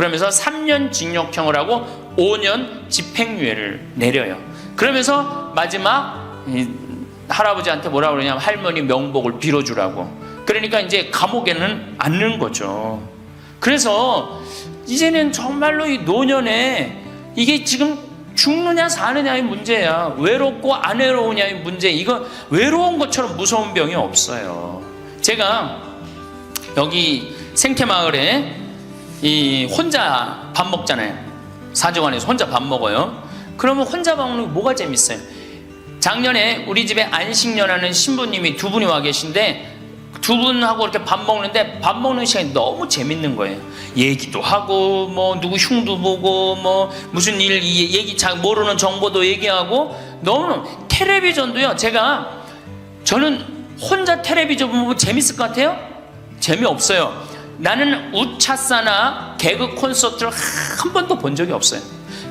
그러면서 3년 징역형을 하고 5년 집행유예를 내려요. 그러면서 마지막 할아버지한테 뭐라 그러냐면 할머니 명복을 빌어주라고. 그러니까 이제 감옥에는 안 넣는 거죠. 그래서 이제는 정말로 이 노년에 이게 지금 죽느냐 사느냐의 문제야. 외롭고 안 외로우냐의 문제. 이거 외로운 것처럼 무서운 병이 없어요. 제가 여기 생태마을에 혼자 밥 먹잖아요. 사정원에서 혼자 밥 먹어요. 그러면 혼자 밥 먹는 게 뭐가 재밌어요? 작년에 우리 집에 안식년하는 신부님이 두 분이 와 계신데 두 분하고 이렇게 밥 먹는데 밥 먹는 시간이 너무 재밌는 거예요. 얘기도 하고 뭐 누구 흉도 보고 뭐 무슨 일 얘기 잘 모르는 정보도 얘기하고 너무 텔레비전도요. 저는 혼자 텔레비전 보면 재밌을 것 같아요? 재미없어요. 나는 우차사나 개그 콘서트를 한 번도 본 적이 없어요.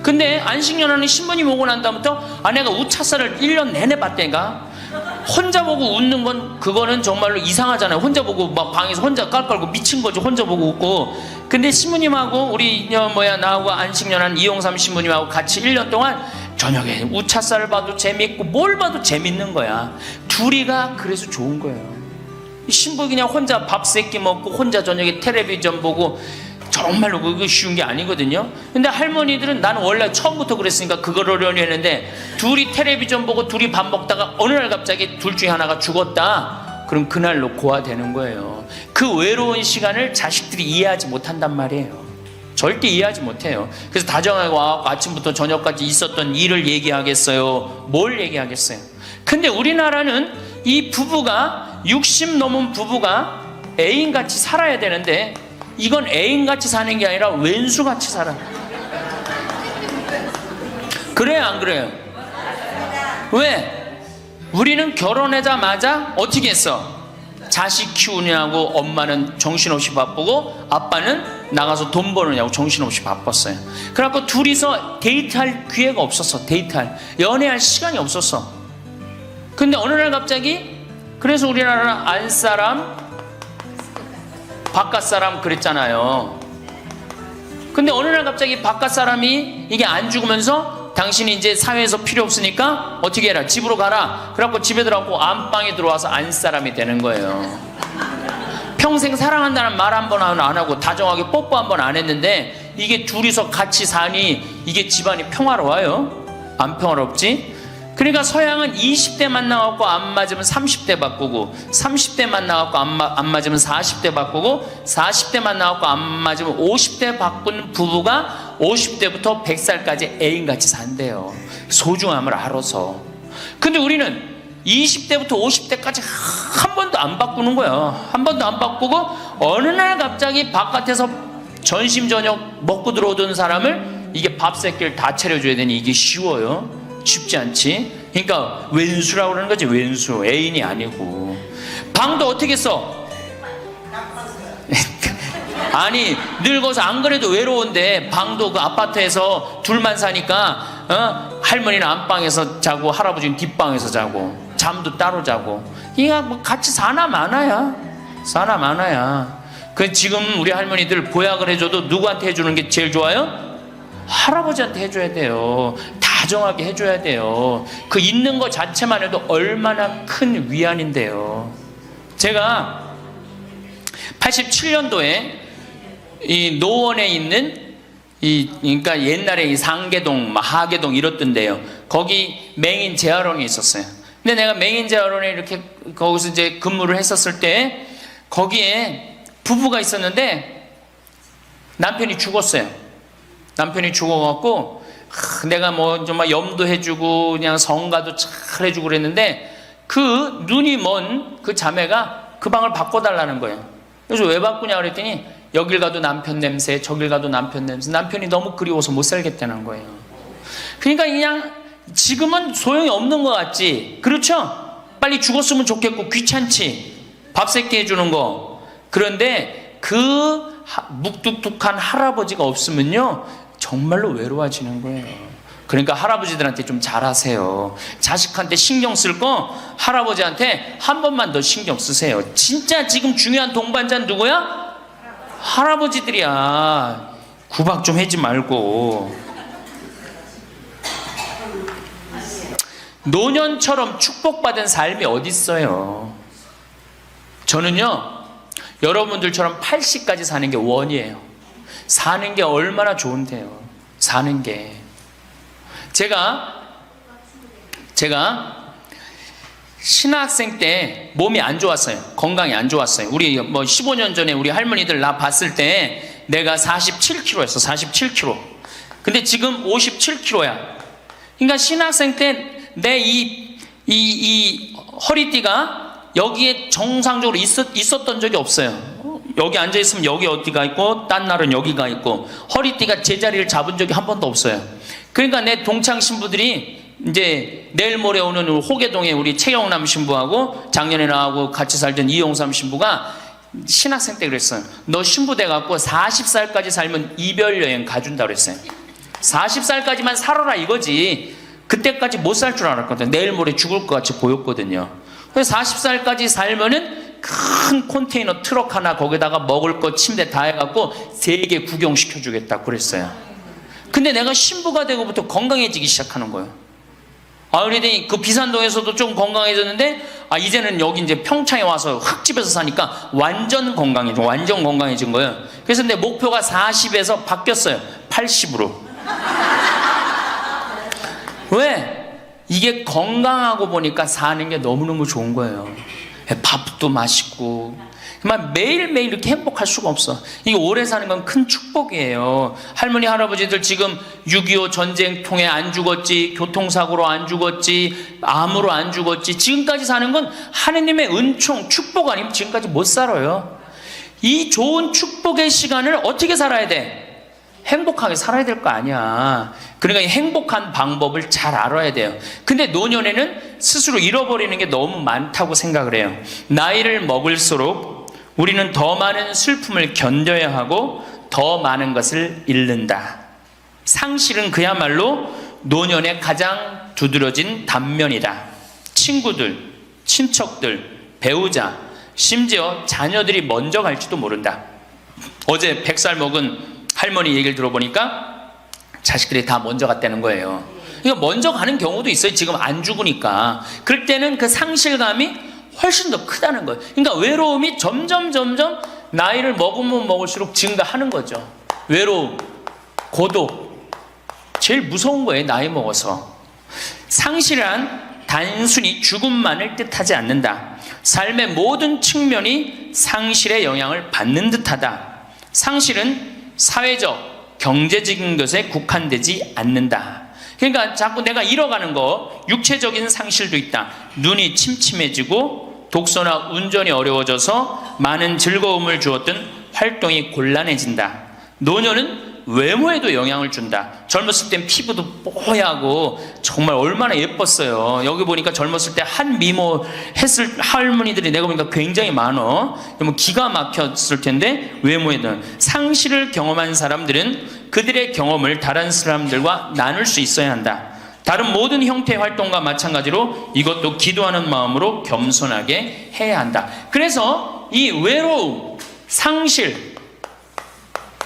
근데 안식년하는 신부님 오고 난 다음부터 내가 우차사를 1년 내내 봤다니까. 혼자 보고 웃는 건 그거는 정말로 이상하잖아요. 혼자 보고 막 방에서 혼자 깔깔고 미친 거지. 혼자 보고 웃고. 근데 신부님하고 우리 나하고 안식년한 이용삼 신부님하고 같이 1년 동안 저녁에 우차사를 봐도 재밌고 뭘 봐도 재밌는 거야. 둘이가 그래서 좋은 거예요. 신부 그냥 혼자 밥 세끼 먹고 혼자 저녁에 텔레비전 보고 정말로 그거 쉬운 게 아니거든요. 근데 할머니들은 나는 원래 처음부터 그랬으니까 그거를 하려고 했는데 둘이 텔레비전 보고 둘이 밥 먹다가 어느 날 갑자기 둘 중에 하나가 죽었다. 그럼 그날로 고아되는 거예요. 그 외로운 시간을 자식들이 이해하지 못한단 말이에요. 절대 이해하지 못해요. 그래서 다정하고 아침부터 저녁까지 있었던 일을 얘기하겠어요? 뭘 얘기하겠어요? 근데 우리나라는 이 부부가 60 넘은 부부가 애인같이 살아야 되는데 이건 애인같이 사는 게 아니라 왼수같이 살아. 그래요 안 그래요? 왜? 우리는 결혼하자마자 어떻게 했어? 자식 키우느냐고 엄마는 정신없이 바쁘고 아빠는 나가서 돈 버느냐고 정신없이 바빴어요. 그래갖고 둘이서 데이트할 기회가 없었어. 연애할 시간이 없었어. 근데 어느 날 갑자기 그래서 우리나라는 안사람 바깥사람 그랬잖아요. 근데 어느 날 갑자기 바깥사람이 이게 안 죽으면서 당신이 이제 사회에서 필요 없으니까 어떻게 해라 집으로 가라. 그래갖고 집에 들어가고 안방에 들어와서 안사람이 되는 거예요. 평생 사랑한다는 말 한 번 안 하고 다정하게 뽀뽀 한 번 안 했는데 이게 둘이서 같이 사니 이게 집안이 평화로워요? 안 평화롭지? 그러니까 서양은 20대 만나갖고 안 맞으면 30대 바꾸고 30대 만나갖고 안 맞으면 40대 바꾸고 40대 만나갖고 안 맞으면 50대 바꾼 부부가 50대부터 100살까지 애인같이 산대요. 소중함을 알아서. 근데 우리는 20대부터 50대까지 한 번도 안 바꾸는 거야. 한 번도 안 바꾸고 어느 날 갑자기 바깥에서 전심 저녁 먹고 들어오던 사람을 이게 밥 새끼를 다 차려줘야 되니 이게 쉬워요? 쉽지 않지. 그러니까 왼수라고 그러는 거지. 왼수. 애인이 아니고. 방도 어떻게 써? 아니 늙어서 안 그래도 외로운데 방도 그 아파트에서 둘만 사니까 할머니는 안방에서 자고 할아버지는 뒷방에서 자고 잠도 따로 자고. 이게 뭐 같이 사나 마나야. 그 지금 우리 할머니들 보약을 해줘도 누구한테 해주는 게 제일 좋아요? 할아버지한테 해줘야 돼요. 다정하게 해줘야 돼요. 그 있는 것 자체만 해도 얼마나 큰 위안인데요. 제가 87년도에 이 노원에 있는 그러니까 옛날에 이 상계동, 하계동 이렇던데요. 거기 맹인 재활원이 있었어요. 근데 내가 맹인 재활원에 이렇게 거기서 이제 근무를 했었을 때 거기에 부부가 있었는데 남편이 죽었어요. 남편이 죽어갖고 내가 뭐 정말 염도해주고 그냥 성가도 잘 해주고 그랬는데 그 눈이 먼 그 자매가 그 방을 바꿔달라는 거예요. 그래서 왜 바꾸냐 그랬더니 여길 가도 남편 냄새 저길 가도 남편 냄새. 남편이 너무 그리워서 못 살겠다는 거예요. 그러니까 그냥 지금은 소용이 없는 것 같지. 그렇죠? 빨리 죽었으면 좋겠고 귀찮지. 밥 새끼 해주는 거. 그런데 그 묵뚝뚝한 할아버지가 없으면요 정말로 외로워지는 거예요. 그러니까 할아버지들한테 좀 잘하세요. 자식한테 신경 쓸 거 할아버지한테 한 번만 더 신경 쓰세요. 진짜 지금 중요한 동반자는 누구야? 할아버지들이야. 구박 좀 하지 말고. 노년처럼 축복받은 삶이 어디 있어요? 저는요, 여러분들처럼 80까지 사는 게 원이에요. 사는 게 얼마나 좋은데요. 사는 게. 제가 신학생 때 몸이 안 좋았어요. 건강이 안 좋았어요. 우리 뭐 15년 전에 우리 할머니들 나 봤을 때 내가 47kg였어. 47kg. 근데 지금 57kg야. 그러니까 신학생 때 내 이 허리띠가 여기에 정상적으로 있었던 적이 없어요. 여기 앉아있으면 여기 어디가 있고 딴 날은 여기가 있고 허리띠가 제자리를 잡은 적이 한 번도 없어요. 그러니까 내 동창 신부들이 이제 내일 모레 오는 호계동에 우리 최영남 신부하고 작년에 나하고 같이 살던 이용삼 신부가 신학생 때 그랬어요. 너 신부 돼갖고 40살까지 살면 이별여행 가준다 그랬어요. 40살까지만 살아라 이거지. 그때까지 못 살 줄 알았거든. 내일 모레 죽을 것 같이 보였거든요. 그래서 40살까지 살면은 큰 컨테이너 트럭 하나 거기다가 먹을 거 침대 다 해갖고 세계 구경시켜주겠다 그랬어요. 근데 내가 신부가 되고부터 건강해지기 시작하는 거예요. 그러더니 그 비산동에서도 좀 건강해졌는데, 이제는 여기 이제 평창에 와서 흙집에서 사니까 완전 건강해진 거예요. 그래서 내 목표가 40에서 바뀌었어요. 80으로. 왜? 이게 건강하고 보니까 사는 게 너무너무 좋은 거예요. 밥도 맛있고 정말 매일매일 이렇게 행복할 수가 없어. 이게 오래 사는 건 큰 축복이에요. 할머니 할아버지들 지금 6.25 전쟁 통해 안 죽었지, 교통사고로 안 죽었지, 암으로 안 죽었지, 지금까지 사는 건 하느님의 은총 축복 아니면 지금까지 못 살아요. 이 좋은 축복의 시간을 어떻게 살아야 돼? 행복하게 살아야 될 거 아니야. 그러니까 행복한 방법을 잘 알아야 돼요. 근데 노년에는 스스로 잃어버리는 게 너무 많다고 생각을 해요. 나이를 먹을수록 우리는 더 많은 슬픔을 견뎌야 하고 더 많은 것을 잃는다. 상실은 그야말로 노년의 가장 두드러진 단면이다. 친구들, 친척들, 배우자, 심지어 자녀들이 먼저 갈지도 모른다. 어제 100살 먹은 할머니 얘기를 들어보니까 자식들이 다 먼저 갔다는 거예요. 그러니까 먼저 가는 경우도 있어요. 지금 안 죽으니까. 그럴 때는 그 상실감이 훨씬 더 크다는 거예요. 그러니까 외로움이 점점 나이를 먹으면 먹을수록 증가하는 거죠. 외로움, 고독. 제일 무서운 거예요. 나이 먹어서. 상실이란 단순히 죽음만을 뜻하지 않는다. 삶의 모든 측면이 상실의 영향을 받는 듯하다. 상실은 사회적, 경제적인 것에 국한되지 않는다. 그러니까 자꾸 내가 잃어가는 거, 육체적인 상실도 있다. 눈이 침침해지고 독서나 운전이 어려워져서 많은 즐거움을 주었던 활동이 곤란해진다. 노년은 외모에도 영향을 준다. 젊었을 땐 피부도 뽀얗고 정말 얼마나 예뻤어요. 여기 보니까 젊었을 때 한 미모 했을 할머니들이 내가 보니까 굉장히 많어. 뭐 기가 막혔을 텐데 외모에는. 상실을 경험한 사람들은 그들의 경험을 다른 사람들과 나눌 수 있어야 한다. 다른 모든 형태의 활동과 마찬가지로 이것도 기도하는 마음으로 겸손하게 해야 한다. 그래서 이 외로움, 상실,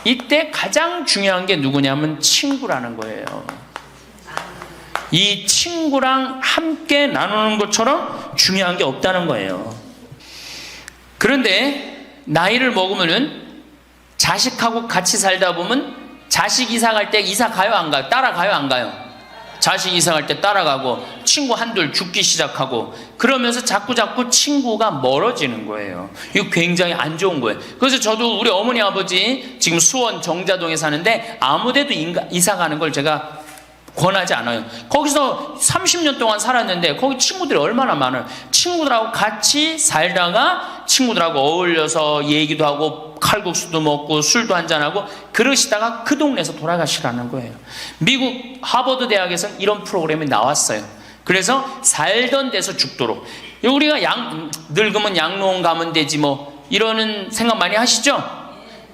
이때 가장 중요한 게 누구냐면 친구라는 거예요. 이 친구랑 함께 나누는 것처럼 중요한 게 없다는 거예요. 그런데 나이를 먹으면은 자식하고 같이 살다 보면 자식 이사 갈 때 이사 가요 안 가요? 따라가요 안 가요? 자식 이사 갈 때 따라가고 친구 한둘 죽기 시작하고 그러면서 자꾸 친구가 멀어지는 거예요. 이거 굉장히 안 좋은 거예요. 그래서 저도 우리 어머니 아버지 지금 수원 정자동에 사는데 아무데도 이사 가는 걸 제가 권하지 않아요. 거기서 30년 동안 살았는데 거기 친구들이 얼마나 많아요. 친구들하고 같이 살다가 친구들하고 어울려서 얘기도 하고 칼국수도 먹고 술도 한잔하고 그러시다가 그 동네에서 돌아가시라는 거예요. 미국 하버드 대학에서는 이런 프로그램이 나왔어요. 그래서 살던 데서 죽도록. 우리가 늙으면 양로원 가면 되지 뭐 이러는 생각 많이 하시죠?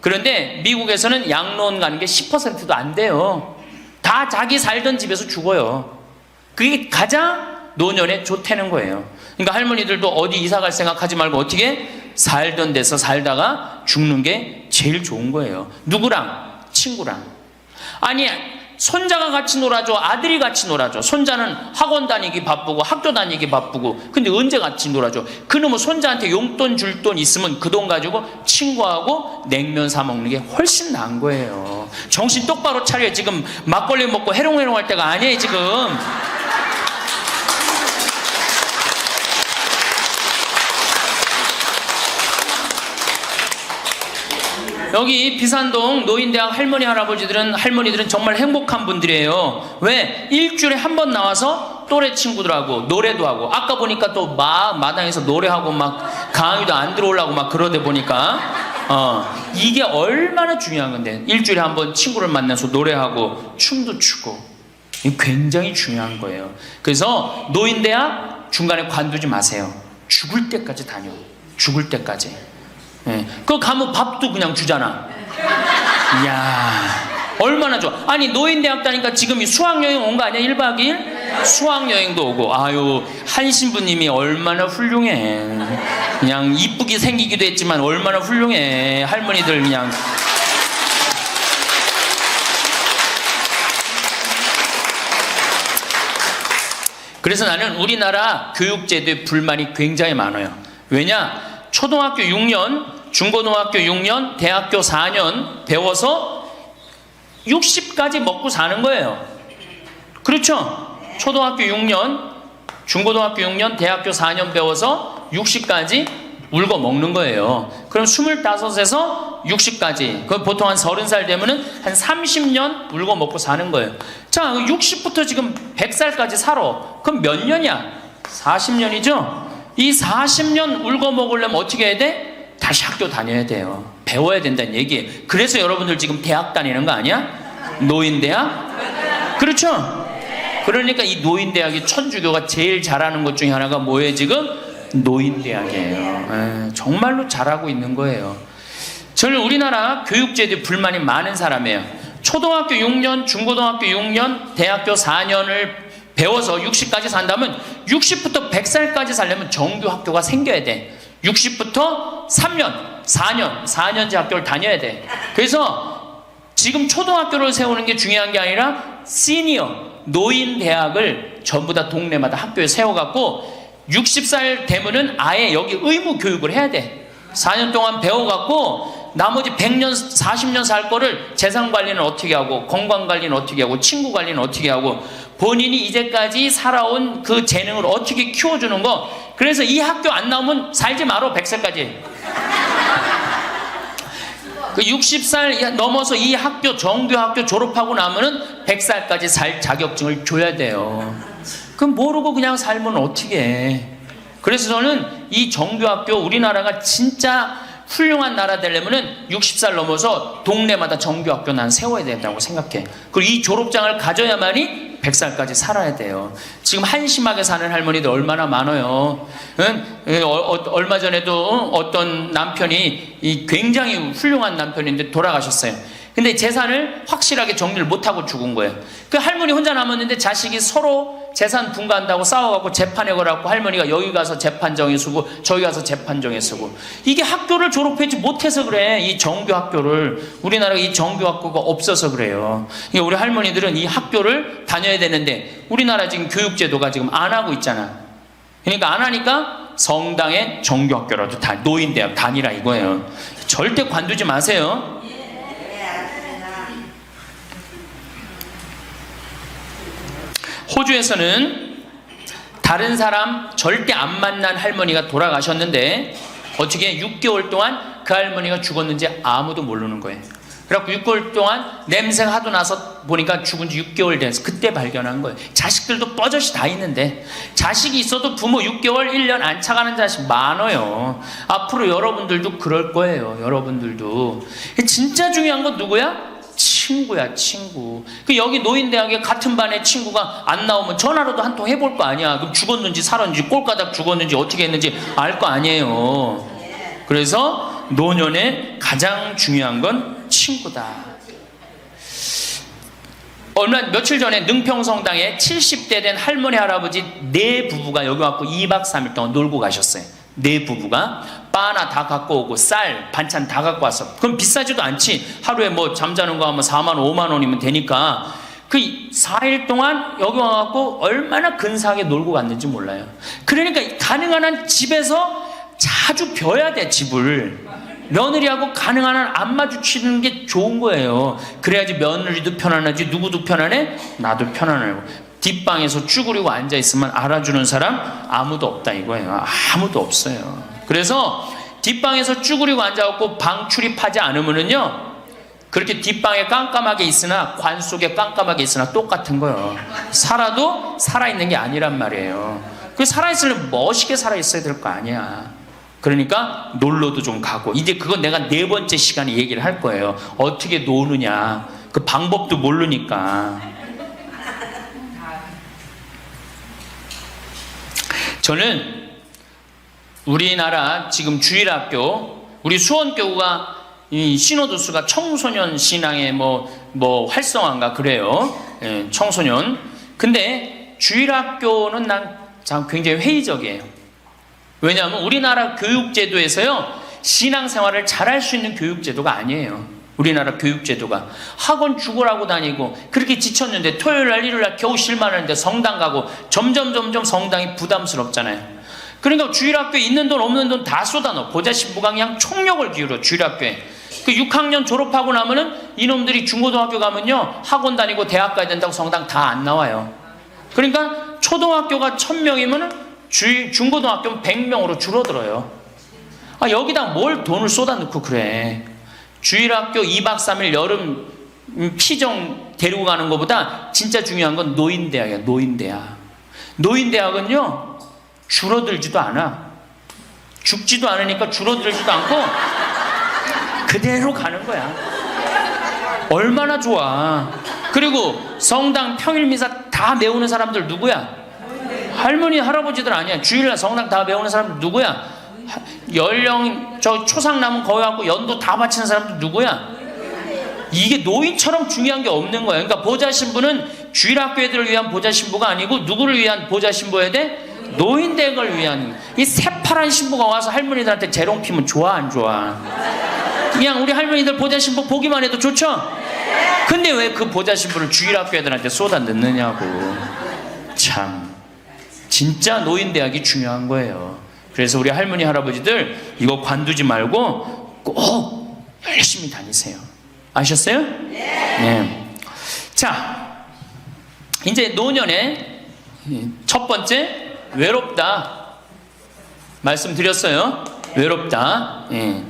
그런데 미국에서는 양로원 가는 게 10%도 안 돼요. 다 자기 살던 집에서 죽어요. 그게 가장 노년에 좋다는 거예요. 그러니까 할머니들도 어디 이사 갈 생각하지 말고 어떻게 살던 데서 살다가 죽는 게 제일 좋은 거예요. 누구랑? 친구랑. 아니, 손자가 같이 놀아줘, 아들이 같이 놀아줘. 손자는 학원 다니기 바쁘고 학교 다니기 바쁘고, 근데 언제 같이 놀아줘? 그놈의 손자한테 용돈 줄 돈 있으면 그 돈 가지고 친구하고 냉면 사 먹는 게 훨씬 나은 거예요. 정신 똑바로 차려. 지금 막걸리 먹고 해롱해롱 할 때가 아니에요 지금. 여기 비산동 노인대학 할머니들은 정말 행복한 분들이에요. 왜? 일주일에 한 번 나와서 또래 친구들하고 노래도 하고, 아까 보니까 또 마당에서 노래하고 막 강의도 안 들어오려고 막 그러다 보니까 이게 얼마나 중요한 건데, 일주일에 한 번 친구를 만나서 노래하고 춤도 추고, 이게 굉장히 중요한 거예요. 그래서 노인대학 중간에 관두지 마세요. 죽을 때까지 다녀. 죽을 때까지. 네. 그거 가면 밥도 그냥 주잖아. 이야, 얼마나 좋아. 아니, 노인대학 다니까 지금 수학여행 온 거 아니야? 1박 2일? 수학여행도 오고. 아유, 한 신부님이 얼마나 훌륭해. 그냥 이쁘게 생기기도 했지만 얼마나 훌륭해. 할머니들 그냥. 그래서 나는 우리나라 교육제도에 불만이 굉장히 많아요. 왜냐? 초등학교 6년, 중고등학교 6년, 대학교 4년 배워서 60까지 먹고 사는 거예요. 그렇죠? 초등학교 6년, 중고등학교 6년, 대학교 4년 배워서 60까지 울고 먹는 거예요. 그럼 25에서 60까지, 그 보통 한 30살 되면은 한 30년 울고 먹고 사는 거예요. 자, 60부터 지금 100살까지 살아. 그럼 몇 년이야? 40년이죠? 이 40년 울고 먹으려면 어떻게 해야 돼? 다시 학교 다녀야 돼요. 배워야 된다는 얘기예요. 그래서 여러분들 지금 대학 다니는 거 아니야? 노인대학? 그렇죠? 그러니까 이 노인대학이 천주교가 제일 잘하는 것 중에 하나가 뭐예요 지금? 노인대학이에요. 정말로 잘하고 있는 거예요. 저는 우리나라 교육제도에 불만이 많은 사람이에요. 초등학교 6년, 중고등학교 6년, 대학교 4년을 배워서 60까지 산다면 60부터 100살까지 살려면 정규 학교가 생겨야 돼. 60부터 3년, 4년제 학교를 다녀야 돼. 그래서 지금 초등학교를 세우는 게 중요한 게 아니라 시니어, 노인 대학을 전부 다 동네마다 학교에 세워갖고 60살 되면은 아예 여기 의무 교육을 해야 돼. 4년 동안 배워갖고 나머지 100년, 40년 살 거를 재산 관리는 어떻게 하고, 건강 관리는 어떻게 하고, 친구 관리는 어떻게 하고, 본인이 이제까지 살아온 그 재능을 어떻게 키워주는 거. 그래서 이 학교 안 나오면 살지 말어. 100살까지. 그 60살 넘어서 이 학교, 정규 학교 졸업하고 나면은 100살까지 살 자격증을 줘야 돼요. 그럼 모르고 그냥 살면 어떻게 해. 그래서 저는 이 정규 학교, 우리나라가 진짜 훌륭한 나라 되려면은 60살 넘어서 동네마다 정규 학교 난 세워야 된다고 생각해. 그리고 이 졸업장을 가져야만이 100살까지 살아야 돼요. 지금 한심하게 사는 할머니들 얼마나 많아요. 얼마 전에도 어떤 남편이 굉장히 훌륭한 남편인데 돌아가셨어요. 근데 재산을 확실하게 정리를 못하고 죽은 거예요. 그 할머니 혼자 남았는데 자식이 서로 재산 분가한다고 싸워갖고 재판에 걸어갖고 할머니가 여기 가서 재판정에 서고 저기 가서 재판정에 서고. 이게 학교를 졸업하지 못해서 그래. 이 정규 학교를. 우리나라가 이 정규 학교가 없어서 그래요. 우리 할머니들은 이 학교를 다녀야 되는데 우리나라 지금 교육제도가 지금 안 하고 있잖아. 그러니까 안 하니까 성당에 정규 학교라도 노인대학 다니라 이거예요. 절대 관두지 마세요. 호주에서는 다른 사람 절대 안 만난 할머니가 돌아가셨는데 어떻게 6개월 동안 그 할머니가 죽었는지 아무도 모르는 거예요. 그래갖고 6개월 동안 냄새가 하도 나서 보니까 죽은 지 6개월 돼서 그때 발견한 거예요. 자식들도 뻐젓이 다 있는데, 자식이 있어도 부모 6개월, 1년 안 차가는 자식 많아요. 앞으로 여러분들도 그럴 거예요. 여러분들도. 진짜 중요한 건 누구야? 친구야, 친구. 그 여기 노인대학에 같은 반에 친구가 안 나오면 전화로도 한 통 해볼 거 아니야. 그럼 죽었는지 살았는지 꼴가닥 죽었는지 어떻게 했는지 알 거 아니에요. 그래서 노년에 가장 중요한 건 친구다. 며칠 전에 능평성당에 70대 된 할머니 할아버지 네 부부가 여기 와서 2박 3일 동안 놀고 가셨어요. 네 부부가 바나 다 갖고 오고 쌀, 반찬 다 갖고 왔어. 그럼 비싸지도 않지. 하루에 뭐 잠자는 거 하면 4만 원, 5만 원이면 되니까 그 4일 동안 여기 와갖고 얼마나 근사하게 놀고 갔는지 몰라요. 그러니까 가능한 한 집에서 자주 벼야 돼, 집을. 며느리하고 가능한 한 안 마주치는 게 좋은 거예요. 그래야지 며느리도 편안하지, 누구도 편안해? 나도 편안하고. 뒷방에서 쭈그리고 앉아있으면 알아주는 사람 아무도 없다 이거예요. 아무도 없어요. 그래서 뒷방에서 쭈그리고 앉아갖고 방 출입하지 않으면은요, 그렇게 뒷방에 깜깜하게 있으나 관 속에 깜깜하게 있으나 똑같은 거예요. 살아도 살아있는 게 아니란 말이에요. 그 살아있으려면 멋있게 살아있어야 될 거 아니야. 그러니까 놀러도 좀 가고. 이제 그건 내가 4번째 시간에 얘기를 할 거예요. 어떻게 노느냐, 그 방법도 모르니까. 저는 우리나라 지금 주일학교, 우리 수원교구가 이 신호도수가 청소년 신앙의 뭐 활성화인가 그래요. 예, 청소년. 근데 주일학교는 난 굉장히 회의적이에요. 왜냐하면 우리나라 교육제도에서요, 신앙생활을 잘할 수 있는 교육제도가 아니에요. 우리나라 교육제도가. 학원 죽으라고 다니고 그렇게 지쳤는데 토요일날 일요일날 겨우 쉴만하는데 성당 가고 점점 성당이 부담스럽잖아요. 그러니까 주일학교에 있는 돈 없는 돈 다 쏟아넣어. 보자신부가 그냥 총력을 기울여. 주일학교에 그 6학년 졸업하고 나면은 이놈들이 중고등학교 가면요, 학원 다니고 대학 가야 된다고 성당 다 안 나와요. 그러니까 초등학교가 1000명이면은 중고등학교는 100명으로 줄어들어요. 여기다 뭘 돈을 쏟아넣고 그래. 주일학교 2박 3일 여름 피정 데리고 가는 것보다 진짜 중요한 건 노인대학이야. 노인대학. 노인대학은요, 줄어들지도 않아. 죽지도 않으니까 줄어들지도 않고 그대로 가는 거야. 얼마나 좋아. 그리고 성당 평일미사 다 메우는 사람들 누구야? 할머니 할아버지들 아니야. 주일날 성당 다 메우는 사람들 누구야? 연령 저 초상 남은 거기 갖고 연도 다 바치는 사람들 누구야? 이게 노인처럼 중요한 게 없는 거야. 그러니까 보좌신부는 주일학교 애들을 위한 보좌신부가 아니고 누구를 위한 보좌신부여야 돼? 노인댁을 위한. 이 새파란 신부가 와서 할머니들한테 재롱 피면 좋아 안 좋아? 그냥 우리 할머니들 보좌신부 보기만 해도 좋죠? 근데 왜 그 보좌신부를 주일학교 애들한테 쏟아 넣느냐고. 참, 진짜 노인대학이 중요한 거예요. 그래서 우리 할머니 할아버지들 이거 관두지 말고 꼭 열심히 다니세요. 아셨어요? 네. 자, 이제 노년의 첫 번째, 외롭다 말씀드렸어요. 외롭다. 예.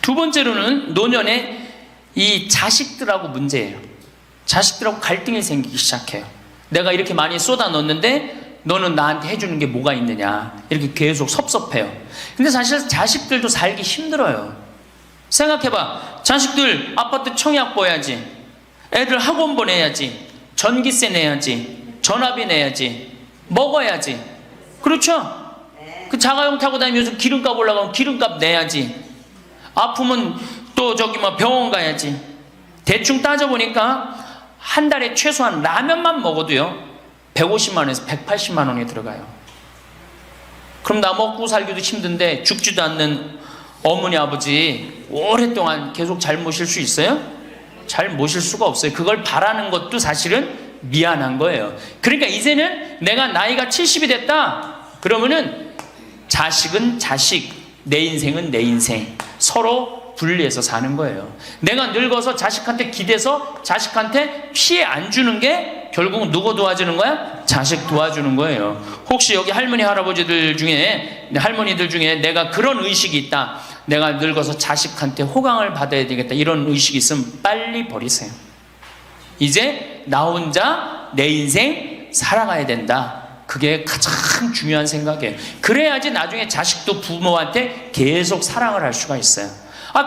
두 번째로는 노년에 이 자식들하고 문제예요. 자식들하고 갈등이 생기기 시작해요. 내가 이렇게 많이 쏟아 넣었는데 너는 나한테 해주는 게 뭐가 있느냐, 이렇게 계속 섭섭해요. 근데 사실 자식들도 살기 힘들어요. 생각해봐. 자식들 아파트 청약 보야지, 애들 학원 보내야지, 전기세 내야지, 전화비 내야지, 먹어야지. 그렇죠? 그 자가용 타고 다니면서 기름값 올라가면 기름값 내야지. 아프면 또 병원 가야지. 대충 따져보니까 한 달에 최소한 라면만 먹어도요 150만 원에서 180만 원이 들어가요. 그럼 나 먹고 살기도 힘든데 죽지도 않는 어머니 아버지 오랫동안 계속 잘 모실 수 있어요? 잘 모실 수가 없어요. 그걸 바라는 것도 사실은 미안한 거예요. 그러니까 이제는 내가 나이가 70이 됐다 그러면은 자식은 자식, 내 인생은 내 인생, 서로 분리해서 사는 거예요. 내가 늙어서 자식한테 기대서 자식한테 피해 안 주는 게 결국은 누구 도와주는 거야? 자식 도와주는 거예요. 혹시 여기 할머니 할아버지들 중에, 할머니들 중에 내가 그런 의식이 있다, 내가 늙어서 자식한테 호강을 받아야 되겠다, 이런 의식이 있으면 빨리 버리세요. 이제 나 혼자 내 인생 살아가야 된다. 그게 가장 중요한 생각이에요. 그래야지 나중에 자식도 부모한테 계속 사랑을 할 수가 있어요.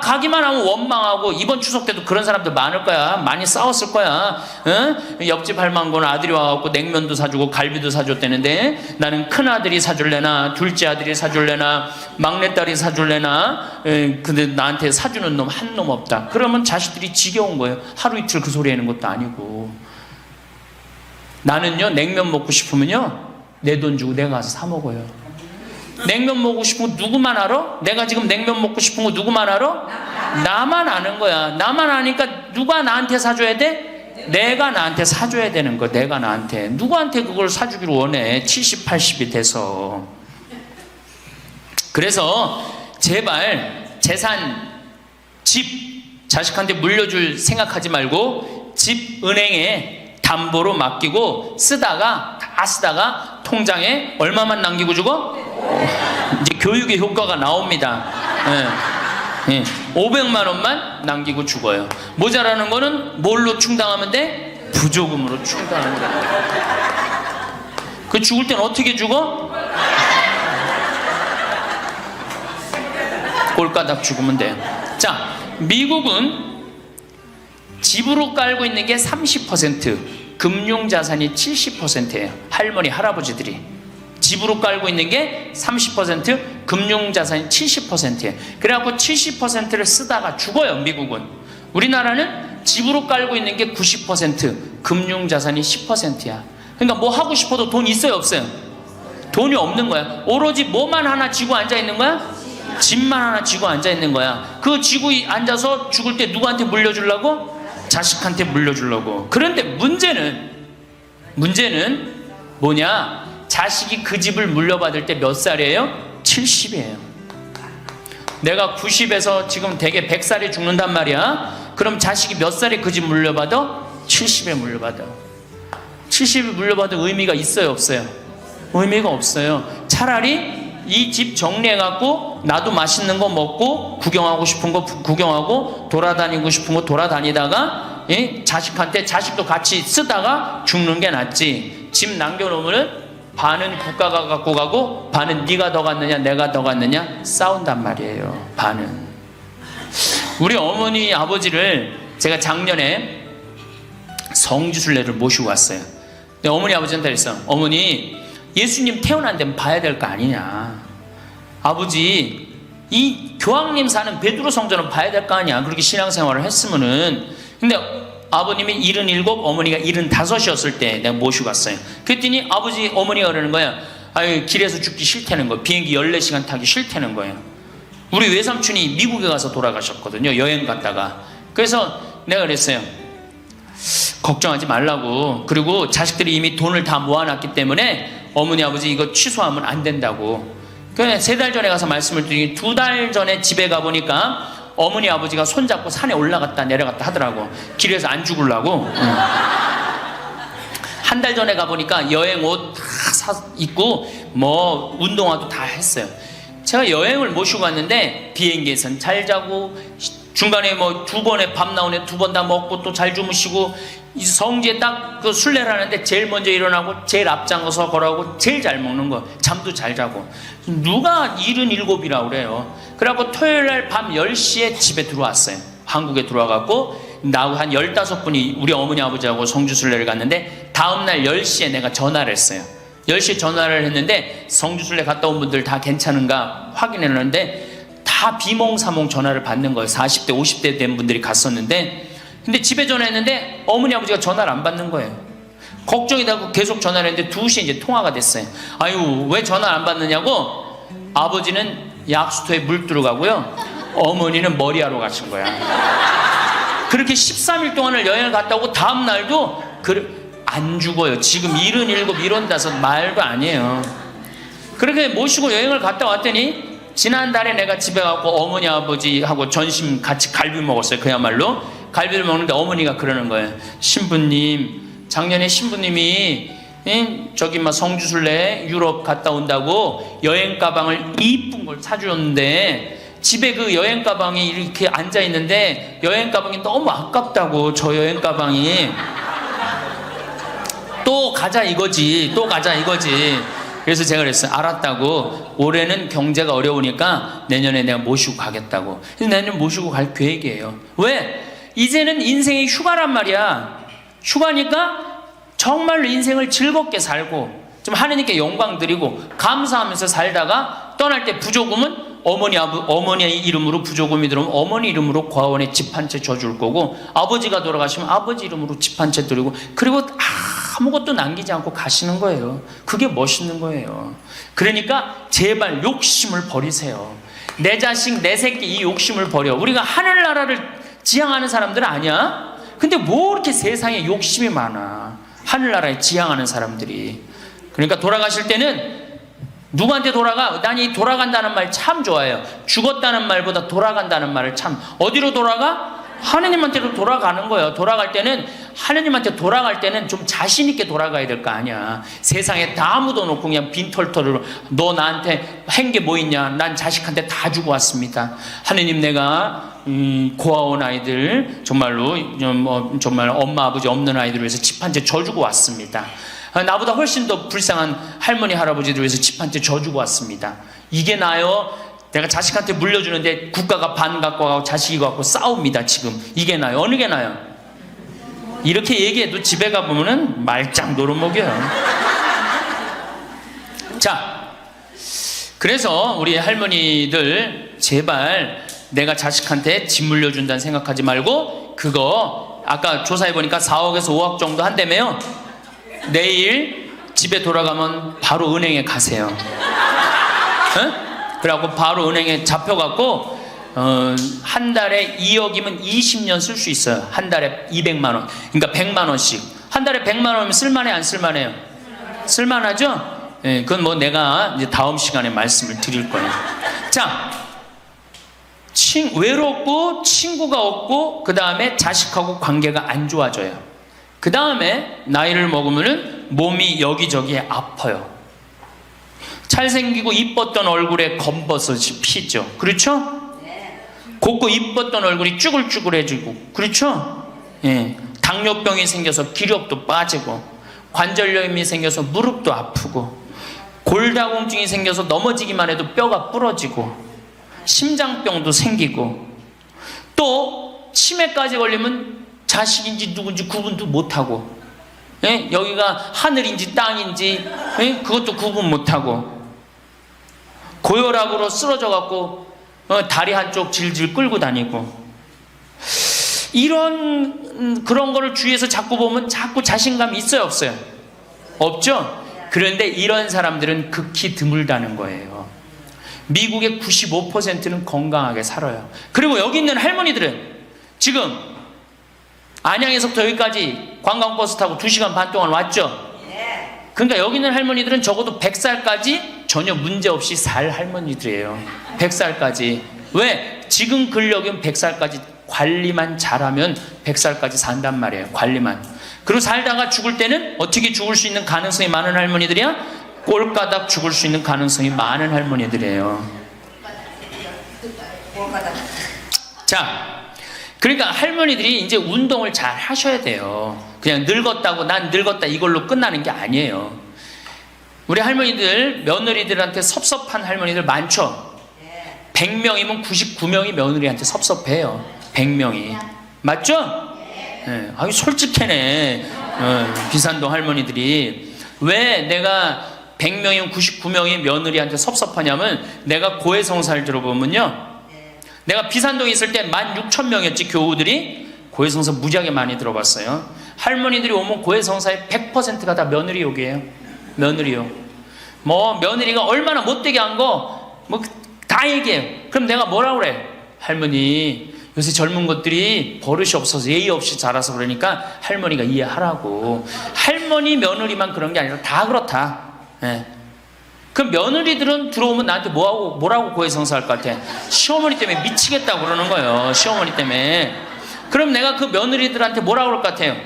가기만 하면 원망하고, 이번 추석 때도 그런 사람들 많을 거야. 많이 싸웠을 거야. 응? 옆집 할망구는 아들이 와갖고 냉면도 사주고 갈비도 사줬다는데 나는 큰아들이 사줄래나 둘째 아들이 사줄래나 막내딸이 사줄래나, 근데 나한테 사주는 놈 한 놈 없다. 그러면 자식들이 지겨운 거예요. 하루 이틀 그 소리 하는 것도 아니고. 나는요 냉면 먹고 싶으면요 내 돈 주고 내가 가서 사 먹어요. 냉면 먹고 싶은 거 누구만 알아? 내가 지금 냉면 먹고 싶은 거 누구만 알아? 나만 아는 거야. 나만 아니까 누가 나한테 사줘야 돼? 내가 나한테 사줘야 되는 거야. 내가 나한테. 누구한테 그걸 사주기를 원해? 70, 80이 돼서. 그래서 제발 재산, 집 자식한테 물려줄 생각하지 말고 집 은행에 담보로 맡기고 다 쓰다가 통장에 얼마만 남기고 주고? 이제 교육의 효과가 나옵니다. 500만 원만 남기고 죽어요. 모자라는 거는 뭘로 충당하면 돼? 부조금으로 충당하면 돼. 그 죽을 땐 어떻게 죽어? 꼴가닥 죽으면 돼요. 자, 미국은 집으로 깔고 있는 게 30%, 금융자산이 70%예요. 할머니, 할아버지들이. 집으로 깔고 있는 게 30%, 금융자산이 70%예요. 그래갖고 70%를 쓰다가 죽어요, 미국은. 우리나라는 집으로 깔고 있는 게 90%, 금융자산이 10%야. 그러니까 뭐 하고 싶어도 돈 있어요, 없어요? 돈이 없는 거야. 오로지 뭐만 하나 쥐고 앉아 있는 거야? 집만 하나 쥐고 앉아 있는 거야. 그 쥐고 앉아서 죽을 때 누구한테 물려주려고? 자식한테 물려주려고. 그런데 문제는 뭐냐? 자식이 그 집을 물려받을 때 몇 살이에요? 70이에요. 내가 90에서 지금 대개 100살에 죽는단 말이야. 그럼 자식이 몇 살에 그 집 물려받아? 70에 물려받아. 70에 물려받을 의미가 있어요, 없어요? 의미가 없어요. 차라리 이 집 정리해갖고 나도 맛있는 거 먹고 구경하고 싶은 거 구경하고 돌아다니고 싶은 거 돌아다니다가 자식한테 자식도 같이 쓰다가 죽는 게 낫지. 집 남겨놓으면 반은 국가가 갖고 가고 반은 네가 더 갖느냐 내가 더 갖느냐 싸운단 말이에요. 반은. 우리 어머니 아버지를 제가 작년에 성지순례를 모시고 왔어요. 근데 어머니 아버지한테 그랬어. 어머니, 예수님 태어난 데는 봐야 될 거 아니냐. 아버지, 이 교황님 사는 베드로 성전은 봐야 될 거 아니야. 그렇게 신앙생활을 했으면은. 근데 아버님이 77, 어머니가 75이었을 때 내가 모시고 갔어요. 그랬더니 어머니가 그러는 거야. 아유, 길에서 죽기 싫다는 거예요. 비행기 14시간 타기 싫다는 거예요. 우리 외삼촌이 미국에 가서 돌아가셨거든요. 여행 갔다가. 그래서 내가 그랬어요. 걱정하지 말라고. 그리고 자식들이 이미 돈을 다 모아놨기 때문에 어머니 아버지 이거 취소하면 안 된다고. 그래 3달 전에 가서 말씀을 드리니 2달 전에 집에 가보니까 어머니 아버지가 손잡고 산에 올라갔다 내려갔다 하더라고. 길에서 안 죽으려고. 한 달 전에 가보니까 여행 옷 다 입고 뭐 운동화도 다 했어요. 제가 여행을 모시고 갔는데 비행기에선 잘 자고 중간에 뭐 2번에 밥 나오네 2번 다 먹고 또 잘 주무시고 성지에 딱 그 순례를 하는데 제일 먼저 일어나고 제일 앞장서서 걸어가고 제일 잘 먹는 거. 잠도 잘 자고. 누가 77이라고 그래요. 그래갖고 토요일날 밤 10시에 집에 들어왔어요. 한국에 들어와갖고 나하고 한 15분이 우리 어머니 아버지하고 성주순례를 갔는데 다음날 10시에 내가 전화를 했어요. 10시에 전화를 했는데 성주순례 갔다 온 분들 다 괜찮은가 확인했는데 다 비몽사몽 전화를 받는 거예요. 40대 50대 된 분들이 갔었는데 근데 집에 전화했는데 어머니 아버지가 전화를 안 받는 거예요. 걱정이 되고 계속 전화를 했는데 2시에 이제 통화가 됐어요. 아유, 왜 전화를 안 받느냐고. 아버지는 약수터에 물 들어가고요, 어머니는 머리하러 가신 거야. 그렇게 13일 동안을 여행을 갔다 오고 다음 날도 안 죽어요. 지금 77, 75 말도 아니에요. 그렇게 모시고 여행을 갔다 왔더니 지난달에 내가 집에 가고 어머니 아버지하고 점심 같이 갈비 먹었어요. 그야말로 갈비를 먹는데 어머니가 그러는 거예요. 신부님, 작년에 신부님이 저기 막 성주순례 유럽 갔다 온다고 여행 가방을 이쁜 걸 사주었는데 집에 그 여행 가방이 이렇게 앉아 있는데 여행 가방이 너무 아깝다고. 저 여행 가방이 또 가자 이거지. 그래서 제가 그랬어요. 알았다고. 올해는 경제가 어려우니까 내년에 내가 모시고 가겠다고. 그래서 내년 모시고 갈 계획이에요. 왜? 이제는 인생이 휴가란 말이야. 휴가니까 정말로 인생을 즐겁게 살고 좀 하느님께 영광 드리고 감사하면서 살다가 떠날 때 부조금은 어머니 이름으로 부조금이 들어오면 어머니 이름으로 과원에 집 한 채 줘줄 거고, 아버지가 돌아가시면 아버지 이름으로 집 한 채 드리고, 그리고 아무것도 남기지 않고 가시는 거예요. 그게 멋있는 거예요. 그러니까 제발 욕심을 버리세요. 내 자식, 내 새끼 이 욕심을 버려. 우리가 하늘나라를 지향하는 사람들 아니야? 근데 뭐 이렇게 세상에 욕심이 많아. 하늘나라에 지향하는 사람들이. 그러니까 돌아가실 때는 누구한테 돌아가? 난 이 돌아간다는 말 참 좋아해요. 죽었다는 말보다 돌아간다는 말을 참. 어디로 돌아가? 하느님한테로 돌아가는 거예요. 돌아갈 때는 하느님한테 돌아갈 때는 좀 자신 있게 돌아가야 될 거 아니야. 세상에 다 묻어놓고 그냥 빈털터리로 너 나한테 한 게 뭐 있냐? 난 자식한테 다 주고 왔습니다. 하느님 내가 고아원 아이들 정말로 정말 엄마 아버지 없는 아이들을 위해서 집 한 채 져주고 왔습니다. 나보다 훨씬 더 불쌍한 할머니 할아버지들 위해서 집 한 채 져주고 왔습니다. 이게 나요? 내가 자식한테 물려주는데 국가가 반 갖고 가고 자식이 갖고 싸웁니다. 지금 이게 나요? 어느 게 나요? 이렇게 얘기해도 집에 가보면은 말짱 노릇먹여요. 자, 그래서 우리 할머니들 제발 내가 자식한테 집 물려준다는 생각하지 말고 그거 아까 조사해보니까 4억에서 5억 정도 한다며요. 내일 집에 돌아가면 바로 은행에 가세요. 응? 그래갖고 바로 은행에 잡혀갖고 한 달에 2억이면 20년 쓸 수 있어요. 한 달에 200만 원. 그러니까 100만 원씩. 한 달에 100만 원이면 쓸만해 안 쓸만해요? 쓸만하죠? 예, 그건 뭐 내가 이제 다음 시간에 말씀을 드릴 거예요. 자, 외롭고 친구가 없고 그 다음에 자식하고 관계가 안 좋아져요. 그 다음에 나이를 먹으면은 몸이 여기저기에 아파요. 잘생기고 이뻤던 얼굴에 검버섯이 피죠. 그렇죠? 곱고 이뻤던 얼굴이 쭈글쭈글해지고, 그렇죠? 예. 당뇨병이 생겨서 기력도 빠지고, 관절염이 생겨서 무릎도 아프고, 골다공증이 생겨서 넘어지기만 해도 뼈가 부러지고, 심장병도 생기고, 또 치매까지 걸리면 자식인지 누군지 구분도 못하고, 예? 여기가 하늘인지 땅인지 예? 그것도 구분 못하고, 고혈압으로 쓰러져 갖고 다리 한쪽 질질 끌고 다니고, 이런 그런 거를 주위에서 자꾸 보면 자꾸 자신감이 있어요 없어요? 없죠? 그런데 이런 사람들은 극히 드물다는 거예요. 미국의 95%는 건강하게 살아요. 그리고 여기 있는 할머니들은 지금 안양에서부터 여기까지 관광버스 타고 2시간 반 동안 왔죠? 그러니까 여기 있는 할머니들은 적어도 100살까지 전혀 문제없이 살 할머니들이에요. 100살까지. 왜? 지금 근력은 100살까지 관리만 잘하면 100살까지 산단 말이에요. 관리만. 그리고 살다가 죽을 때는 어떻게 죽을 수 있는 가능성이 많은 할머니들이야? 꼴가닥 죽을 수 있는 가능성이 많은 할머니들이에요. 자, 그러니까 할머니들이 이제 운동을 잘 하셔야 돼요. 그냥 늙었다고 난 늙었다 이걸로 끝나는 게 아니에요. 우리 할머니들, 며느리들한테 섭섭한 할머니들 많죠? 100명이면 99명이 며느리한테 섭섭해요. 100명이. 맞죠? 네. 아유, 솔직해네. 비산동 할머니들이. 왜 내가 100명이면 99명이 며느리한테 섭섭하냐면, 내가 고해성사를 들어보면요, 내가 비산동에 있을 때 16,000명이었지 교우들이. 고해성사 무지하게 많이 들어봤어요. 할머니들이 오면 고해성사의 100%가 다 며느리 욕이에요. 며느리 욕. 뭐 며느리가 얼마나 못되게 한 거 뭐 다 얘기해요. 그럼 내가 뭐라고 그래? 할머니 요새 젊은 것들이 버릇이 없어서 예의 없이 자라서 그러니까 할머니가 이해하라고. 할머니 며느리만 그런 게 아니라 다 그렇다. 예. 그럼 며느리들은 들어오면 나한테 뭐라고 고해성사할 것 같아? 시어머니 때문에 미치겠다고 그러는 거예요. 시어머니 때문에. 그럼 내가 그 며느리들한테 뭐라고 그럴 것 같아요?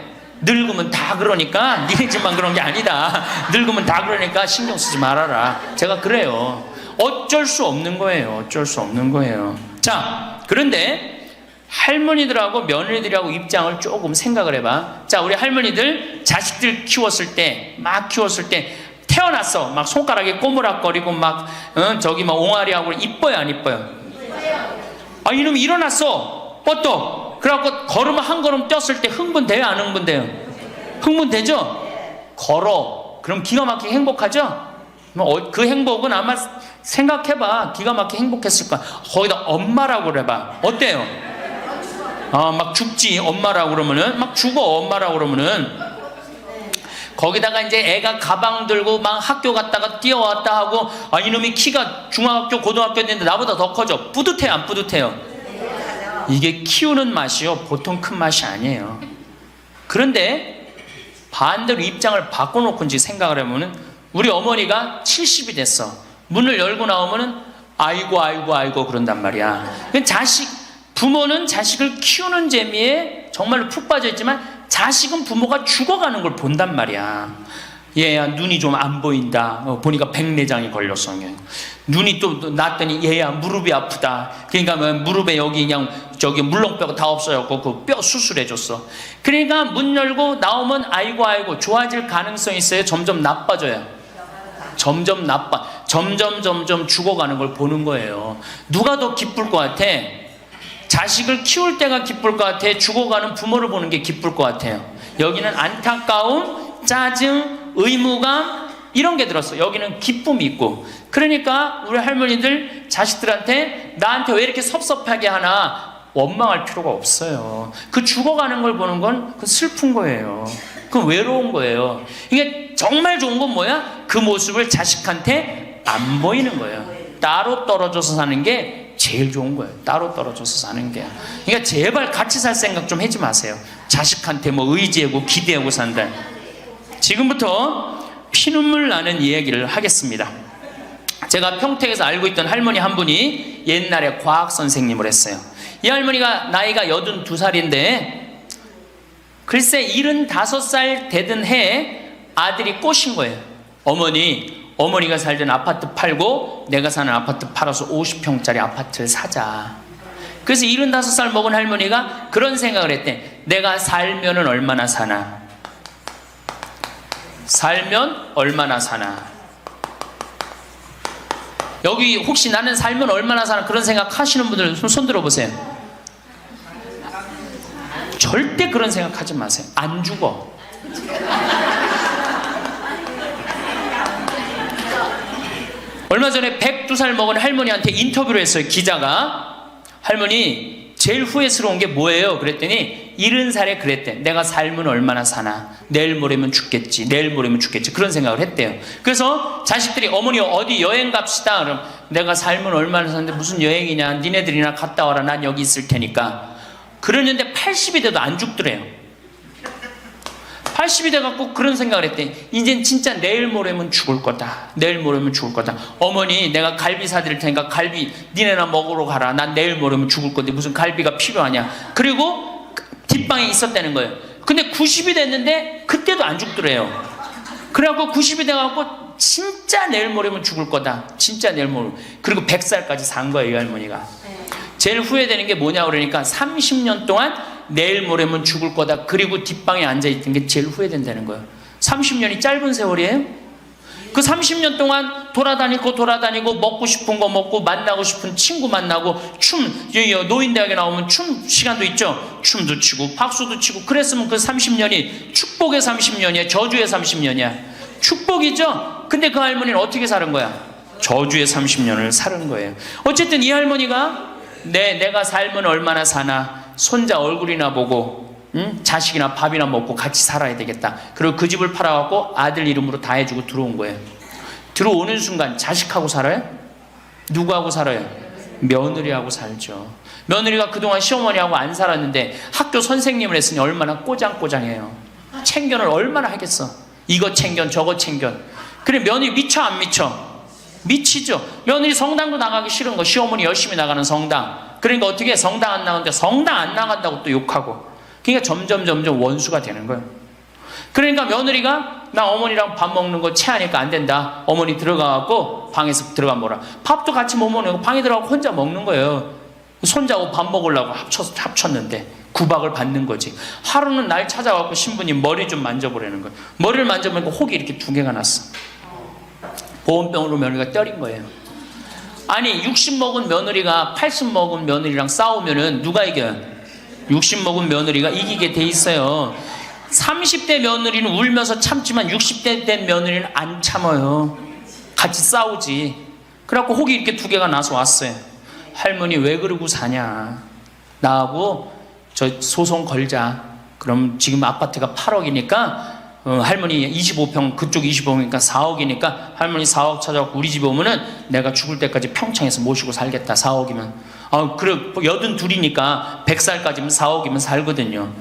늙으면 다 그러니까, 니네 집만 그런 게 아니다. 늙으면 다 그러니까 신경 쓰지 말아라. 제가 그래요. 어쩔 수 없는 거예요. 어쩔 수 없는 거예요. 자, 그런데 할머니들하고 며느리들하고 입장을 조금 생각을 해봐. 자, 우리 할머니들 자식들 키웠을 때, 막 키웠을 때 태어났어. 막 손가락에 꼬무락거리고 막 저기 막 옹알이하고 이뻐요 안 이뻐요? 아, 이놈이 일어났어. 뻗떡. 그래갖고 걸으면 한 걸음 뛰었을 때 흥분돼요 안 흥분돼요? 흥분되죠? 걸어. 그럼 기가 막히게 행복하죠? 그 행복은 아마 생각해봐. 기가 막히게 행복했을 거야. 거기다 엄마라고 그래봐. 어때요? 막 죽지 엄마라고 그러면은. 막 죽어 엄마라고 그러면은. 거기다가 이제 애가 가방 들고 막 학교 갔다가 뛰어왔다 하고, 아, 이놈이 키가 중학교, 고등학교 됐는데 나보다 더 커져. 뿌듯해요, 안 뿌듯해요? 이게 키우는 맛이요, 보통 큰 맛이 아니에요. 그런데 반대로 입장을 바꿔놓고 이제 생각을 해보면, 우리 어머니가 70이 됐어. 문을 열고 나오면은 아이고 아이고 아이고 그런단 말이야. 부모는 자식을 키우는 재미에 정말로 푹 빠져있지만, 자식은 부모가 죽어가는 걸 본단 말이야. 얘야 눈이 좀 안 보인다. 보니까 백내장이 걸렸어. 눈이 또 났더니 얘야 무릎이 아프다. 그러니까 무릎에 여기 그냥 저기 물렁뼈가 다 없어졌고 그 뼈 수술해줬어. 그러니까 문 열고 나오면 아이고 아이고, 좋아질 가능성이 있어요? 점점 나빠져요? 점점 죽어가는 걸 보는 거예요. 누가 더 기쁠 것 같아? 자식을 키울 때가 기쁠 것 같아? 죽어가는 부모를 보는 게 기쁠 것 같아요? 여기는 안타까움, 짜증, 의무감 이런 게 들었어. 여기는 기쁨이 있고. 그러니까 우리 할머니들 자식들한테 나한테 왜 이렇게 섭섭하게 하나 원망할 필요가 없어요. 그 죽어가는 걸 보는 건 그 슬픈 거예요. 그 외로운 거예요. 이게 정말 좋은 건 뭐야? 그 모습을 자식한테 안 보이는 거예요. 따로 떨어져서 사는 게 제일 좋은 거예요. 따로 떨어져서 사는 게. 그러니까 제발 같이 살 생각 좀 하지 마세요. 자식한테 뭐 의지하고 기대하고 산다. 지금부터 피눈물 나는 이야기를 하겠습니다. 제가 평택에서 알고 있던 할머니 한 분이 옛날에 과학 선생님을 했어요. 이 할머니가 나이가 82살인데 글쎄 75살 되던 해에 아들이 꼬신 거예요. 어머니가 살던 아파트 팔고 내가 사는 아파트 팔아서 50평짜리 아파트를 사자. 그래서 75살 먹은 할머니가 그런 생각을 했대. 내가 살면은 얼마나 사나? 살면 얼마나 사나? 여기 혹시 나는 살면 얼마나 사나 그런 생각 하시는 분들 손 들어보세요. 절대 그런 생각 하지 마세요. 안 죽어. 얼마 전에 102살 먹은 할머니한테 인터뷰를 했어요. 기자가. 할머니 제일 후회스러운 게 뭐예요? 그랬더니 70살에 그랬대. 내가 살면 얼마나 사나? 내일 모레면 죽겠지. 내일 모레면 죽겠지. 그런 생각을 했대요. 그래서 자식들이 어머니 어디 여행 갑시다. 그럼 내가 살면 얼마나 사는데 무슨 여행이냐. 니네들이나 갔다 와라. 난 여기 있을 테니까. 그러는데 80이 돼도 안 죽더래요. 80이 돼갖고 그런 생각을 했대. 이젠 진짜 내일 모레면 죽을 거다. 내일 모레면 죽을 거다. 어머니 내가 갈비 사드릴 테니까 갈비 니네나 먹으러 가라. 난 내일 모레면 죽을 건데 무슨 갈비가 필요하냐. 그리고 뒷방에 있었다는 거예요. 근데 90이 됐는데 그때도 안 죽더래요. 그래갖고 90이 돼갖고 진짜 내일 모레면 죽을 거다. 진짜 내일 모레. 그리고 100살까지 산 거예요. 이 할머니가. 제일 후회되는 게 뭐냐 그러니까 30년 동안 내일 모레면 죽을 거다. 그리고 뒷방에 앉아있던 게 제일 후회된다는 거예요. 30년이 짧은 세월이에요? 그 30년 동안 돌아다니고 먹고 싶은 거 먹고 만나고 싶은 친구 만나고 노인대학에 나오면 춤 시간도 있죠. 춤도 추고 박수도 치고 그랬으면 그 30년이 축복의 30년이야? 저주의 30년이야? 축복이죠? 근데 그 할머니는 어떻게 사는 거야? 저주의 30년을 사는 거예요. 어쨌든 이 할머니가 내가 살면 얼마나 사나? 손자 얼굴이나 보고 자식이나 밥이나 먹고 같이 살아야 되겠다. 그리고 그 집을 팔아갖고 아들 이름으로 다 해주고 들어온 거예요. 들어오는 순간 자식하고 살아요? 누구하고 살아요? 며느리하고 살죠. 며느리가 그동안 시어머니하고 안 살았는데 학교 선생님을 했으니 얼마나 꼬장꼬장해요. 챙견을 얼마나 하겠어. 이거 챙견 저거 챙견. 그래 며느리 미쳐 안 미쳐? 미치죠. 며느리 성당도 나가기 싫은 거. 시어머니 열심히 나가는 성당. 그러니까 어떻게 해? 성당 안 나가는데 성당 안 나간다고 또 욕하고. 그러니까 점점 원수가 되는 거예요. 그러니까 며느리가 나 어머니랑 밥 먹는 거 체하니까 안 된다. 어머니 들어가갖고 방에서 들어가 먹어라. 밥도 같이 못 먹는 거 방에 들어가고 혼자 먹는 거예요. 손자하고 밥 먹으려고 합쳤는데 구박을 받는 거지. 하루는 날 찾아갖고 신부님 머리 좀 만져보라는 거예요. 머리를 만져보니까 혹이 이렇게 2개가 났어. 보온병으로 며느리가 때린 거예요. 아니 60 먹은 며느리가 80 먹은 며느리랑 싸우면은 누가 이겨요? 60 먹은 며느리가 이기게 돼 있어요. 30대 며느리는 울면서 참지만 60대 된 며느리는 안 참아요. 같이 싸우지. 그래갖고 혹이 이렇게 2개가 나서 왔어요. 할머니 왜 그러고 사냐. 나하고 저 소송 걸자. 그럼 지금 아파트가 8억이니까 할머니 25평, 그쪽 25평이니까 4억이니까 할머니 4억 찾아갖고 우리 집에 오면은 내가 죽을 때까지 평창에서 모시고 살겠다. 4억이면. 그래, 82이니까 100살까지면 4억이면 살거든요.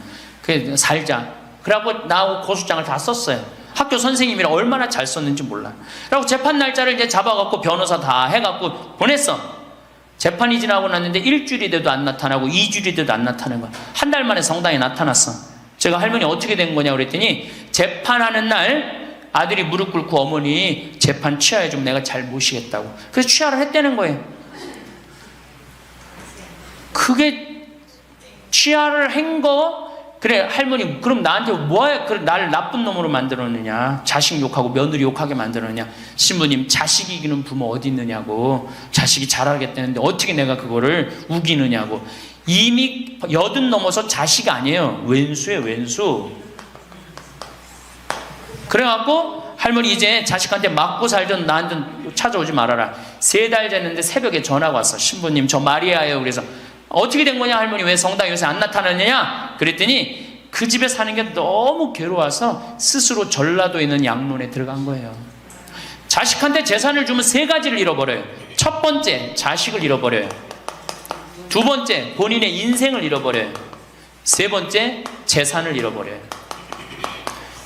그래, 살자. 그래갖고 나하고 고소장을 다 썼어요. 학교 선생님이라 얼마나 잘 썼는지 몰라. 그래갖고 재판 날짜를 이제 잡아갖고 변호사 다 해갖고 보냈어. 재판이 지나고 났는데 일주일이 돼도 안 나타나고 2주일이 돼도 안 나타나는 거야. 한 달 만에 성당에 나타났어. 제가 할머니 어떻게 된 거냐 그랬더니 재판하는 날 아들이 무릎 꿇고 어머니 재판 취하해 좀 내가 잘 모시겠다고. 그래서 취하를 했다는 거예요. 그게 취하를 한 거. 그래, 할머니 그럼 나한테 뭐야 나를 나쁜 놈으로 만들었느냐, 자식 욕하고 며느리 욕하게 만들었느냐. 신부님, 자식이 이기는 부모 어디 있느냐고. 자식이 잘하겠다는데 어떻게 내가 그거를 우기느냐고. 이미 80 넘어서 자식 아니에요. 왼수예요, 왼수. 그래갖고 할머니 이제 자식한테 맞고 살던 나한테 찾아오지 말아라. 3달 됐는데 새벽에 전화가 왔어. 신부님 저 마리아예요. 그래서 어떻게 된 거냐 할머니, 왜 성당 요새 안 나타나느냐 그랬더니 그 집에 사는 게 너무 괴로워서 스스로 전라도에 있는 양론에 들어간 거예요. 자식한테 재산을 주면 3가지를 잃어버려요. 첫 번째, 자식을 잃어버려요. 두 번째, 본인의 인생을 잃어버려요. 세 번째, 재산을 잃어버려요.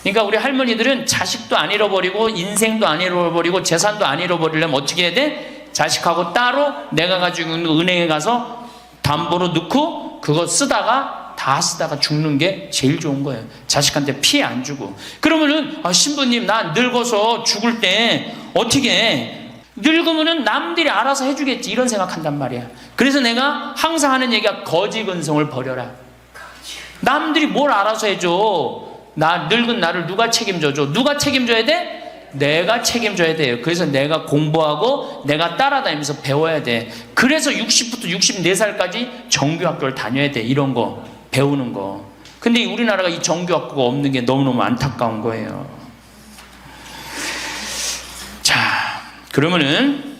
그러니까 우리 할머니들은 자식도 안 잃어버리고 인생도 안 잃어버리고 재산도 안 잃어버리려면 어떻게 해야 돼? 자식하고 따로 내가 가지고 있는 은행에 가서 담보로 넣고 그거 다 쓰다가 죽는 게 제일 좋은 거예요. 자식한테 피해 안 주고. 그러면은 신부님 나 늙어서 죽을 때 어떻게 해? 늙으면은 남들이 알아서 해주겠지 이런 생각한단 말이야. 그래서 내가 항상 하는 얘기가 거지 근성을 버려라. 남들이 뭘 알아서 해줘. 늙은 나를 누가 책임져줘? 누가 책임져야 돼? 내가 책임져야 돼요. 그래서 내가 공부하고 내가 따라다니면서 배워야 돼. 그래서 60부터 64살까지 정규학교를 다녀야 돼. 이런 거 배우는 거. 근데 우리나라가 이 정규학교가 없는 게 너무너무 안타까운 거예요. 자, 그러면은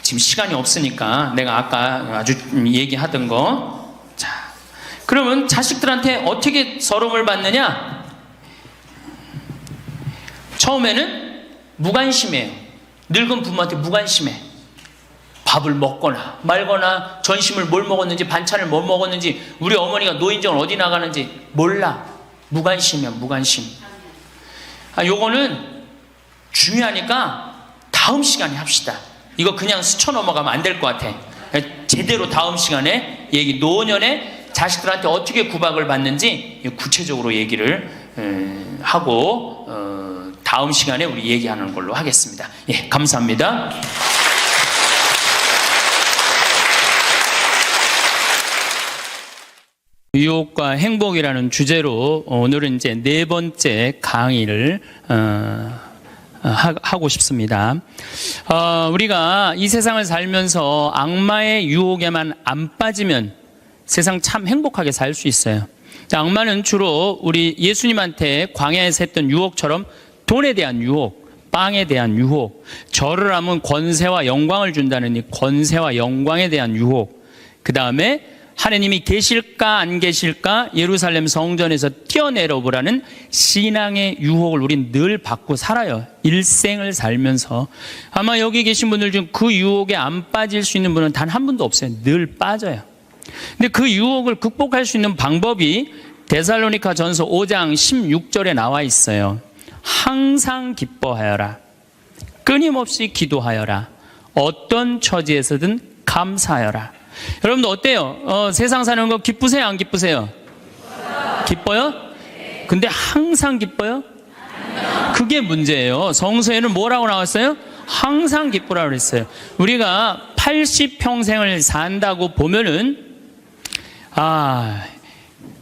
지금 시간이 없으니까 내가 아까 아주 얘기하던 거. 자, 그러면 자식들한테 어떻게 서름을 받느냐? 처음에는 무관심해요. 늙은 부모한테 무관심해. 밥을 먹거나 말거나 전심을 뭘 먹었는지 반찬을 뭘 먹었는지 우리 어머니가 노인정을 어디 나가는지 몰라. 무관심이야, 무관심. 요거는 중요하니까 다음 시간에 합시다. 이거 그냥 스쳐 넘어가면 안 될 것 같아. 제대로 다음 시간에 노년에 자식들한테 어떻게 구박을 받는지 구체적으로 얘기를 하고 다음 시간에 우리 얘기하는 걸로 하겠습니다. 예, 감사합니다. 유혹과 행복이라는 주제로 오늘은 이제 4번째 강의를 하고 싶습니다. 우리가 이 세상을 살면서 악마의 유혹에만 안 빠지면 세상 참 행복하게 살 수 있어요. 악마는 주로 우리 예수님한테 광야에서 했던 유혹처럼 돈에 대한 유혹, 빵에 대한 유혹, 절을 하면 권세와 영광을 준다는 이 권세와 영광에 대한 유혹, 그 다음에 하느님이 계실까 안 계실까 예루살렘 성전에서 뛰어내려 보라는 신앙의 유혹을 우린 늘 받고 살아요. 일생을 살면서. 아마 여기 계신 분들 중 그 유혹에 안 빠질 수 있는 분은 단 한 분도 없어요. 늘 빠져요. 근데 그 유혹을 극복할 수 있는 방법이 데살로니가 전서 5장 16절에 나와 있어요. 항상 기뻐하여라. 끊임없이 기도하여라. 어떤 처지에서든 감사하여라. 여러분들 어때요? 세상 사는 거 기쁘세요? 안 기쁘세요? 기뻐요? 근데 항상 기뻐요? 그게 문제예요. 성서에는 뭐라고 나왔어요? 항상 기쁘라고 그랬어요. 우리가 80평생을 산다고 보면은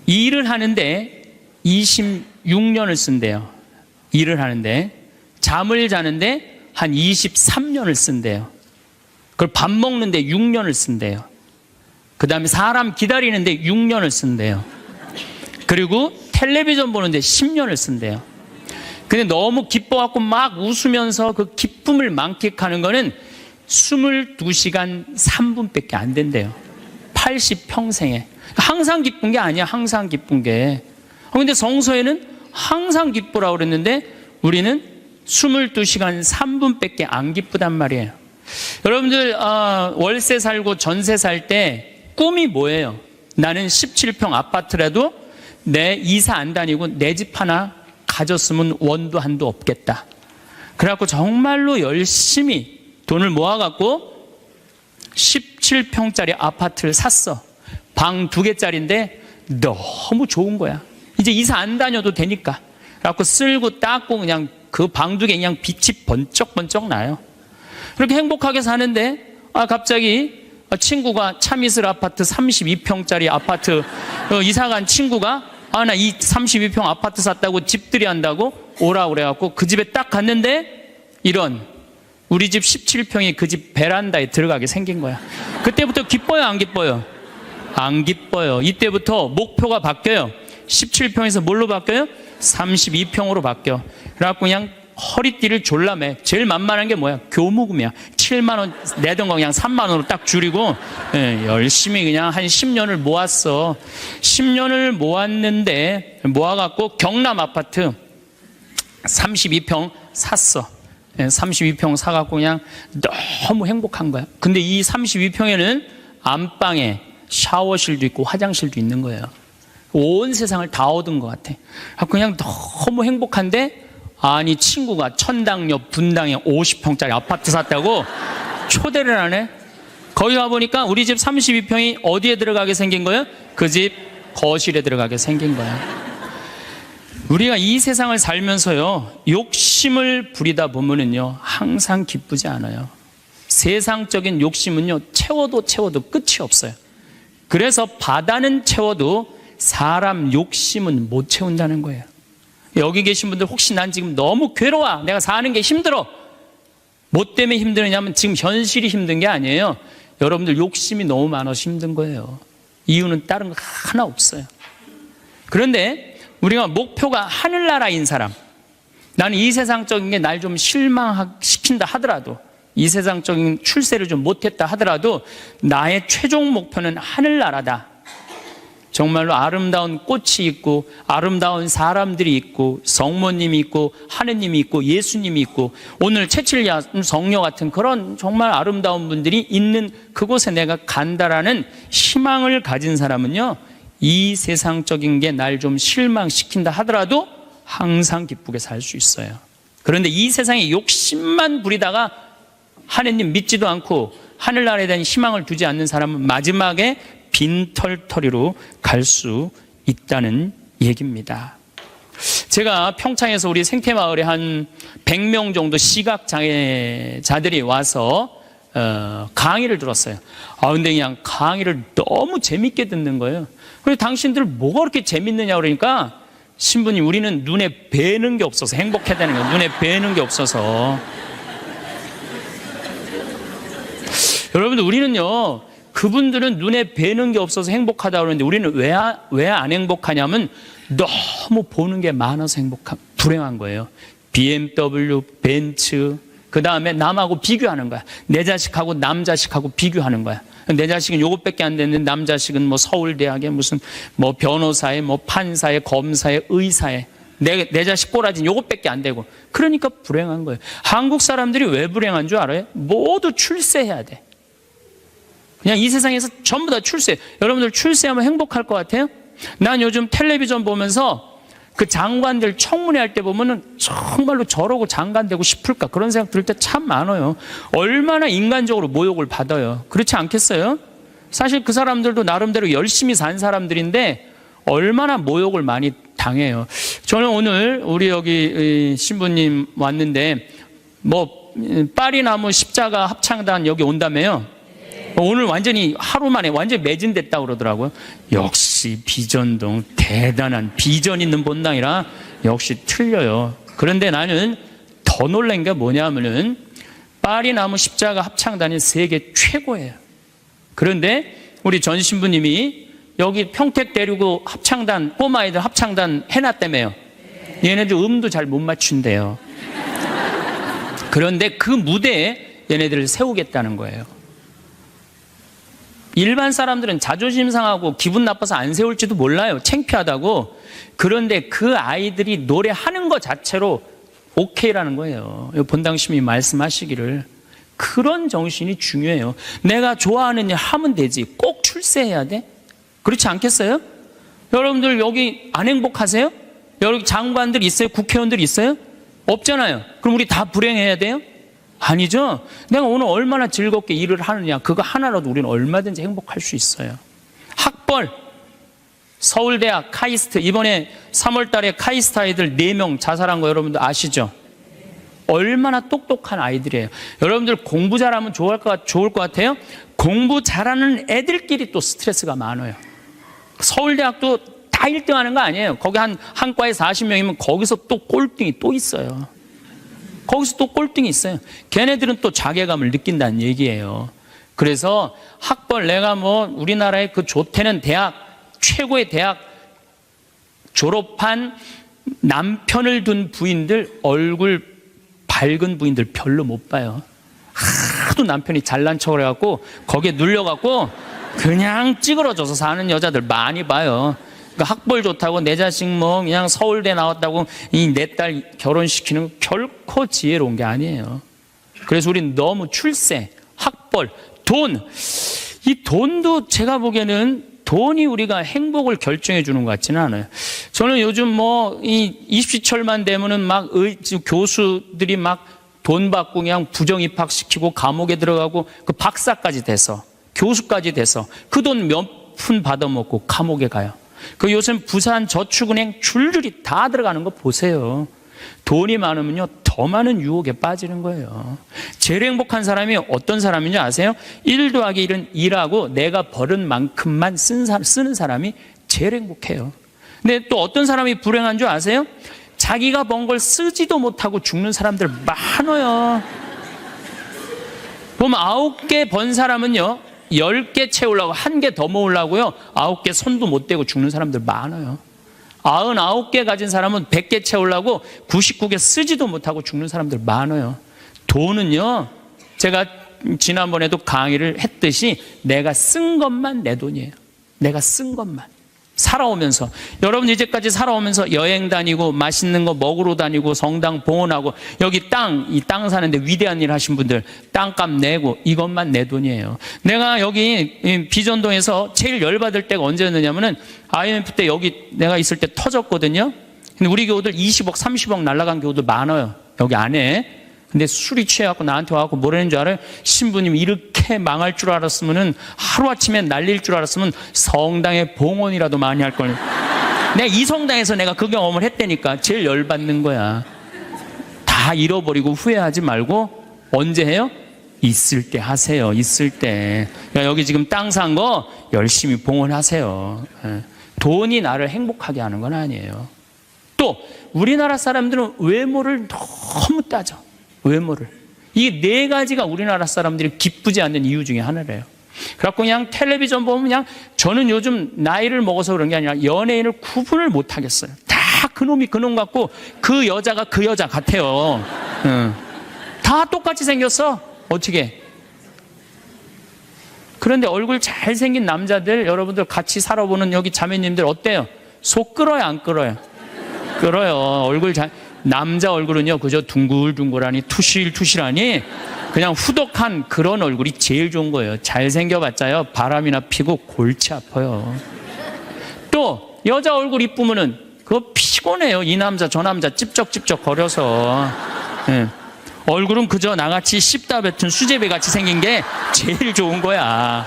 일을 하는데 26년을 쓴대요. 일을 하는데 잠을 자는데 한 23년을 쓴대요. 그걸 밥 먹는데 6년을 쓴대요. 그 다음에 사람 기다리는데 6년을 쓴대요. 그리고 텔레비전 보는데 10년을 쓴대요. 근데 너무 기뻐갖고 막 웃으면서 그 기쁨을 만끽하는 거는 22시간 3분밖에 안 된대요. 80평생에. 항상 기쁜 게 아니야. 항상 기쁜 게. 근데 성서에는 항상 기쁘라고 그랬는데 우리는 22시간 3분밖에 안 기쁘단 말이에요. 여러분들 월세 살고 전세 살 때 꿈이 뭐예요? 나는 17평 아파트라도 내 이사 안 다니고 내 집 하나 가졌으면 원도 한도 없겠다. 그래갖고 정말로 열심히 돈을 모아갖고 17평짜리 아파트를 샀어. 방 2개짜리인데 너무 좋은 거야. 이제 이사 안 다녀도 되니까. 그래갖고 쓸고 닦고 그냥 그 방 2개 그냥 빛이 번쩍번쩍 나요. 그렇게 행복하게 사는데 갑자기 친구가 참이슬 아파트 32평짜리 아파트 이사 간 친구가 나 이 32평 아파트 샀다고 집들이 한다고 오라 그래갖고 그 집에 딱 갔는데 이런 우리 집 17평이 그 집 베란다에 들어가게 생긴 거야. 그때부터 기뻐요, 안 기뻐요? 안 기뻐요. 이때부터 목표가 바뀌어요. 17평에서 뭘로 바뀌어요? 32평으로 바뀌어. 그래갖고 그냥 허리띠를 졸라매. 제일 만만한 게 뭐야? 교무금이야. 7만 원 내던 거 그냥 3만 원으로 딱 줄이고 열심히 그냥 한 10년을 모았어. 10년을 모았는데 모아갖고 경남 아파트 32평 샀어. 32평 사갖고 그냥 너무 행복한 거야. 근데 이 32평에는 안방에 샤워실도 있고 화장실도 있는 거예요. 온 세상을 다 얻은 것 같아. 그냥 너무 행복한데 아니 친구가 천당역 분당에 50평짜리 아파트 샀다고 초대를 하네. 거기 가보니까 우리 집 32평이 어디에 들어가게 생긴 거예요? 그 집 거실에 들어가게 생긴 거야. 우리가 이 세상을 살면서요 욕심을 부리다 보면은요 항상 기쁘지 않아요. 세상적인 욕심은요 채워도 끝이 없어요. 그래서 바다는 채워도 사람 욕심은 못 채운다는 거예요. 여기 계신 분들 혹시 난 지금 너무 괴로워, 내가 사는 게 힘들어, 뭐 때문에 힘드냐면 지금 현실이 힘든 게 아니에요. 여러분들 욕심이 너무 많아서 힘든 거예요. 이유는 다른 거 하나 없어요. 그런데 우리가 목표가 하늘나라인 사람, 나는 이 세상적인 게 날 좀 실망시킨다 하더라도, 이 세상적인 출세를 좀 못했다 하더라도 나의 최종 목표는 하늘나라다. 정말로 아름다운 꽃이 있고 아름다운 사람들이 있고 성모님이 있고 하느님이 있고 예수님이 있고 오늘 채칠야 성녀 같은 그런 정말 아름다운 분들이 있는 그곳에 내가 간다라는 희망을 가진 사람은요 이 세상적인 게 날 좀 실망시킨다 하더라도 항상 기쁘게 살 수 있어요. 그런데 이 세상에 욕심만 부리다가 하느님 믿지도 않고 하늘나라에 대한 희망을 두지 않는 사람은 마지막에 빈털터리로 갈 수 있다는 얘기입니다. 제가 평창에서 우리 생태마을에 한 100명 정도 시각장애자들이 와서 강의를 들었어요. 근데 그냥 강의를 너무 재밌게 듣는 거예요. 그래서 당신들 뭐가 그렇게 재밌느냐 그러니까 신부님 우리는 눈에 뵈는 게 없어서 행복해야 되는 거예요. 눈에 뵈는 게 없어서. 여러분들 우리는요 그분들은 눈에 뵈는 게 없어서 행복하다고 그러는데 우리는 왜 안 행복하냐면 너무 보는 게 많아서 불행한 거예요. BMW, 벤츠, 그 다음에 남하고 비교하는 거야. 내 자식하고 남 자식하고 비교하는 거야. 내 자식은 요것밖에 안 됐는데 남 자식은 뭐 서울대학에 무슨 뭐 변호사에 뭐 판사에 검사에 의사에 내 자식 꼬라지는 요것밖에 안 되고 그러니까 불행한 거예요. 한국 사람들이 왜 불행한 줄 알아요? 모두 출세해야 돼. 그냥 이 세상에서 전부 다 출세. 여러분들 출세하면 행복할 것 같아요? 난 요즘 텔레비전 보면서 그 장관들 청문회 할 때 보면은 정말로 저러고 장관 되고 싶을까 그런 생각 들 때 참 많아요. 얼마나 인간적으로 모욕을 받아요. 그렇지 않겠어요? 사실 그 사람들도 나름대로 열심히 산 사람들인데 얼마나 모욕을 많이 당해요. 저는 오늘 우리 여기 신부님 왔는데 뭐 파리나무 십자가 합창단 여기 온다며요. 오늘 완전히 하루 만에 완전히 매진됐다고 그러더라고요. 역시 비전동 대단한 비전 있는 본당이라 역시 틀려요. 그런데 나는 더 놀란 게 뭐냐면은 파리나무 십자가 합창단이 세계 최고예요. 그런데 우리 전 신부님이 여기 평택 데리고 합창단 꼬마아이들 합창단 해놨다며요. 얘네들 음도 잘 못 맞춘대요. 그런데 그 무대에 얘네들을 세우겠다는 거예요. 일반 사람들은 자존심 상하고 기분 나빠서 안 세울지도 몰라요. 창피하다고. 그런데 그 아이들이 노래하는 것 자체로 오케이라는 거예요. 본당심이 말씀하시기를. 그런 정신이 중요해요. 내가 좋아하는 일 하면 되지. 꼭 출세해야 돼? 그렇지 않겠어요? 여러분들 여기 안 행복하세요? 여기 장관들 있어요? 국회의원들 있어요? 없잖아요. 그럼 우리 다 불행해야 돼요? 아니죠. 내가 오늘 얼마나 즐겁게 일을 하느냐, 그거 하나라도 우리는 얼마든지 행복할 수 있어요. 학벌, 서울대학 카이스트, 이번에 3월 달에 카이스트 아이들 4명 자살한 거 여러분들 아시죠? 얼마나 똑똑한 아이들이에요. 여러분들 공부 잘하면 좋을 것 같아요? 공부 잘하는 애들끼리 또 스트레스가 많아요. 서울대학도 다 1등 하는 거 아니에요. 거기 한 과에 40명이면 거기서 또 꼴등이 또 있어요. 거기서 또 꼴등이 있어요. 걔네들은 또 자괴감을 느낀다는 얘기예요. 그래서 학벌, 내가 뭐 우리나라의 그 좋다는 대학, 최고의 대학 졸업한 남편을 둔 부인들, 얼굴 밝은 부인들 별로 못 봐요. 하도 남편이 잘난 척을 해갖고 거기에 눌려갖고 그냥 찌그러져서 사는 여자들 많이 봐요. 그러니까 학벌 좋다고 내 자식 뭐 그냥 서울대 나왔다고 이 내 딸 결혼시키는 거 결코 지혜로운 게 아니에요. 그래서 우린 너무 출세, 학벌, 돈, 이 돈도 제가 보기에는 돈이 우리가 행복을 결정해 주는 것 같지는 않아요. 저는 요즘 뭐 이 입시철만 되면은 막 교수들이 막 돈 받고 그냥 부정 입학시키고 감옥에 들어가고 그 박사까지 돼서 교수까지 돼서 그 돈 몇 푼 받아먹고 감옥에 가요. 그 요즘 부산 저축은행 줄줄이 다 들어가는 거 보세요. 돈이 많으면요 더 많은 유혹에 빠지는 거예요. 제일 행복한 사람이 어떤 사람인지 아세요? 1 더하기 1은 일하고 내가 버는 만큼만 쓰는 사람이 제일 행복해요. 근데 또 어떤 사람이 불행한 줄 아세요? 자기가 번 걸 쓰지도 못하고 죽는 사람들 많아요. 보면 9개 번 사람은요 10개 채우려고 1개 더 모으려고요 9개 손도 못 대고 죽는 사람들 많아요. 99개 가진 사람은 100개 채우려고 99개 쓰지도 못하고 죽는 사람들 많아요. 돈은요 제가 지난번에도 강의를 했듯이 내가 쓴 것만 내 돈이에요. 내가 쓴 것만 살아오면서. 여러분 이제까지 살아오면서 여행 다니고 맛있는 거 먹으러 다니고 성당 봉헌하고 여기 이 땅 사는데 위대한 일 하신 분들 땅값 내고 이것만 내 돈이에요. 내가 여기 비전동에서 제일 열받을 때가 언제였느냐면은 IMF 때 여기 내가 있을 때 터졌거든요. 근데 우리 교우들 20억 30억 날라간 교우들 많아요 여기 안에. 근데 술이 취해갖고 나한테 와갖고 뭐라는 줄 알아요? 신부님 이렇게 망할 줄 알았으면은 하루아침에 날릴 줄 알았으면 성당에 봉헌이라도 많이 할 걸. 내가 이 성당에서 내가 그 경험을 했다니까. 제일 열받는 거야. 다 잃어버리고 후회하지 말고 언제 해요? 있을 때 하세요. 있을 때. 그러니까 여기 지금 땅 산 거 열심히 봉헌하세요. 돈이 나를 행복하게 하는 건 아니에요. 또 우리나라 사람들은 외모를 너무 따져. 외모를. 이 4가지가 우리나라 사람들이 기쁘지 않는 이유 중에 하나래요. 그래갖고 그냥 텔레비전 보면 그냥 저는 요즘 나이를 먹어서 그런 게 아니라 연예인을 구분을 못 하겠어요. 다 그놈이 그놈 같고 그 여자가 그 여자 같아요. 다 똑같이 생겼어. 어떻게. 그런데 얼굴 잘생긴 남자들 여러분들 같이 살아보는 여기 자매님들 어때요? 속 끓어요 안 끓어요? 끓어요. 얼굴 남자 얼굴은요 그저 둥글둥글하니 투실투실하니 그냥 후덕한 그런 얼굴이 제일 좋은 거예요. 잘생겨봤자요 바람이나 피고 골치 아파요. 또 여자 얼굴 이쁘면은 그거 피곤해요. 이 남자 저 남자 찝쩍찝쩍 거려서. 얼굴은 그저 나같이 씹다 뱉은 수제비 같이 생긴 게 제일 좋은 거야.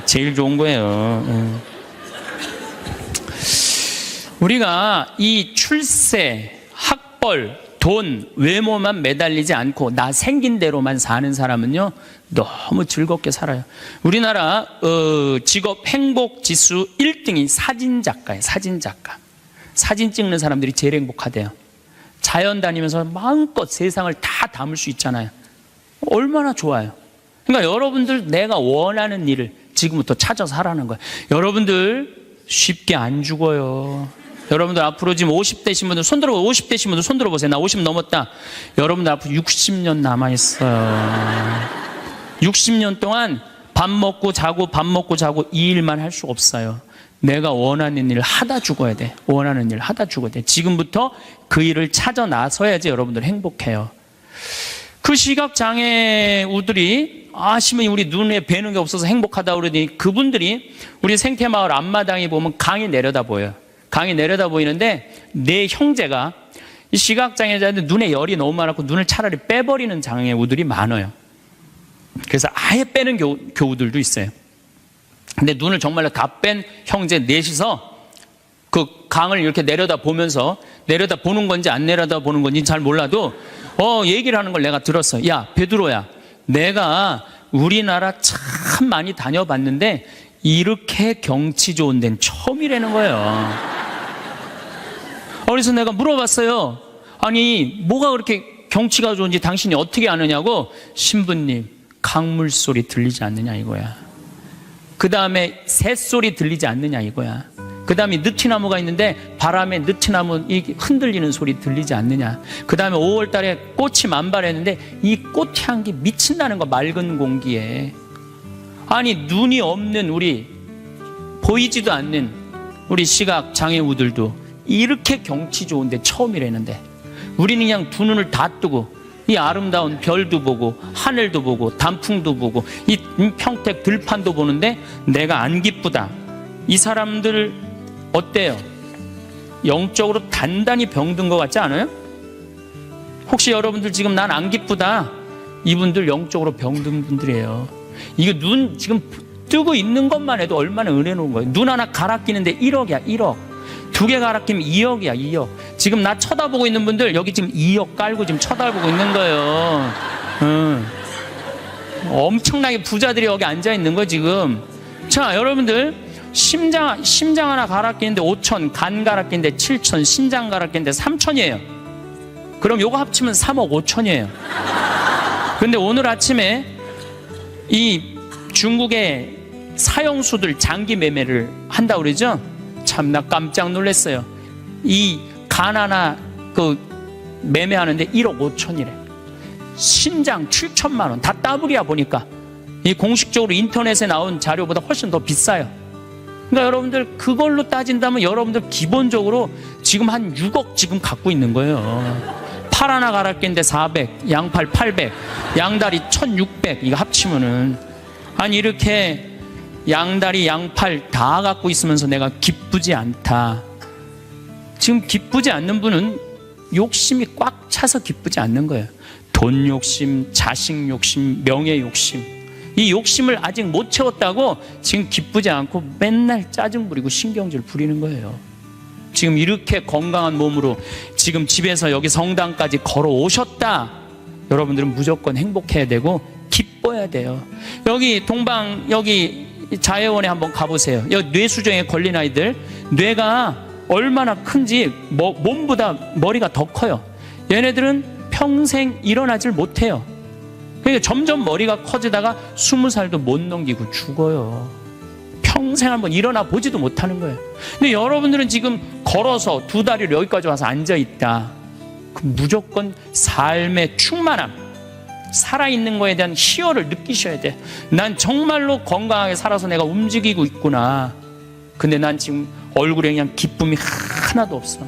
제일 좋은 거예요. 우리가 이 출세, 학벌, 돈, 외모만 매달리지 않고 나 생긴 대로만 사는 사람은요 너무 즐겁게 살아요. 우리나라 직업 행복 지수 1등이 사진작가예요. 사진작가. 사진 찍는 사람들이 제일 행복하대요. 자연 다니면서 마음껏 세상을 다 담을 수 있잖아요. 얼마나 좋아요. 그러니까 여러분들 내가 원하는 일을 지금부터 찾아서 하라는 거예요. 여러분들 쉽게 안 죽어요. 여러분들 앞으로 지금 50대신 분들 손 들어보세요. 50대신 분들 손 들어보세요. 나 50 넘었다. 여러분들 앞으로 60년 남아있어요. 60년 동안 밥 먹고 자고 밥 먹고 자고 이 일만 할 수 없어요. 내가 원하는 일을 하다 죽어야 돼. 원하는 일을 하다 죽어야 돼. 지금부터 그 일을 찾아 나서야지 여러분들 행복해요. 그 시각장애우들이 아시면 우리 눈에 뵈는 게 없어서 행복하다 그러더니 그분들이 우리 생태마을 앞마당에 보면 강이 내려다 보여요. 강이 내려다 보이는데 내 형제가 이 시각장애자들 눈에 열이 너무 많았고 눈을 차라리 빼버리는 장애우들이 많아요. 그래서 아예 빼는 교우들도 있어요. 근데 눈을 정말로 다 뺀 형제 넷이서 그 강을 이렇게 내려다 보면서 내려다 보는 건지 안 내려다 보는 건지 잘 몰라도 얘기를 하는 걸 내가 들었어. 야, 베드로야, 내가 우리나라 참 많이 다녀봤는데 이렇게 경치 좋은 데는 처음이라는 거예요. 그래서 내가 물어봤어요. 아니, 뭐가 그렇게 경치가 좋은지 당신이 어떻게 아느냐고. 신부님, 강물 소리 들리지 않느냐 이거야. 그 다음에 새소리 들리지 않느냐 이거야. 그 다음에 느티나무가 있는데 바람에 느티나무 흔들리는 소리 들리지 않느냐. 그 다음에 5월 달에 꽃이 만발했는데 이 꽃 향기 미친다는 거, 맑은 공기에. 아니, 눈이 없는 우리, 보이지도 않는 우리 시각장애우들도 이렇게 경치 좋은데 처음이라는데 우리는 그냥 두 눈을 다 뜨고 이 아름다운 별도 보고 하늘도 보고 단풍도 보고 이 평택 들판도 보는데 내가 안 기쁘다. 이 사람들 어때요? 영적으로 단단히 병든 것 같지 않아요? 혹시 여러분들 지금 난 안 기쁘다, 이분들 영적으로 병든 분들이에요. 이거 눈 지금 뜨고 있는 것만 해도 얼마나 은혜로운 거예요. 눈 하나 갈아 끼는데 1억이야 1억. 두 개 갈아 끼면 2억이야 2억. 지금 나 쳐다보고 있는 분들 여기 지금 2억 깔고 지금 쳐다보고 있는 거예요. 엄청나게 부자들이 여기 앉아 있는 거 지금. 자, 여러분들 심장 하나 갈아 끼는데 5천, 간 갈아 끼는데 7천, 신장 갈아 끼는데 3천이에요. 그럼 요거 합치면 3억 5천이에요. 근데 오늘 아침에 이 중국의 사형수들 장기 매매를 한다고 그러죠? 참 나 깜짝 놀랐어요. 이 간 하나 그 매매하는데 1억 5천이래. 신장 7천만 원. 다 따블이야 보니까. 이 공식적으로 인터넷에 나온 자료보다 훨씬 더 비싸요. 그러니까 여러분들 그걸로 따진다면 여러분들 기본적으로 지금 한 6억 지금 갖고 있는 거예요. 팔 하나 갈아 끼는데 400, 양팔 800, 양다리 1600 이거 합치면은, 아니 이렇게 양다리 양팔 다 갖고 있으면서 내가 기쁘지 않다. 지금 기쁘지 않는 분은 욕심이 꽉 차서 기쁘지 않는 거예요. 돈 욕심, 자식 욕심, 명예 욕심, 이 욕심을 아직 못 채웠다고 지금 기쁘지 않고 맨날 짜증 부리고 신경질 부리는 거예요. 지금 이렇게 건강한 몸으로 지금 집에서 여기 성당까지 걸어오셨다. 여러분들은 무조건 행복해야 되고 기뻐야 돼요. 여기 동방 여기 자해원에 한번 가보세요. 여기 뇌수정에 걸린 아이들, 뇌가 얼마나 큰지 몸보다 머리가 더 커요. 얘네들은 평생 일어나질 못해요. 그러니까 점점 머리가 커지다가 20살도 못 넘기고 죽어요. 평생 한번 일어나 보지도 못하는 거예요. 근데 여러분들은 지금 걸어서 두 다리를 여기까지 와서 앉아있다. 그럼 무조건 삶의 충만함, 살아있는 거에 대한 희열을 느끼셔야 돼. 난 정말로 건강하게 살아서 내가 움직이고 있구나. 근데 난 지금 얼굴에 그냥 기쁨이 하나도 없어.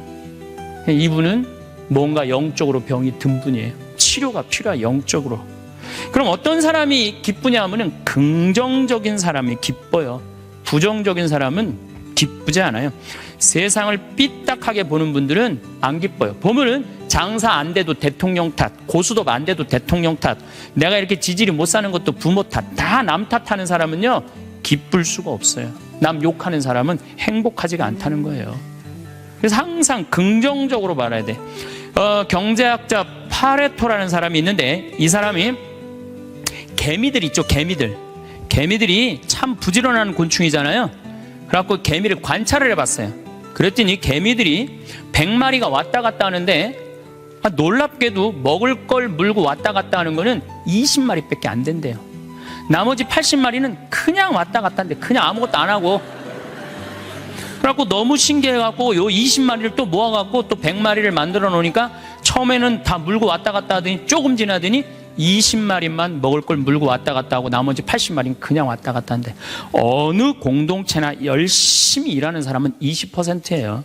이분은 뭔가 영적으로 병이 든 분이에요. 치료가 필요해, 영적으로. 그럼 어떤 사람이 기쁘냐 하면은 긍정적인 사람이 기뻐요. 부정적인 사람은 기쁘지 않아요. 세상을 삐딱하게 보는 분들은 안 기뻐요. 보면은 장사 안 돼도 대통령 탓, 고수도 안 돼도 대통령 탓, 내가 이렇게 지질이 못 사는 것도 부모 탓, 다 남 탓하는 사람은요 기쁠 수가 없어요. 남 욕하는 사람은 행복하지가 않다는 거예요. 그래서 항상 긍정적으로 말해야 돼. 경제학자 파레토라는 사람이 있는데, 이 사람이 개미들 있죠, 개미들이 참 부지런한 곤충이잖아요. 그래갖고 개미를 관찰을 해봤어요. 그랬더니 개미들이 100마리가 왔다 갔다 하는데 놀랍게도 먹을 걸 물고 왔다 갔다 하는 거는 20마리밖에 안 된대요. 나머지 80마리는 그냥 왔다 갔다 하는데 그냥 아무것도 안 하고, 그래갖고 너무 신기해갖고 요 20마리를 또 모아갖고 또 100마리를 만들어 놓으니까 처음에는 다 물고 왔다 갔다 하더니 조금 지나더니 20마리만 먹을 걸 물고 왔다 갔다 하고 나머지 80마리는 그냥 왔다 갔다 하는데 어느 공동체나 열심히 일하는 사람은 20%예요.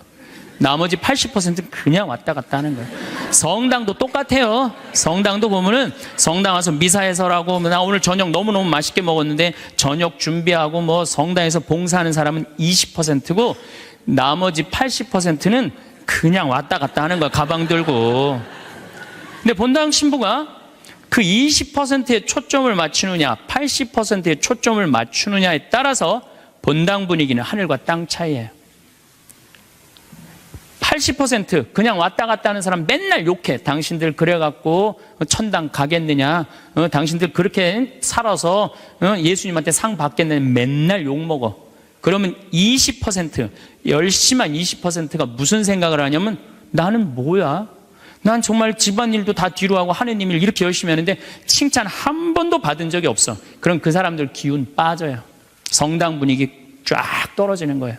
나머지 80%는 그냥 왔다 갔다 하는 거예요. 성당도 똑같아요. 성당도 보면은 성당 와서 미사 해설하고 나 오늘 저녁 너무너무 맛있게 먹었는데 저녁 준비하고 뭐 성당에서 봉사하는 사람은 20%고 나머지 80%는 그냥 왔다 갔다 하는 거야. 가방 들고. 근데 본당 신부가 그 20%에 초점을 맞추느냐 80%에 초점을 맞추느냐에 따라서 본당 분위기는 하늘과 땅 차이예요. 80% 그냥 왔다 갔다 하는 사람 맨날 욕해. 당신들 그래갖고 천당 가겠느냐, 당신들 그렇게 살아서 예수님한테 상 받겠느냐, 맨날 욕먹어. 그러면 20% 열심한 20%가 무슨 생각을 하냐면 나는 뭐야? 난 정말 집안일도 다 뒤로 하고 하느님 일 이렇게 열심히 하는데 칭찬 한 번도 받은 적이 없어. 그럼 그 사람들 기운 빠져요. 성당 분위기 쫙 떨어지는 거예요.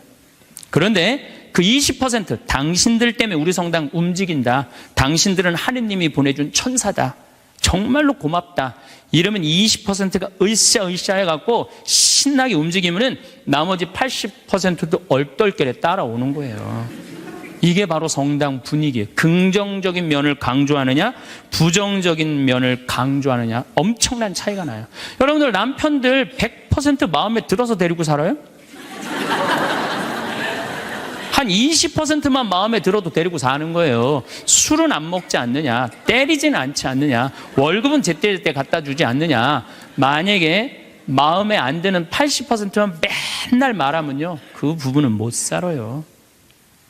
그런데 그 20% 당신들 때문에 우리 성당 움직인다. 당신들은 하느님이 보내준 천사다. 정말로 고맙다. 이러면 20%가 으쌰으쌰 해갖고 신나게 움직이면은 나머지 80%도 얼떨결에 따라오는 거예요. 이게 바로 성당 분위기예요. 긍정적인 면을 강조하느냐 부정적인 면을 강조하느냐 엄청난 차이가 나요. 여러분들 남편들 100% 마음에 들어서 데리고 살아요? 한 20%만 마음에 들어도 데리고 사는 거예요. 술은 안 먹지 않느냐, 때리지는 않지 않느냐, 월급은 제때제때 갖다 주지 않느냐. 만약에 마음에 안 드는 80%만 맨날 말하면요, 그 부분은 못 살아요.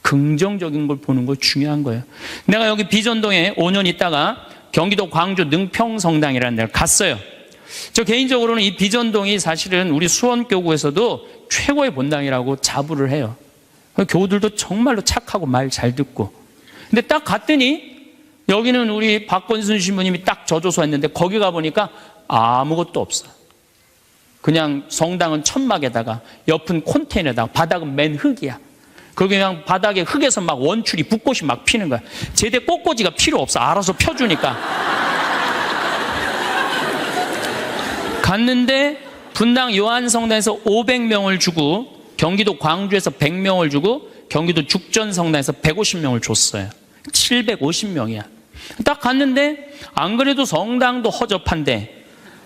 긍정적인 걸 보는 거 중요한 거예요. 내가 여기 비전동에 5년 있다가 경기도 광주 능평성당이라는 데를 갔어요. 저 개인적으로는 이 비전동이 사실은 우리 수원교구에서도 최고의 본당이라고 자부를 해요. 교우들도 정말로 착하고 말 잘 듣고. 근데 딱 갔더니 여기는 우리 박건순 신부님이 딱 저조소 했는데 거기 가보니까 아무것도 없어. 그냥 성당은 천막에다가 옆은 콘테이너에다가 바닥은 맨 흙이야. 거기 그냥 바닥에 흙에서 막 원추리 붓꽃이 막 피는 거야. 제대 꽃꽂이가 필요 없어. 알아서 펴주니까. 갔는데 분당 요한성당에서 500명을 주고 경기도 광주에서 100명을 주고 경기도 죽전성당에서 150명을 줬어요. 750명이야. 딱 갔는데 안 그래도 성당도 허접한데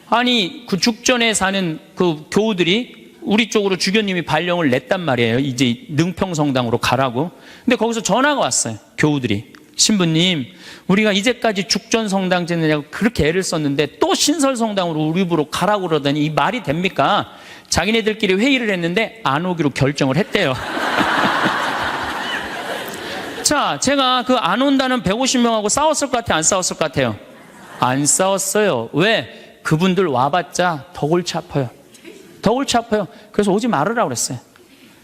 아니 그 죽전에 사는 그 교우들이 우리 쪽으로 주교님이 발령을 냈단 말이에요. 이제 능평성당으로 가라고. 근데 거기서 전화가 왔어요. 교우들이. 신부님, 우리가 이제까지 죽전성당 짓느냐고 그렇게 애를 썼는데 또 신설성당으로 우리 집으로 가라고 그러더니 이 말이 됩니까? 자기네들끼리 회의를 했는데 안 오기로 결정을 했대요. 자, 제가 그 안 온다는 150명하고 싸웠을 것 같아요? 안 싸웠을 것 같아요? 안 싸웠어요. 왜? 그분들 와봤자 더 골치 아파요. 더 골치 아파요. 그래서 오지 말으라고 그랬어요.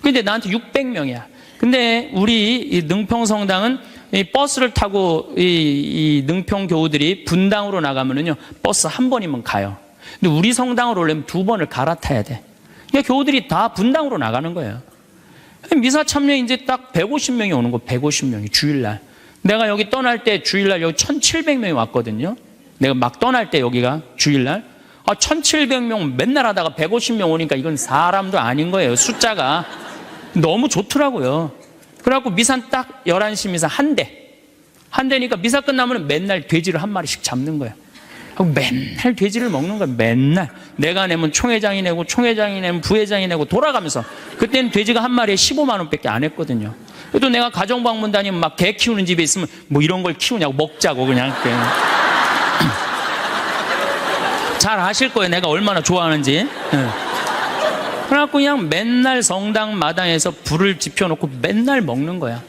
근데 나한테 600명이야. 근데 우리 이 능평성당은 이 버스를 타고 이 능평 교우들이 분당으로 나가면은요, 버스 한 번이면 가요. 근데 우리 성당으로 오려면 2번을 갈아타야 돼. 그러니까 교우들이 다 분당으로 나가는 거예요. 미사 참여 이제 딱 150명이 오는 거, 150명이 주일날. 내가 여기 떠날 때 주일날 여기 1700명이 왔거든요. 내가 막 떠날 때 여기가 주일날. 1700명 맨날 하다가 150명 오니까 이건 사람도 아닌 거예요. 숫자가. 너무 좋더라고요. 그래갖고 미사 딱 11시 미사 한 대. 한 대니까 미사 끝나면 맨날 돼지를 한 마리씩 잡는 거예요. 맨날 돼지를 먹는 거야. 맨날 내가 내면 총회장이 내고 총회장이 내면 부회장이 내고 돌아가면서. 그때는 돼지가 한 마리에 15만 원밖에 안 했거든요. 또 내가 가정방문 다니면 막 개 키우는 집에 있으면 뭐 이런 걸 키우냐고 먹자고 그냥. 잘 아실 거예요. 내가 얼마나 좋아하는지. 그래갖고 그냥 맨날 성당 마당에서 불을 지펴놓고 맨날 먹는 거야.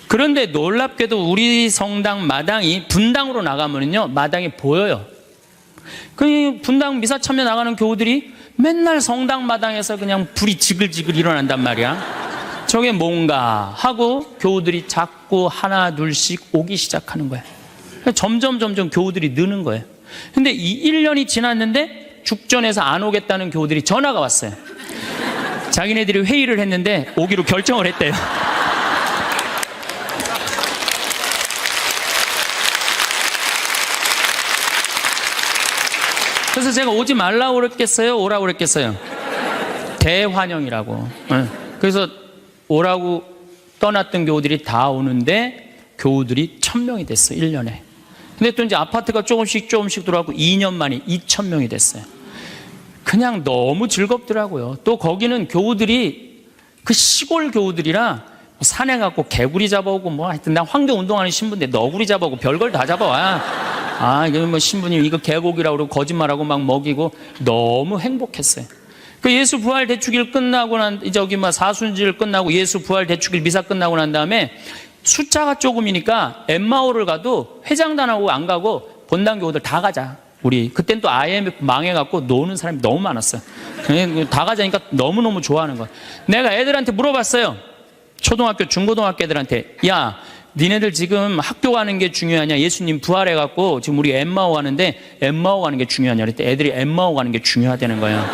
그런데 놀랍게도 우리 성당 마당이 분당으로 나가면요, 마당이 보여요. 그 분당 미사 참여 나가는 교우들이 맨날 성당 마당에서 그냥 불이 지글지글 일어난단 말이야. 저게 뭔가 하고 교우들이 자꾸 하나 둘씩 오기 시작하는 거야. 점점 교우들이 느는 거예요. 근데 이 1년이 지났는데 죽전에서 안 오겠다는 교우들이 전화가 왔어요. 자기네들이 회의를 했는데 오기로 결정을 했대요. 그래서 제가 오지 말라고 그랬겠어요? 오라고 그랬겠어요? 대환영이라고. 그래서 오라고 떠났던 교우들이 다 오는데 교우들이 1000명이 됐어요. 1년에. 근데 또 이제 아파트가 조금씩 들어가고 2년 만에 2000명이 됐어요. 그냥 너무 즐겁더라고요. 또 거기는 교우들이 그 시골 교우들이라 산에 가고 개구리 잡아오고 뭐 하여튼 나 환경운동하는 신부인데 너구리 잡아오고 별걸 다 잡아와. 이거 뭐 신부님 이거 개고기라고 그러고 거짓말하고 막 먹이고 너무 행복했어요. 그 예수 부활 대축일 끝나고 사순절 끝나고 예수 부활 대축일 미사 끝나고 난 다음에 숫자가 조금이니까 엠마오를 가도 회장단하고 안 가고 본당 교우들 다 가자. 우리 그땐 또 IMF 망해갖고 노는 사람이 너무 많았어요. 다 가자니까 너무너무 좋아하는 거야. 내가 애들한테 물어봤어요. 초등학교, 중고등학교 애들한테 야, 니네들 지금 학교 가는 게 중요하냐? 예수님 부활해갖고 지금 우리 엠마오 가는데 엠마오 가는 게 중요하냐? 그랬더니 애들이 엠마오 가는 게 중요하다는 거예요.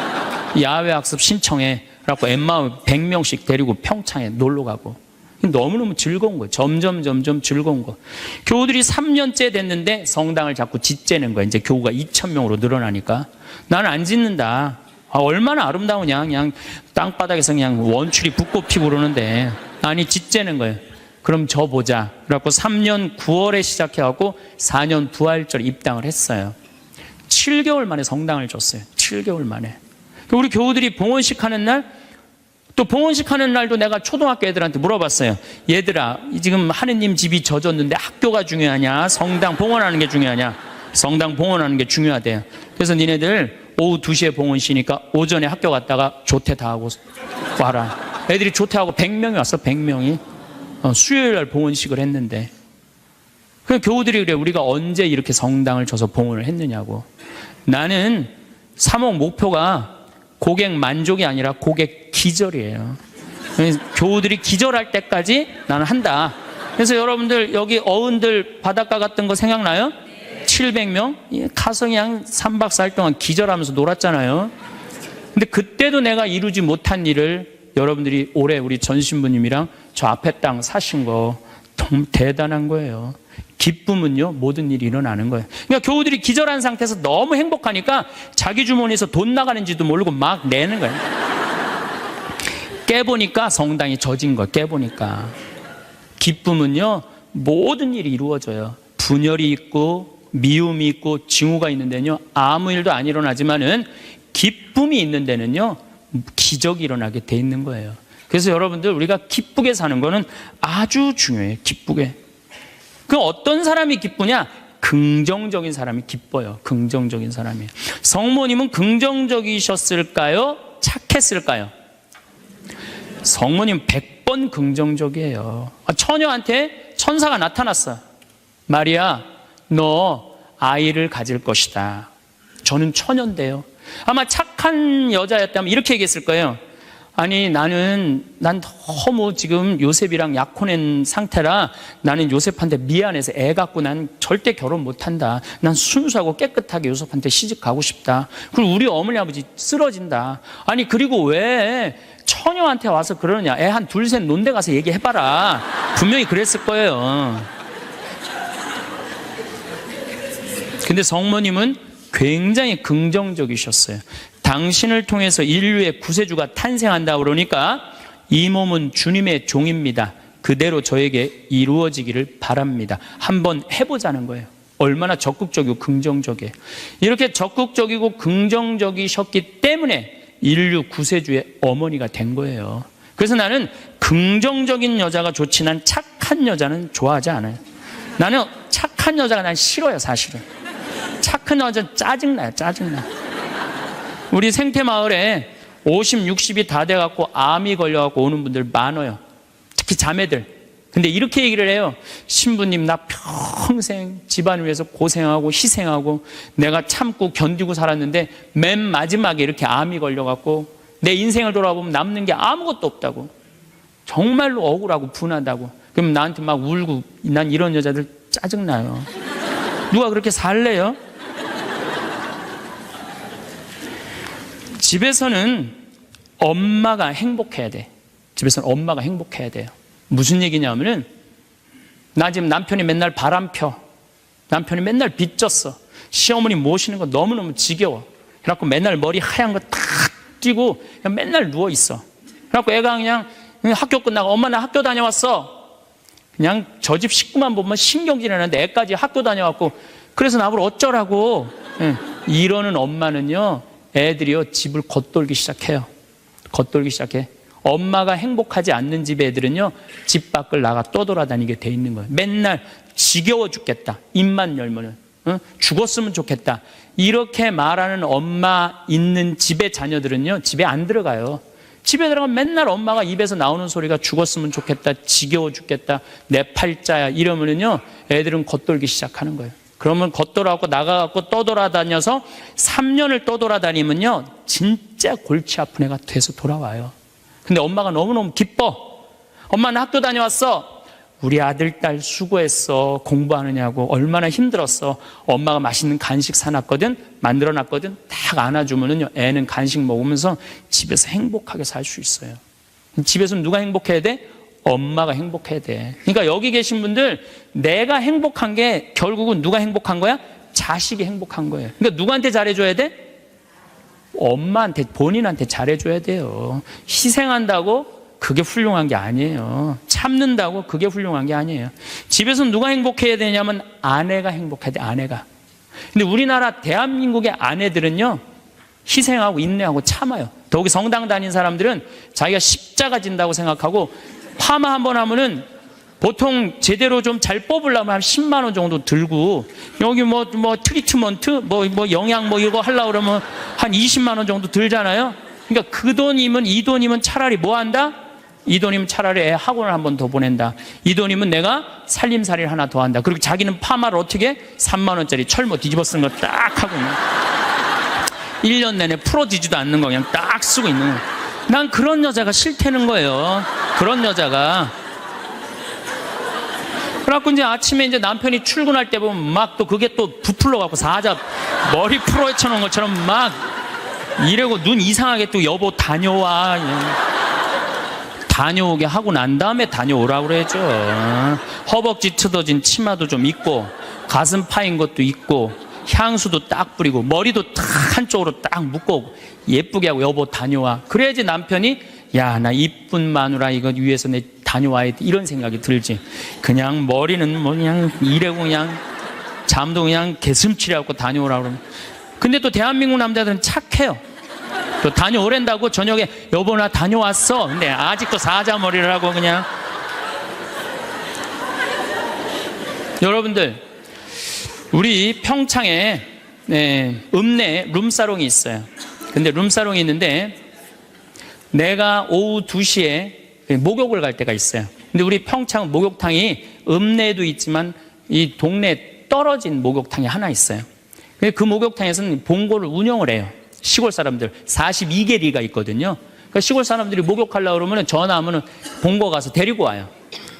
야외 학습 신청해. 그래갖고 엠마오 100명씩 데리고 평창에 놀러 가고. 너무너무 즐거운 거예요. 점점 즐거운 거. 교우들이 3년째 됐는데 성당을 자꾸 짓재는 거예요. 이제 교우가 2000명으로 늘어나니까. 나는 안 짓는다. 얼마나 아름다우냐. 그냥 땅바닥에서 그냥 원추리 붓고 피고 그러는데. 아니, 짓재는 거예요. 그럼 저 보자. 그래갖고 3년 9월에 시작해갖고 4년 부활절 입당을 했어요. 7개월 만에 성당을 줬어요. 7개월 만에. 우리 교우들이 봉헌식 하는 날, 또 봉헌식 하는 날도 내가 초등학교 애들한테 물어봤어요. 얘들아, 지금 하느님 집이 젖었는데 학교가 중요하냐? 성당 봉헌하는 게 중요하냐? 성당 봉헌하는 게 중요하대요. 그래서 니네들 오후 2시에 봉헌시니까 오전에 학교 갔다가 조퇴 다 하고 와라. 애들이 조퇴하고 100명이 왔어. 100명이. 수요일 날 봉헌식을 했는데. 그 교우들이 그래. 우리가 언제 이렇게 성당을 줘서 봉헌을 했느냐고. 나는 3억 목표가 고객 만족이 아니라 고객 기절이에요. 교우들이 기절할 때까지 나는 한다. 그래서 여러분들 여기 어른들 바닷가 갔던 거 생각나요? 700명? 가서 그냥 3박 4일 동안 기절하면서 놀았잖아요. 근데 그때도 내가 이루지 못한 일을 여러분들이 올해 우리 전 신부님이랑 저 앞에 땅 사신 거 너무 대단한 거예요. 기쁨은요, 모든 일이 일어나는 거예요. 그러니까 교우들이 기절한 상태에서 너무 행복하니까 자기 주머니에서 돈 나가는지도 모르고 막 내는 거예요. 깨보니까 성당이 젖은 거예요. 깨보니까. 기쁨은요, 모든 일이 이루어져요. 분열이 있고 미움이 있고 징후가 있는 데는요, 아무 일도 안 일어나지만은 기쁨이 있는 데는요, 기적이 일어나게 돼 있는 거예요. 그래서 여러분들 우리가 기쁘게 사는 거는 아주 중요해요. 기쁘게. 그 어떤 사람이 기쁘냐? 긍정적인 사람이 기뻐요. 긍정적인 사람이. 성모님은 긍정적이셨을까요? 착했을까요? 성모님 100번 긍정적이에요. 처녀한테 천사가 나타났어. 마리아, 너 아이를 가질 것이다. 저는 처녀인데요. 아마 착한 여자였다면 이렇게 얘기했을 거예요. 아니, 난 너무 지금 요셉이랑 약혼한 상태라 나는 요셉한테 미안해서 애 갖고 난 절대 결혼 못한다. 난 순수하고 깨끗하게 요셉한테 시집 가고 싶다. 그리고 우리 어머니 아버지 쓰러진다. 아니, 그리고 왜 처녀한테 와서 그러느냐. 애 한 둘 셋 논데 가서 얘기해봐라. 분명히 그랬을 거예요. 근데 성모님은 굉장히 긍정적이셨어요. 당신을 통해서 인류의 구세주가 탄생한다 그러니까 이 몸은 주님의 종입니다. 그대로 저에게 이루어지기를 바랍니다. 한번 해보자는 거예요. 얼마나 적극적이고 긍정적이에요. 이렇게 적극적이고 긍정적이셨기 때문에 인류 구세주의 어머니가 된 거예요. 그래서 나는 긍정적인 여자가 좋지 난 착한 여자는 좋아하지 않아요. 나는 착한 여자가 난 싫어요, 사실은. 착한 여자 짜증나요, 짜증나. 우리 생태마을에 50, 60이 다 돼갖고 암이 걸려갖고 오는 분들 많아요. 특히 자매들. 근데 이렇게 얘기를 해요. 신부님, 나 평생 집안 위해서 고생하고 희생하고 내가 참고 견디고 살았는데 맨 마지막에 이렇게 암이 걸려갖고 내 인생을 돌아보면 남는 게 아무것도 없다고. 정말로 억울하고 분하다고. 그럼 나한테 막 울고 난 이런 여자들 짜증나요. 누가 그렇게 살래요? 집에서는 엄마가 행복해야 돼. 집에서는 엄마가 행복해야 돼요. 무슨 얘기냐면은 나 지금 남편이 맨날 바람 펴. 남편이 맨날 빚졌어. 시어머니 모시는 거 너무너무 지겨워. 그래갖고 맨날 머리 하얀 거 탁 띄고 그냥 맨날 누워있어. 그래갖고 애가 그냥 학교 끝나고 엄마 나 학교 다녀왔어. 그냥 저 집 식구만 보면 신경질이 나는데 애까지 학교 다녀왔고 그래서 나보고 어쩌라고. 이러는 엄마는요, 애들이요 집을 겉돌기 시작해요. 겉돌기 시작해. 엄마가 행복하지 않는 집 애들은요 집 밖을 나가 떠돌아다니게 돼 있는 거예요. 맨날 지겨워 죽겠다, 입만 열면은 죽었으면 좋겠다, 이렇게 말하는 엄마 있는 집의 자녀들은요 집에 안 들어가요. 집에 들어가면 맨날 엄마가 입에서 나오는 소리가 죽었으면 좋겠다, 지겨워 죽겠다, 내 팔자야 이러면은요 애들은 겉돌기 시작하는 거예요. 그러면 겉돌아갖고 나가갖고 떠돌아다녀서 3년을 떠돌아다니면요 진짜 골치 아픈 애가 돼서 돌아와요. 근데 엄마가 너무너무 기뻐. 엄마는 학교 다녀왔어. 우리 아들, 딸 수고했어. 공부하느냐고 얼마나 힘들었어. 엄마가 맛있는 간식 사놨거든, 만들어놨거든. 딱 안아주면은요 애는 간식 먹으면서 집에서 행복하게 살 수 있어요. 집에서 누가 행복해야 돼? 엄마가 행복해야 돼. 그러니까 여기 계신 분들, 내가 행복한 게 결국은 누가 행복한 거야? 자식이 행복한 거예요. 그러니까 누구한테 잘해줘야 돼? 엄마한테, 본인한테 잘해줘야 돼요. 희생한다고 그게 훌륭한 게 아니에요. 참는다고 그게 훌륭한 게 아니에요. 집에서 누가 행복해야 되냐면 아내가 행복해야 돼, 아내가. 근데 우리나라 대한민국의 아내들은요 희생하고 인내하고 참아요. 더욱이 성당 다닌 사람들은 자기가 십자가 진다고 생각하고 파마 한번 하면은 보통 제대로 좀 잘 뽑으려면 한 10만 원 정도 들고, 여기 뭐 트리트먼트 뭐 영양 뭐 이거 하려고 그러면 한 20만 원 정도 들잖아요. 그러니까 그 돈이면, 이 돈이면 차라리 뭐 한다? 이 돈이면 차라리 애 학원을 한 번 더 보낸다. 이 돈이면 내가 살림살이를 하나 더 한다. 그리고 자기는 파마를 어떻게 해? 3만 원짜리 철모 뒤집어 쓴 거 딱 하고 있는 1년 내내 풀어지지도 않는 거 그냥 딱 쓰고 있는 거예요. 난 그런 여자가 싫다는 거예요. 그런 여자가. 그래갖고 이제 아침에 이제 남편이 출근할 때 보면 막 또 그게 또 부풀러 갖고 사자 머리 풀어헤쳐 놓은 것처럼 막 이러고 눈 이상하게 또 여보 다녀와. 다녀오게 하고 난 다음에 다녀오라고 그러죠. 허벅지 트어진 치마도 좀 입고, 가슴 파인 것도 입고, 향수도 딱 뿌리고, 머리도 딱 한쪽으로 딱 묶고 예쁘게 하고 여보 다녀와. 그래야지 남편이 야, 나 이쁜 마누라 이거 위해서 내 다녀와야 돼, 이런 생각이 들지. 그냥 머리는 뭐 그냥 이래고 그냥 잠도 그냥 개슴치레하고 다녀오라고 그러면. 근데 또 대한민국 남자들은 착해요. 또 다녀오랜다고 저녁에 여보 나 다녀왔어. 근데 아직도 사자머리를 하고 그냥. 여러분들, 우리 평창에 읍내에 룸사롱이 있어요. 근데 룸사롱이 있는데 내가 오후 2시에 목욕을 갈 때가 있어요. 근데 우리 평창 목욕탕이 읍내에도 있지만 이 동네에 떨어진 목욕탕이 하나 있어요. 근데 그 목욕탕에서는 봉고를 운영을 해요. 시골 사람들 42개리가 있거든요. 그러니까 시골 사람들이 목욕하려고 그러면 전화하면 봉고 가서 데리고 와요.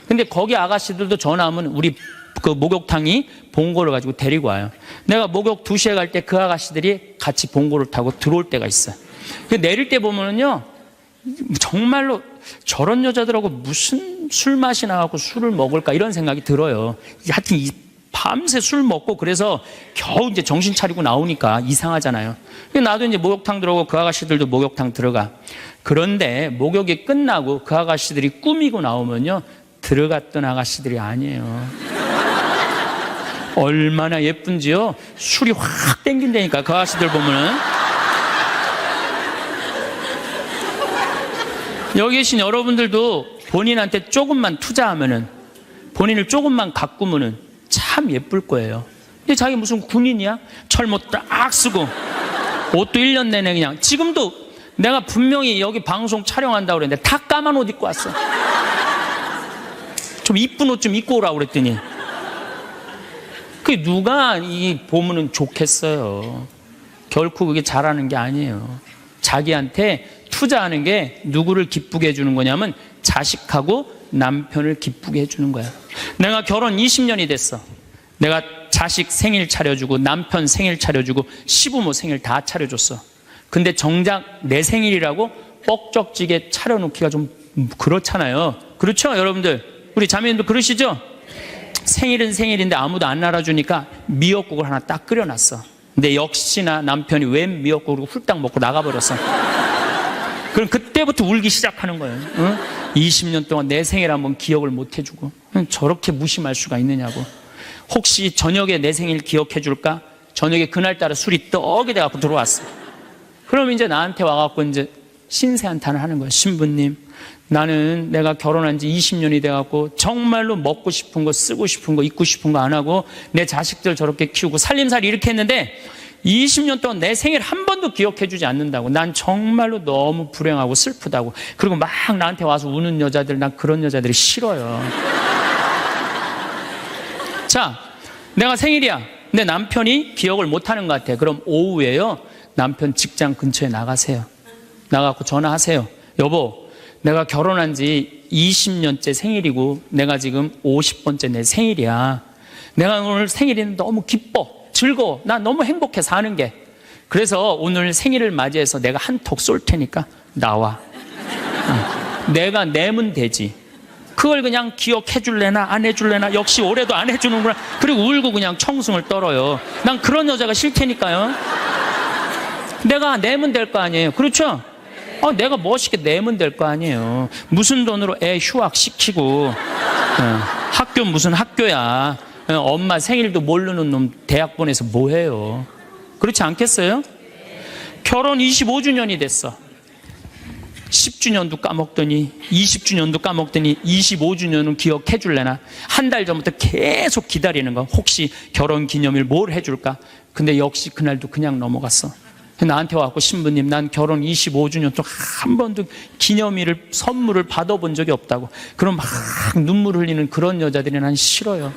근데 거기 아가씨들도 전화하면 우리 그 목욕탕이 봉고를 가지고 데리고 와요. 내가 목욕 2시에 갈 때 그 아가씨들이 같이 봉고를 타고 들어올 때가 있어요. 내릴 때 보면은요 정말로 저런 여자들하고 무슨 술 맛이 나갖고 술을 먹을까 이런 생각이 들어요. 하여튼 밤새 술 먹고 그래서 겨우 이제 정신 차리고 나오니까 이상하잖아요. 나도 이제 목욕탕 들어오고 그 아가씨들도 목욕탕 들어가. 그런데 목욕이 끝나고 그 아가씨들이 꾸미고 나오면요 들어갔던 아가씨들이 아니에요. 얼마나 예쁜지요. 술이 확 땡긴다니까 그 아가씨들 보면은. 여기 계신 여러분들도 본인한테 조금만 투자하면은, 본인을 조금만 가꾸면은 참 예쁠 거예요. 근데 자기 무슨 군인이야? 철모 딱 쓰고 옷도 1년 내내 그냥. 지금도 내가 분명히 여기 방송 촬영한다고 그랬는데 다 까만 옷 입고 왔어. 좀 이쁜 옷 좀 입고 오라고 그랬더니 그게 누가 이 보면은 좋겠어요. 결코 그게 잘하는 게 아니에요. 자기한테 투자하는 게 누구를 기쁘게 해주는 거냐면 자식하고 남편을 기쁘게 해주는 거야. 내가 결혼 20년이 됐어. 내가 자식 생일 차려주고 남편 생일 차려주고 시부모 생일 다 차려줬어. 근데 정작 내 생일이라고 뻑적지게 차려놓기가 좀 그렇잖아요. 그렇죠 여러분들? 우리 자매님도 그러시죠? 생일은 생일인데 아무도 안 알아주니까 미역국을 하나 딱 끓여놨어. 근데 역시나 남편이 웬 미역국을 훌딱 먹고 나가버렸어. 그럼 그때부터 울기 시작하는 거예요. 응? 20년 동안 내 생일 한번 기억을 못 해주고 저렇게 무심할 수가 있느냐고. 혹시 저녁에 내 생일 기억해 줄까? 저녁에 그날따라 술이 떡이 돼갖고 들어왔어. 그럼 이제 나한테 와갖고 이제 신세한탄을 하는 거야. 신부님, 나는 내가 결혼한 지 20년이 돼갖고 정말로 먹고 싶은 거, 쓰고 싶은 거, 입고 싶은 거 안 하고 내 자식들 저렇게 키우고 살림살이 이렇게 했는데 20년 동안 내 생일 한 번도 기억해 주지 않는다고. 난 정말로 너무 불행하고 슬프다고. 그리고 막 나한테 와서 우는 여자들, 난 그런 여자들이 싫어요. 자, 내가 생일이야. 근데 남편이 기억을 못 하는 것 같아. 그럼 오후에요, 남편 직장 근처에 나가세요. 나가고 전화하세요. 여보, 내가 결혼한 지 20년째 생일이고 내가 지금 50번째 내 생일이야. 내가 오늘 생일이 너무 기뻐, 즐거워, 나 너무 행복해 사는 게. 그래서 오늘 생일을 맞이해서 내가 한턱 쏠 테니까 나와. 내가 내면 되지. 그걸 그냥 기억해 줄래나 안 해줄래나, 역시 올해도 안 해주는구나. 그리고 울고 그냥 청승을 떨어요. 난 그런 여자가 싫다니까요. 내가 내면 될 거 아니에요. 그렇죠? 내가 멋있게 내면 될 거 아니에요. 무슨 돈으로 애 휴학시키고, 학교 무슨 학교야. 엄마 생일도 모르는 놈 대학 보내서 뭐해요. 그렇지 않겠어요? 결혼 25주년이 됐어. 10주년도 까먹더니 20주년도 까먹더니 25주년은 기억해 줄래나. 한 달 전부터 계속 기다리는 거. 혹시 결혼기념일 뭘 해줄까. 근데 역시 그날도 그냥 넘어갔어. 나한테 와갖고, 신부님, 난 결혼 25주년 동안 한 번도 기념일을 선물을 받아본 적이 없다고. 그럼 막 눈물 흘리는 그런 여자들이 난 싫어요.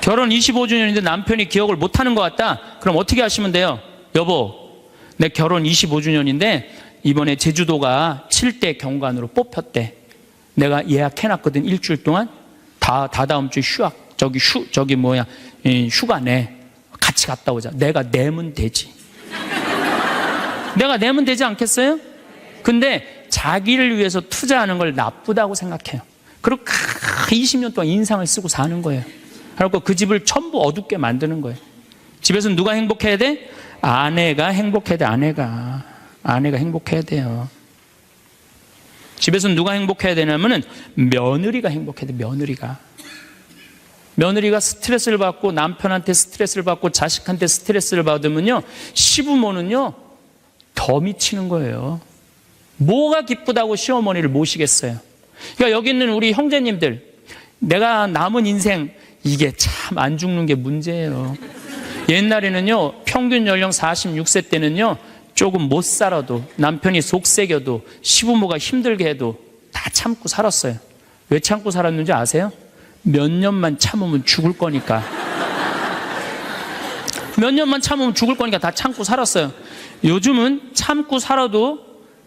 결혼 25주년인데 남편이 기억을 못하는 것 같다. 그럼 어떻게 하시면 돼요? 여보, 내 결혼 25주년인데 이번에 제주도가 7대 경관으로 뽑혔대. 내가 예약해놨거든. 일주일 동안 다다음 주 휴가 내. 같이 갔다 오자. 내가 내면 되지. 내가 내면 되지 않겠어요? 근데 자기를 위해서 투자하는 걸 나쁘다고 생각해요. 그리고 20년 동안 인상을 쓰고 사는 거예요. 그리고 그 집을 전부 어둡게 만드는 거예요. 집에서는 누가 행복해야 돼? 아내가 행복해야 돼. 아내가 행복해야 돼요. 집에서는 누가 행복해야 되냐면은 며느리가 행복해야 돼. 며느리가 스트레스를 받고, 남편한테 스트레스를 받고, 자식한테 스트레스를 받으면요, 시부모는요 더 미치는 거예요. 뭐가 기쁘다고 시어머니를 모시겠어요. 그러니까 여기 있는 우리 형제님들, 내가 남은 인생 이게 참 안 죽는 게 문제예요. 옛날에는요, 평균 연령 46세 때는요, 조금 못 살아도, 남편이 속색여도, 시부모가 힘들게 해도 다 참고 살았어요. 왜 참고 살았는지 아세요? 몇 년만 참으면 죽을 거니까. 몇 년만 참으면 죽을 거니까 다 참고 살았어요. 요즘은 참고 살아도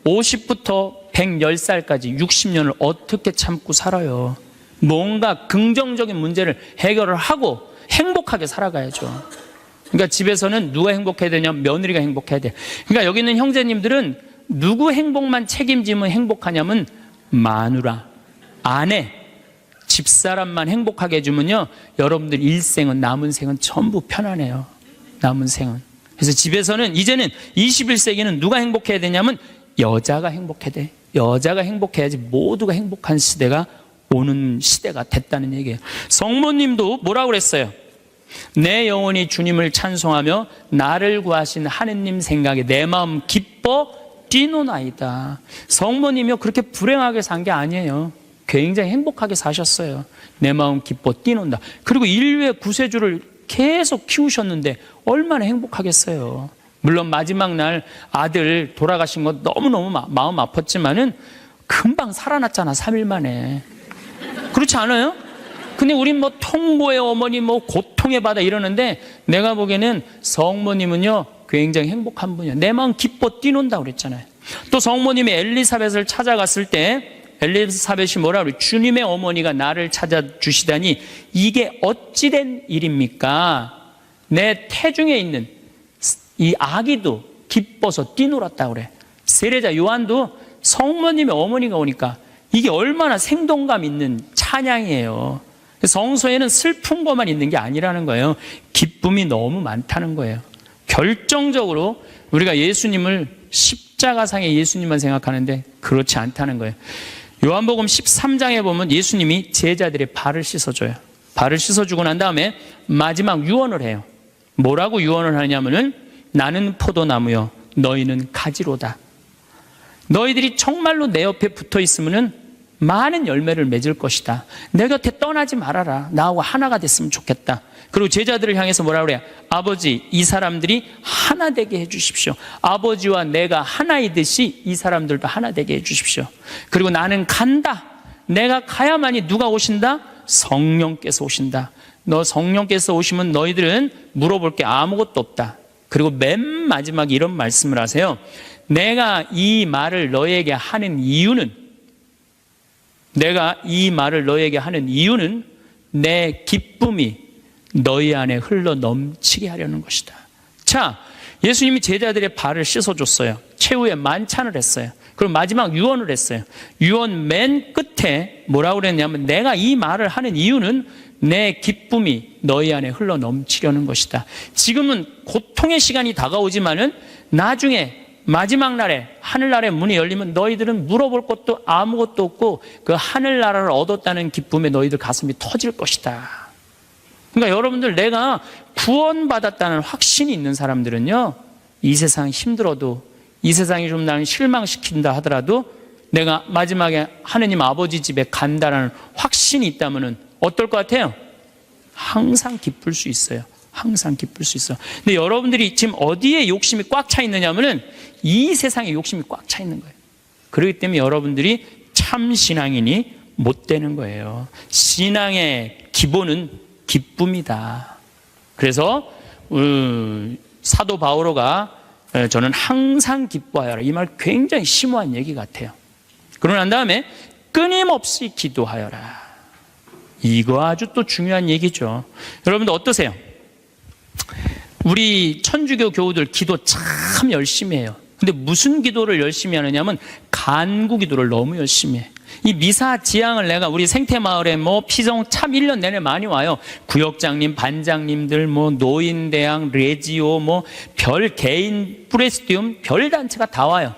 50부터 110살까지 60년을 어떻게 참고 살아요. 뭔가 긍정적인 문제를 해결을 하고 행복하게 살아가야죠. 그러니까 집에서는 누가 행복해야 되냐면 며느리가 행복해야 돼. 그러니까 여기 있는 형제님들은 누구 행복만 책임지면 행복하냐면 마누라, 아내, 집사람만 행복하게 해주면요, 여러분들 일생은, 남은 생은 전부 편안해요. 남은 생은. 그래서 집에서는 이제는 21세기는 누가 행복해야 되냐면 여자가 행복해야 돼. 여자가 행복해야지 모두가 행복한 시대가 오는 시대가 됐다는 얘기예요. 성모님도 뭐라고 그랬어요? 내 영혼이 주님을 찬송하며 나를 구하신 하느님 생각에 내 마음 기뻐 뛰노나이다. 성모님이요, 그렇게 불행하게 산 게 아니에요. 굉장히 행복하게 사셨어요. 내 마음 기뻐 뛰논다. 그리고 인류의 구세주를 계속 키우셨는데 얼마나 행복하겠어요. 물론 마지막 날 아들 돌아가신 거 너무너무 마음 아팠지만은 금방 살아났잖아. 3일 만에. 그렇지 않아요? 근데 우린 뭐 통보의 어머니, 뭐 고통의 바다 이러는데, 내가 보기에는 성모님은요 굉장히 행복한 분이에요. 내 마음 기뻐 뛰논다고 그랬잖아요. 또 성모님이 엘리사벳을 찾아갔을 때 엘리사벳이 뭐라 그래요? 주님의 어머니가 나를 찾아주시다니 이게 어찌된 일입니까? 내 태중에 있는 이 아기도 기뻐서 뛰놀았다고 그래. 세례자 요한도 성모님의 어머니가 오니까 이게 얼마나 생동감 있는 찬양이에요. 성소에는 슬픈 것만 있는 게 아니라는 거예요. 기쁨이 너무 많다는 거예요. 결정적으로 우리가 예수님을 십자가상의 예수님만 생각하는데 그렇지 않다는 거예요. 요한복음 13장에 보면 예수님이 제자들의 발을 씻어줘요. 발을 씻어주고 난 다음에 마지막 유언을 해요. 뭐라고 유언을 하냐면은 나는 포도나무요 너희는 가지로다. 너희들이 정말로 내 옆에 붙어 있으면은 많은 열매를 맺을 것이다. 내 곁에 떠나지 말아라. 나하고 하나가 됐으면 좋겠다. 그리고 제자들을 향해서 뭐라 그래요? 아버지, 이 사람들이 하나 되게 해주십시오. 아버지와 내가 하나이듯이 이 사람들도 하나 되게 해주십시오. 그리고 나는 간다. 내가 가야만이 누가 오신다? 성령께서 오신다. 너 성령께서 오시면 너희들은 물어볼 게 아무것도 없다. 그리고 맨 마지막에 이런 말씀을 하세요. 내가 이 말을 너에게 하는 이유는 내 기쁨이 너희 안에 흘러 넘치게 하려는 것이다. 자, 예수님이 제자들의 발을 씻어줬어요. 최후의 만찬을 했어요. 그리고 마지막 유언을 했어요. 유언 맨 끝에 뭐라고 그랬냐면 내가 이 말을 하는 이유는 내 기쁨이 너희 안에 흘러 넘치려는 것이다. 지금은 고통의 시간이 다가오지만은 나중에 마지막 날에 하늘나라의 문이 열리면 너희들은 물어볼 것도 아무것도 없고 그 하늘나라를 얻었다는 기쁨에 너희들 가슴이 터질 것이다. 그러니까 여러분들, 내가 구원받았다는 확신이 있는 사람들은요, 이 세상 힘들어도, 이 세상이 좀 나를 실망시킨다 하더라도 내가 마지막에 하느님 아버지 집에 간다라는 확신이 있다면 어떨 것 같아요? 항상 기쁠 수 있어요. 항상 기쁠 수 있어. 근데 여러분들이 지금 어디에 욕심이 꽉 차 있느냐면은 이 세상에 욕심이 꽉 차 있는 거예요. 그렇기 때문에 여러분들이 참 신앙인이 못 되는 거예요. 신앙의 기본은 기쁨이다. 그래서 사도 바오로가 저는 항상 기뻐하여라, 이 말 굉장히 심오한 얘기 같아요. 그러고 난 다음에 끊임없이 기도하여라. 이거 아주 또 중요한 얘기죠. 여러분들 어떠세요? 우리 천주교 교우들 기도 참 열심히 해요. 근데 무슨 기도를 열심히 하느냐면 간구 기도를 너무 열심히 해. 이 미사 지향을 내가 우리 생태마을에 피성 참 1년 내내 많이 와요. 구역장님, 반장님들, 노인대학, 레지오, 별 개인, 프레스티움, 별 단체가 다 와요.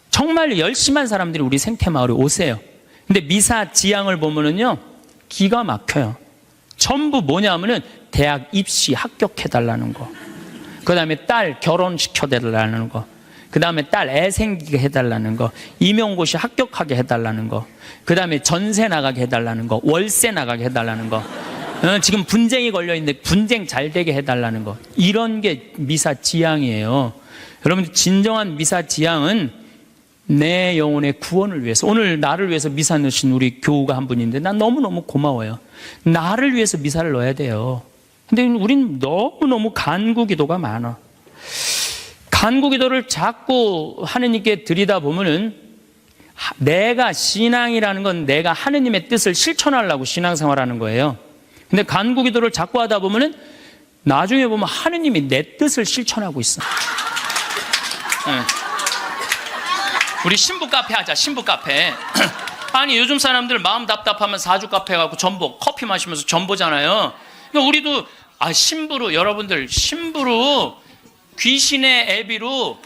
정말 열심한 사람들이 우리 생태마을에 오세요. 근데 미사 지향을 보면은요, 기가 막혀요. 전부 뭐냐면은 대학 입시 합격해달라는 거, 그 다음에 딸 결혼시켜달라는 거, 그 다음에 딸 애 생기게 해달라는 거, 임용고시 합격하게 해달라는 거, 그 다음에 전세 나가게 해달라는 거, 월세 나가게 해달라는 거, 지금 분쟁이 걸려있는데 분쟁 잘 되게 해달라는 거, 이런 게 미사지향이에요. 여러분, 진정한 미사지향은 내 영혼의 구원을 위해서, 오늘 나를 위해서 미사 넣으신 우리 교우가 한 분인데 난 너무너무 고마워요. 나를 위해서 미사를 넣어야 돼요. 근데 우린 너무너무 간구 기도가 많아. 간구 기도를 자꾸 하느님께 드리다 보면은, 내가 신앙이라는 건 내가 하느님의 뜻을 실천하려고 신앙생활하는 거예요. 근데 간구 기도를 자꾸 하다 보면은 나중에 보면 하느님이 내 뜻을 실천하고 있어. 네. 우리 신부 카페 하자, 신부 카페. 아니, 요즘 사람들 마음 답답하면 사주 카페 가고 전보, 커피 마시면서 전보잖아요. 그러니까 우리도 신부로, 여러분들 신부로 귀신의 애비로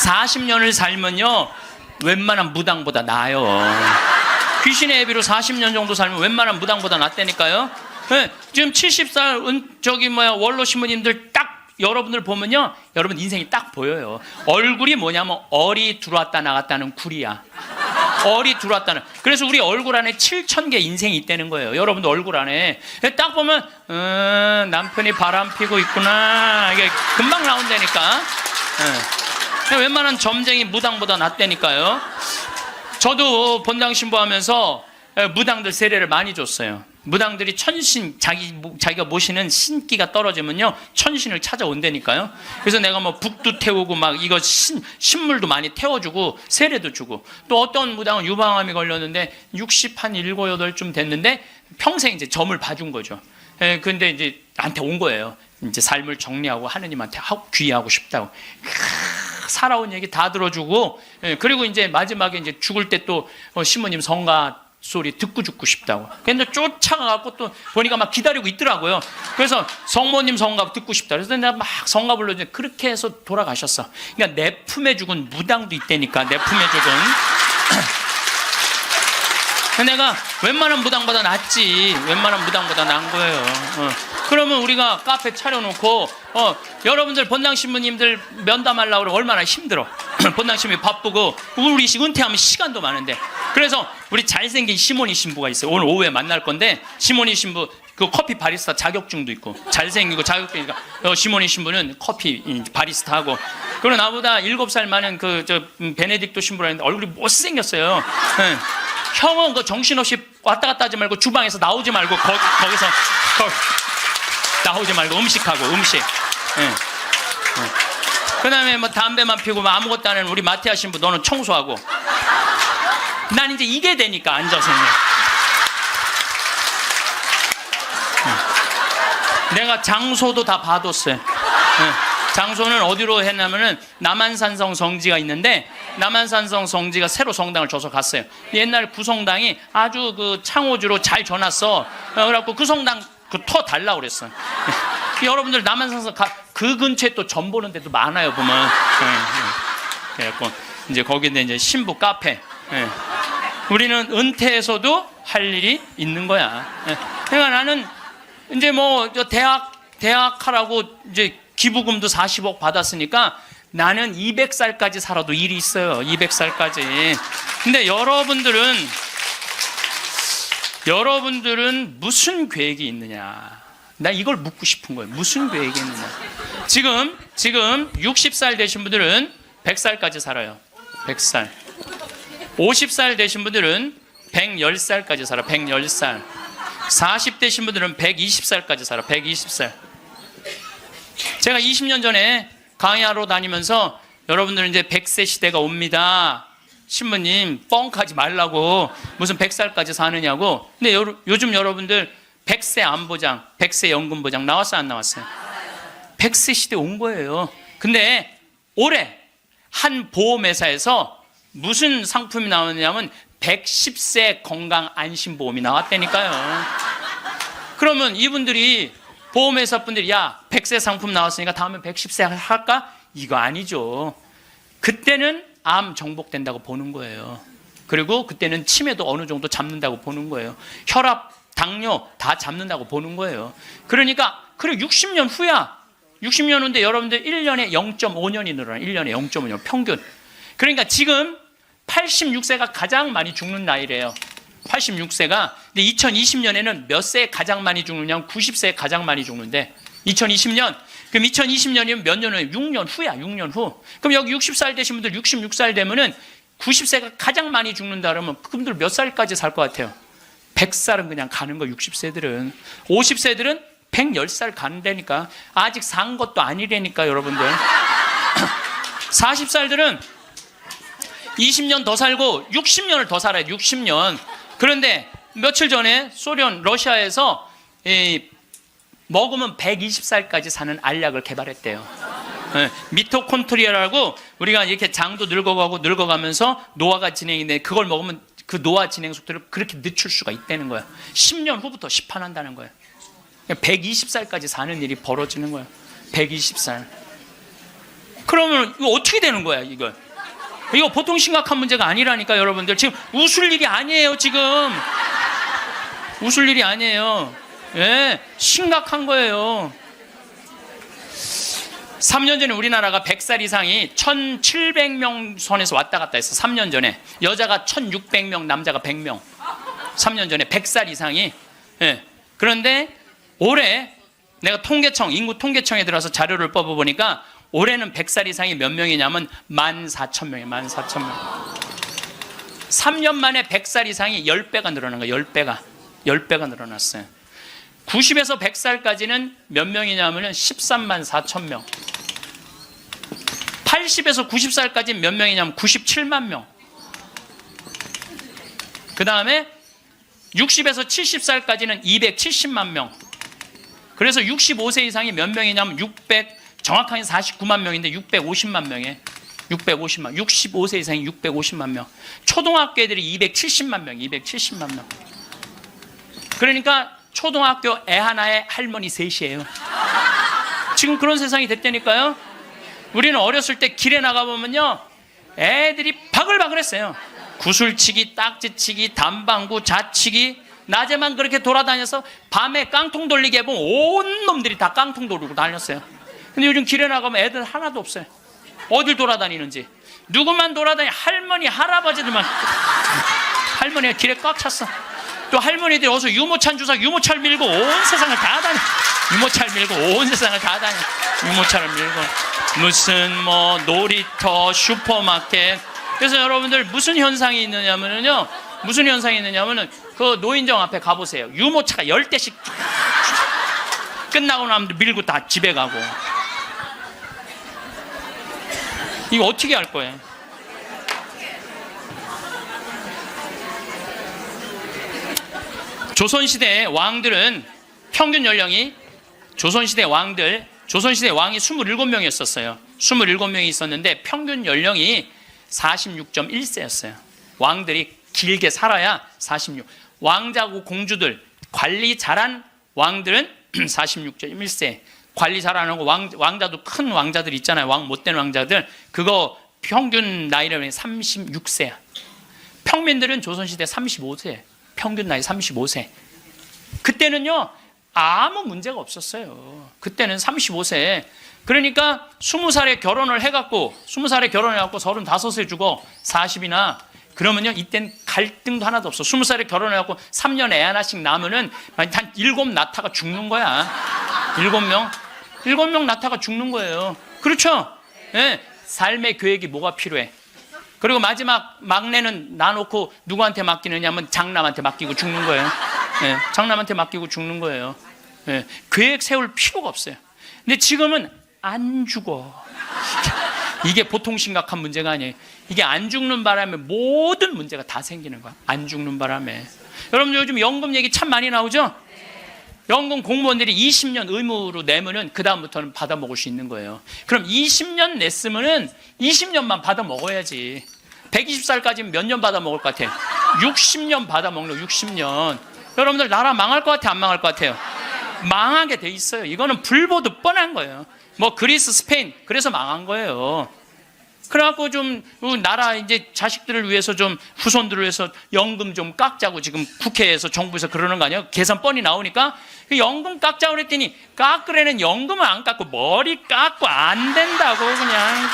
40년을 살면요, 웬만한 무당보다 나아요. 귀신의 애비로 40년 정도 살면 웬만한 무당보다 낫다니까요. 네, 지금 70살 원로 신부님들 딱 여러분들 보면요, 여러분 인생이 딱 보여요. 얼굴이 뭐냐면 얼이 들어왔다 나갔다는 굴이야. 얼이 들어왔다는. 그래서 우리 얼굴 안에 7,000개 인생이 있다는 거예요. 여러분들 얼굴 안에 딱 보면 남편이 바람 피고 있구나, 이게 금방 나온다니까. 웬만한 점쟁이 무당보다 낫다니까요. 저도 본당 신부하면서 무당들 세례를 많이 줬어요. 무당들이 천신, 자기가 모시는 신기가 떨어지면요, 천신을 찾아온다니까요. 그래서 내가 북도 태우고 이거 신물도 많이 태워주고 세례도 주고, 또 어떤 무당은 유방암이 걸렸는데 60 한 7, 8쯤 됐는데 평생 이제 점을 봐준 거죠. 근데 이제 나한테 온 거예요. 이제 삶을 정리하고 하느님한테 귀의하고 싶다고. 살아온 얘기 다 들어주고, 그리고 이제 마지막에 이제 죽을 때 또 신부님 성가 소리 듣고 죽고 싶다고. 근데 쫓아가갖고 또 보니까 막 기다리고 있더라고요. 그래서 성모님 성갑 듣고 싶다. 그래서 내가 막 성갑 불러주는데 그렇게 해서 돌아가셨어. 그러니까 내 품에 죽은 무당도 있다니까. 내 품에 죽은. 내가 웬만한 무당보다 낫지. 웬만한 무당보다 나은 거예요. 그러면 우리가 카페 차려놓고 여러분들 본당 신부님들 면담하려고 그러면 얼마나 힘들어. 본당 신부님 바쁘고 우리 은퇴하면 시간도 많은데. 그래서 우리 잘생긴 시모니 신부가 있어요. 오늘 오후에 만날 건데 시모니 신부 그 커피 바리스타 자격증도 있고 잘생기고 자격증이니까 시모니 신부는 커피 바리스타 하고. 그리고 나보다 7살 많은 베네딕토 신부라는데 얼굴이 못생겼어요. 네. 형은 그 정신없이 왔다 갔다 하지 말고 주방에서 나오지 말고 거기서 나오지 말고 음식하고 음식. 네. 네. 그 다음에 뭐 담배만 피우고 뭐 아무것도 안 하는 우리 마티아 신부 너는 청소하고. 난 이제 이게 되니까 앉아서. 내가 장소도 다 봐뒀어요. 장소는 어디로 했냐면은 남한산성 성지가 있는데 남한산성 성지가 새로 성당을 줘서 갔어요. 옛날 구성당이 아주 그 창호주로 잘 져놨어. 그래갖고 그 성당 터 달라고 그랬어. 여러분들 남한산성 그 근처에 또 점 보는 데도 많아요 보면. 그래갖고 이제 거기에 이제 신부 카페. 우리는 은퇴해서도 할 일이 있는 거야. 그러니까 나는 이제 뭐 대학 하라고 이제 기부금도 40억 받았으니까 나는 200살까지 살아도 일이 있어요. 200살까지. 근데 여러분들은 무슨 계획이 있느냐? 나 이걸 묻고 싶은 거예요. 무슨 계획이 있느냐? 지금 60살 되신 분들은 100살까지 살아요. 100살. 50살 되신 분들은 110살까지 살아. 110살. 40대신 분들은 120살까지 살아. 120살. 제가 20년 전에 강의하러 다니면서 여러분들은 이제 100세 시대가 옵니다. 신부님 뻥하지 말라고 무슨 100살까지 사느냐고. 근데 요즘 여러분들 100세 안보장, 100세 연금보장 나왔어요 안 나왔어요? 100세 시대 온 거예요. 근데 올해 한 보험회사에서 무슨 상품이 나왔냐면 110세 건강 안심보험이 나왔다니까요. 그러면 이분들이 보험회사 분들이 야 100세 상품 나왔으니까 다음에 110세 할까? 이거 아니죠. 그때는 암 정복된다고 보는 거예요. 그리고 그때는 치매도 어느 정도 잡는다고 보는 거예요. 혈압, 당뇨 다 잡는다고 보는 거예요. 그러니까 그래 60년 후야. 60년 후인데 여러분들 1년에 0.5년이 늘어나요. 1년에 0.5년 평균. 그러니까 지금 86세가 가장 많이 죽는 나이래요. 86세가. 근데 2020년에는 몇 세에 가장 많이 죽느냐면 90세에 가장 많이 죽는데 2020년. 그럼 2020년이면 몇 년 후에? 6년 후야. 6년 후. 그럼 여기 60살 되신 분들 66살 되면은 90세가 가장 많이 죽는다 그러면 그분들 몇 살까지 살 것 같아요? 100살은 그냥 가는 거 60세들은. 50세들은 110살 가는다니까. 아직 산 것도 아니라니까 여러분들. 40살들은 20년 더 살고 60년을 더 살아요. 60년. 그런데 며칠 전에 소련 러시아에서 먹으면 120살까지 사는 알약을 개발했대요. 미토콘트리아라고 우리가 이렇게 장도 늙어가고 늙어가면서 노화가 진행인데 그걸 먹으면 그 노화 진행 속도를 그렇게 늦출 수가 있다는 거야. 10년 후부터 시판한다는 거야. 120살까지 사는 일이 벌어지는 거야. 120살. 그러면 이거 어떻게 되는 거야 이거? 이거 보통 심각한 문제가 아니라니까 여러분들. 지금 웃을 일이 아니에요 지금. 웃을 일이 아니에요. 예, 심각한 거예요. 3년 전에 우리나라가 100살 이상이 1700명 선에서 왔다 갔다 했어. 3년 전에. 여자가 1600명, 남자가 100명. 3년 전에 100살 이상이. 예. 그런데 올해 내가 인구 통계청에 들어가서 자료를 뽑아보니까 올해는 100살 이상이 몇 명이냐면 14,000명이에요. 14,000명. 3년 만에 100살 이상이 10배가 늘어난 거예요. 10배가 늘어났어요. 90에서 100살까지는 몇 명이냐면 13만 4천 명. 80에서 90살까지는 몇 명이냐면 97만 명. 그 다음에 60에서 70살까지는 270만 명. 그래서 65세 이상이 몇 명이냐면 정확하게 49만 명인데 650만 명에 650만, 65세 이상이 650만 명. 초등학교 애들이 270만 명, 270만 명. 그러니까 초등학교 애 하나에 할머니 셋이에요. 지금 그런 세상이 됐다니까요. 우리는 어렸을 때 길에 나가보면요, 애들이 바글바글했어요. 구슬치기, 딱지치기, 담방구, 자치기. 낮에만 그렇게 돌아다녀서 밤에 깡통 돌리게 해보면 온 놈들이 다 깡통 돌리고 다녔어요. 근데 요즘 길에 나가면 애들 하나도 없어요. 어딜 돌아다니는지. 누구만 할머니, 할아버지들만. 할머니가 길에 꽉 찼어. 또 할머니들이 어서 유모차 주사, 유모차를 밀고 온 세상을 다 다녀. 유모차를 밀고 온 세상을 다 다녀. 유모차를 밀고. 무슨 뭐 놀이터, 슈퍼마켓. 그래서 여러분들 무슨 현상이 있느냐면요. 무슨 현상이 있느냐면은 그 노인정 앞에 가보세요. 유모차가 10대씩 끝나고 나면 밀고 다 집에 가고. 이거 어떻게 할 거예요? 조선시대 왕들은 평균 연령이 조선시대 왕이 27명이었어요. 27명이 있었는데 평균 연령이 46.1세였어요. 왕들이 길게 살아야 46. 왕자고 공주들, 관리 잘한 왕들은 46.1세. 관리 잘하는 거 왕자도 큰 왕자들 있잖아요. 왕 못된 왕자들. 그거 평균 나이를 36세야. 평민들은 조선시대 35세. 평균 나이 35세. 그때는요, 아무 문제가 없었어요. 그때는 35세. 그러니까 20살에 결혼을 해갖고 35세 주고 40이나 그러면요, 이땐 갈등도 하나도 없어. 20살에 결혼해갖고 3년 애 하나씩 낳으면은 한 7 낳다가 죽는 거야. 7명 낳다가 죽는 거예요. 그렇죠? 네. 삶의 계획이 뭐가 필요해? 그리고 마지막 막내는 놔놓고 누구한테 맡기느냐면 장남한테 맡기고 죽는 거예요. 네. 장남한테 맡기고 죽는 거예요. 네. 계획 세울 필요가 없어요. 근데 지금은 안 죽어. 이게 보통 심각한 문제가 아니에요. 이게 안 죽는 바람에 모든 문제가 다 생기는 거야. 안 죽는 바람에. 여러분 요즘 연금 얘기 참 많이 나오죠? 연금 공무원들이 20년 의무로 내면은 그 다음부터는 받아 먹을 수 있는 거예요. 그럼 20년 냈으면은 20년만 받아 먹어야지. 120살까지는 몇 년 받아 먹을 것 같아요? 60년 받아 먹는 거. 60년. 여러분들 나라 망할 것 같아요? 안 망할 것 같아요? 망하게 돼 있어요. 이거는 불보듯 뻔한 거예요. 뭐 그리스, 스페인 그래서 망한 거예요. 그래갖고 좀 나라 이제 자식들을 위해서 좀 후손들을 위해서 연금 좀 깎자고 지금 국회에서 정부에서 그러는 거 아니에요? 계산 뻔히 나오니까 연금 깎자고 그랬더니 깎으려는 연금을 안 깎고 머리 깎고 안 된다고 그냥.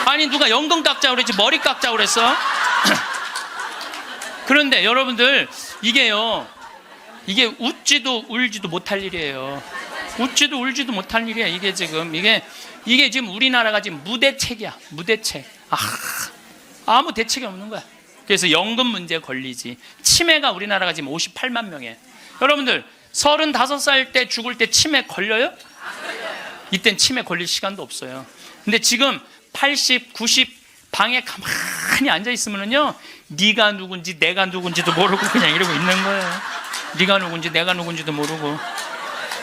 아니 누가 연금 깎자고 그랬지 머리 깎자고 그랬어? 그런데 여러분들 이게요, 이게 웃지도 울지도 못할 일이에요. 웃지도 울지도 못할 일이야. 이게 지금 이게 지금 우리나라가 지금 무대책이야. 무대책. 아무 대책이 없는 거야. 그래서 연금 문제에 걸리지. 치매가 우리나라가 지금 58만 명이에요. 여러분들 35살 때 죽을 때 치매 걸려요? 이땐 치매 걸릴 시간도 없어요. 근데 지금 80, 90 방에 가만히 앉아 있으면은요, 네가 누군지 내가 누군지도 모르고 그냥 이러고 있는 거예요. 네가 누군지 내가 누군지도 모르고.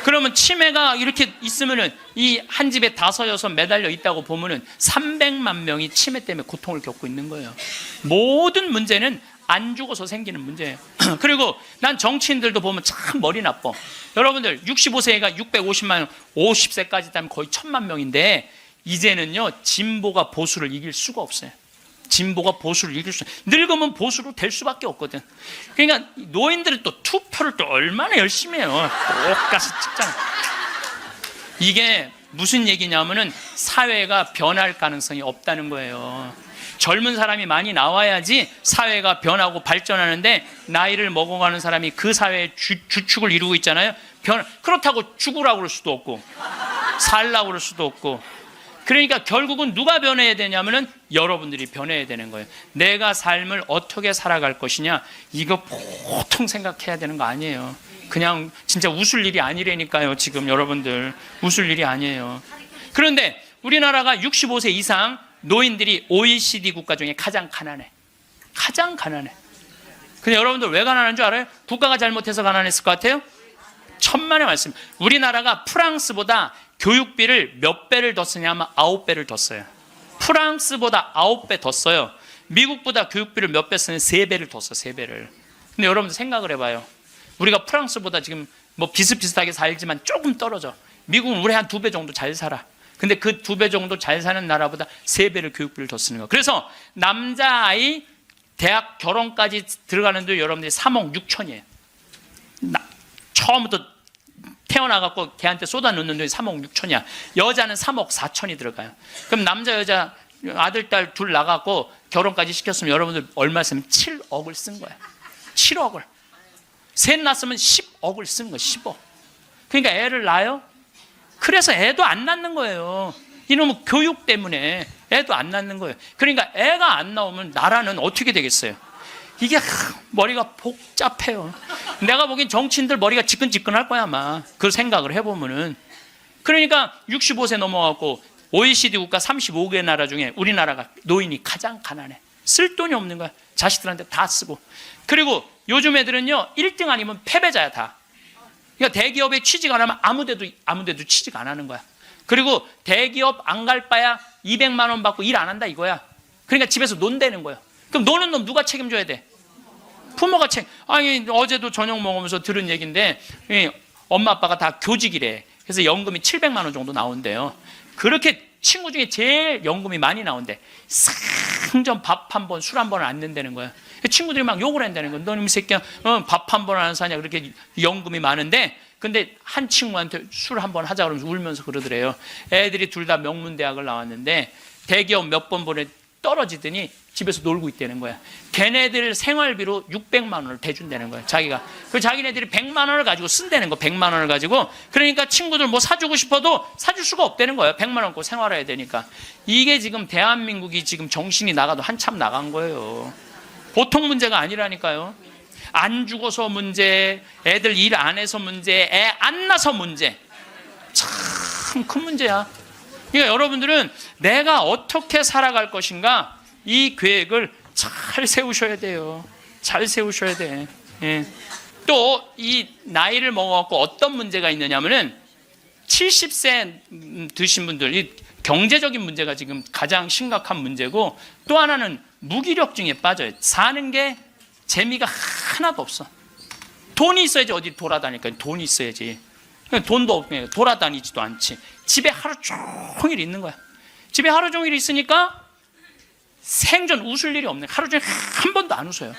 그러면 치매가 이렇게 있으면은 이 한 집에 5, 6 매달려 있다고 보면은 300만 명이 치매 때문에 고통을 겪고 있는 거예요. 모든 문제는 안 죽어서 생기는 문제예요. 그리고 난 정치인들도 보면 참 머리 나빠. 여러분들 65세가 650만 명, 50세까지 되면 거의 1000만 명인데 이제는요, 진보가 보수를 이길 수가 없어요. 진보가 보수를 이길 수, 늙으면 보수로 될 수밖에 없거든. 그러니까 노인들은 또 투표를 또 얼마나 열심히 해요. 똑같이 찍잖아. 이게 무슨 얘기냐면은 사회가 변할 가능성이 없다는 거예요. 젊은 사람이 많이 나와야지 사회가 변하고 발전하는데, 나이를 먹어가는 사람이 그 사회의 주축을 이루고 있잖아요. 그렇다고 죽으라고 그럴 수도 없고 살라고 그럴 수도 없고. 그러니까 결국은 누가 변해야 되냐면은 여러분들이 변해야 되는 거예요. 내가 삶을 어떻게 살아갈 것이냐, 이거 보통 생각해야 되는 거 아니에요. 그냥 진짜 웃을 일이 아니라니까요. 지금 여러분들 웃을 일이 아니에요. 그런데 우리나라가 65세 이상 노인들이 OECD 국가 중에 가장 가난해. 가장 가난해. 근데 여러분들 왜 가난한 줄 알아요? 국가가 잘못해서 가난했을 것 같아요? 천만의 말씀. 우리나라가 프랑스보다 교육비를 몇 배를 더 쓰냐면 9배를 더 써요. 프랑스보다 9배 더 써요. 미국보다 교육비를 몇 배 쓰는 3배를 더 써, 3배를. 근데 여러분들 생각을 해봐요. 우리가 프랑스보다 지금 뭐 비슷비슷하게 살지만 조금 떨어져. 미국은 우리 한 2배 정도 잘 살아. 근데 그 2배 정도 잘 사는 나라보다 3배를 교육비를 더 쓰는 거야. 그래서 남자아이 대학 결혼까지 들어가는데 여러분들이 3억 6천이에요. 처음부터 태어나갖고 걔한테 쏟아놓는 돈이 3억 6천이야. 여자는 3억 4천이 들어가요. 그럼 남자 여자 아들 딸 둘 나가고 결혼까지 시켰으면 여러분들 얼마 쓰면 7억을 쓴 거야. 7억을. 셋 낳았으면 10억을 쓴 거야. 10억. 그러니까 애를 낳아요. 그래서 애도 안 낳는 거예요. 이놈의 교육 때문에 애도 안 낳는 거예요. 그러니까 애가 안 나오면 나라는 어떻게 되겠어요? 이게 머리가 복잡해요. 내가 보기엔 정치인들 머리가 지끈지끈할 거야 아마. 그 생각을 해보면은. 그러니까 65세 넘어가고 OECD 국가 35개 나라 중에 우리나라가 노인이 가장 가난해. 쓸 돈이 없는 거야. 자식들한테 다 쓰고. 그리고 요즘 애들은요 1등 아니면 패배자야 다. 그러니까 대기업에 취직 안 하면 아무데도 취직 안 하는 거야. 그리고 대기업 안 갈 바야 200만 원 받고 일 안 한다 이거야. 그러니까 집에서 논다는 거야. 그럼 노는 놈 누가 책임져야 돼? 부모가 아니 어제도 저녁 먹으면서 들은 얘기인데 엄마 아빠가 다 교직이래. 그래서 연금이 700만 원 정도 나온대요. 그렇게 친구 중에 제일 연금이 많이 나온대. 상전 밥 한 번, 술 한 번을 안 낸다는 거야. 친구들이 막 욕을 한다는 거야. 너는 이 새끼야 밥 한 번 안 사냐. 그렇게 연금이 많은데 근데 한 친구한테 술 한 번 하자 그러면서 울면서 그러더래요. 애들이 둘 다 명문대학을 나왔는데 대기업 몇 번 보내 떨어지더니 집에서 놀고 있다는 거야. 걔네들 생활비로 600만 원을 대준다는 거야. 자기가. 그 자기네들이 100만 원을 가지고 쓴다는 거. 100만 원을 가지고. 그러니까 친구들 뭐 사주고 싶어도 사줄 수가 없다는 거예요. 100만 원 갖고 생활해야 되니까. 이게 지금 대한민국이 지금 정신이 나가도 한참 나간 거예요. 보통 문제가 아니라니까요. 안 죽어서 문제, 애들 일 안 해서 문제, 애 안 낳아서 문제. 참 큰 문제야. 그러니까 여러분들은 내가 어떻게 살아갈 것인가 이 계획을 잘 세우셔야 돼요. 잘 세우셔야 돼. 예. 또 이 나이를 먹어갖고 어떤 문제가 있느냐면은 70세 드신 분들 이 경제적인 문제가 지금 가장 심각한 문제고 또 하나는 무기력증에 빠져요. 사는 게 재미가 하나도 없어. 돈이 있어야지 어디 돌아다니까. 돈이 있어야지. 돈도 없고 돌아다니지도 않지. 집에 하루 종일 있는 거야. 집에 하루 종일 있으니까 생전 웃을 일이 없네. 하루 종일 한 번도 안 웃어요.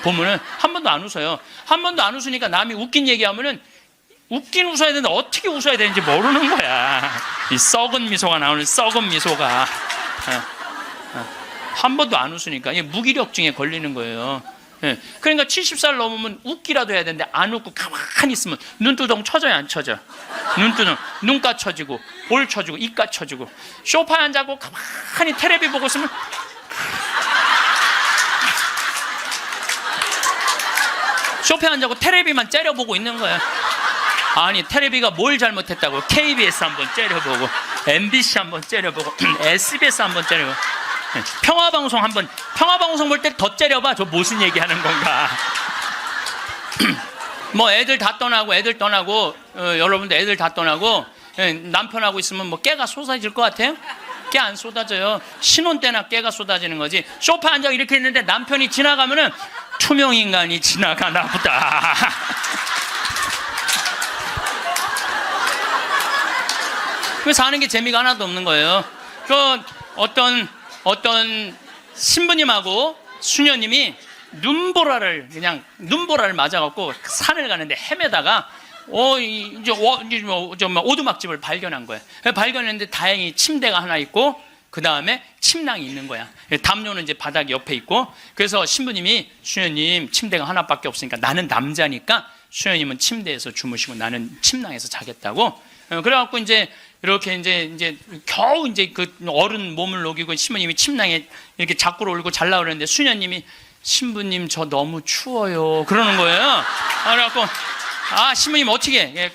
보면은 한 번도 안 웃어요. 한 번도 안 웃으니까 남이 웃긴 얘기하면은 웃긴 웃어야 되는데 어떻게 웃어야 되는지 모르는 거야. 이 썩은 미소가 나오는 썩은 미소가 한 번도 안 웃으니까 무기력증에 걸리는 거예요. 그러니까 70살 넘으면 웃기라도 해야 되는데 안 웃고 가만히 있으면 눈두덩 쳐져요 안 쳐져? 눈두덩 눈가 쳐지고 볼 쳐지고 입가 쳐지고 소파에 앉아고 가만히 텔레비 보고 있으면 소파에 앉아고 텔레비만 째려보고 있는 거야. 아니 텔레비가 뭘 잘못했다고. KBS 한번 째려보고 MBC 한번 째려보고 SBS 한번 째려보고 평화방송 한번 평화방송 볼 때 더 째려봐. 저 무슨 얘기하는 건가. 뭐 애들 다 떠나고 여러분들 애들 다 떠나고 남편하고 있으면 뭐 깨가 쏟아질 것 같아요? 깨 안 쏟아져요. 신혼 때나 깨가 쏟아지는 거지. 소파에 앉아 이렇게 있는데 남편이 지나가면은 투명인간이 지나가나 보다. 그 사는 게 재미가 하나도 없는 거예요. 그 어떤 신부님하고 수녀님이 눈보라를 맞아갖고 산을 가는데 헤매다가 오두막집을 발견한 거예요. 발견했는데 다행히 침대가 하나 있고 그 다음에 침낭이 있는 거야. 담요는 이제 바닥 옆에 있고 그래서 신부님이 수녀님 침대가 하나밖에 없으니까 나는 남자니까 수녀님은 침대에서 주무시고 나는 침낭에서 자겠다고. 그래갖고 이렇게 이제 겨우 그 어른 몸을 녹이고 신부님이 침낭에 이렇게 자꾸로 올고 잘라 그러는데 수녀님이 신부님 저 너무 추워요 그러는 거예요. 그래갖고 신부님 어떻게 해?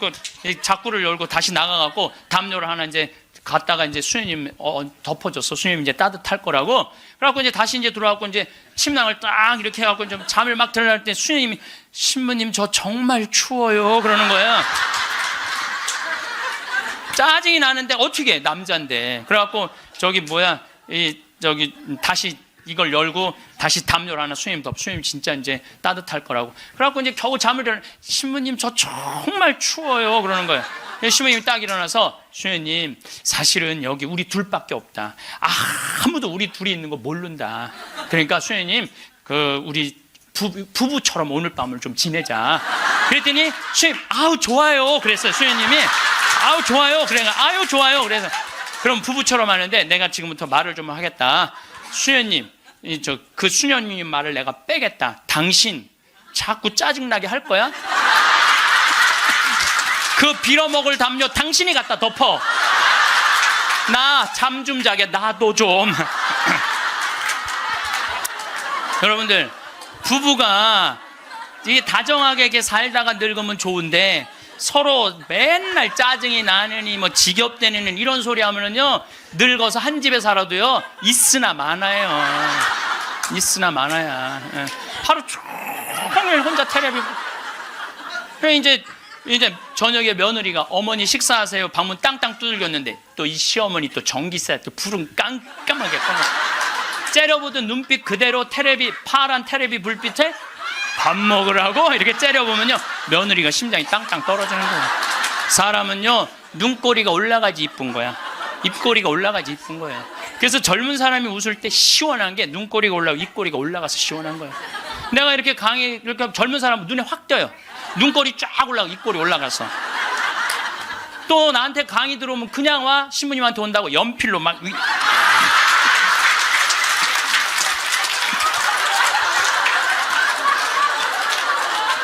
자꾸를 열고 다시 나가갖고 담요를 하나 이제 갔다가 이제 수녀님 덮어줬어. 수녀님 이제 따뜻할 거라고. 그래갖고 이제 다시 이제 들어와갖고 이제 침낭을 딱 이렇게 해갖고 좀 잠을 막 들어갈 때 수녀님이 신부님 저 정말 추워요 그러는 거야. 짜증이 나는데 어떻게 남자인데. 그래갖고 다시 이걸 열고 다시 담요를 하나 수녀님 덮. 수녀님 진짜 이제 따뜻할 거라고. 그래갖고 이제 겨우 잠을 일어나. 신부님 저 정말 추워요 그러는 거야. 신부님이 딱 일어나서 수녀님 사실은 여기 우리 둘밖에 없다. 아무도 우리 둘이 있는 거 모른다. 그러니까 수녀님 우리 부부처럼 오늘 밤을 좀 지내자. 그랬더니 수녀님 아우 좋아요 그랬어요. 수녀님이 아우 좋아요. 그래 아유 좋아요. 그래서 그럼 부부처럼 하는데 내가 지금부터 말을 좀 하겠다. 수녀님 그 수녀님 말을 내가 빼겠다. 당신 자꾸 짜증나게 할 거야? 그 빌어먹을 담요 당신이 갖다 덮어. 나 잠 좀 자게 나도 좀. 여러분들 부부가 이게 다정하게 이렇게 살다가 늙으면 좋은데 서로 맨날 짜증이 나느니 뭐 지겹대는 이런 소리 하면은요 늙어서 한 집에 살아도요 있으나 마나요. 있으나 마나야. 하루 종일 혼자 텔레비. 그래 이제 저녁에 며느리가 어머니 식사하세요. 방문 땅땅 두들겼는데 또 이 시어머니 또 전기세 또 불은 깜깜하게 꺼내. 째려보던 눈빛 그대로 파란 텔레비 불빛에 밥 먹으라고 이렇게 째려보면요 며느리가 심장이 땅땅 떨어지는 거예요. 사람은요 눈꼬리가 올라가지 이쁜 거야. 입꼬리가 올라가지 이쁜 거예요. 그래서 젊은 사람이 웃을 때 시원한 게 눈꼬리가 올라가고 입꼬리가 올라가서 시원한 거예요. 내가 이렇게 이렇게 젊은 사람은 눈에 확 띄어요. 눈꼬리 쫙 올라가고 입꼬리 올라가서. 또 나한테 강의 들어오면 그냥 와. 신부님한테 온다고 연필로 막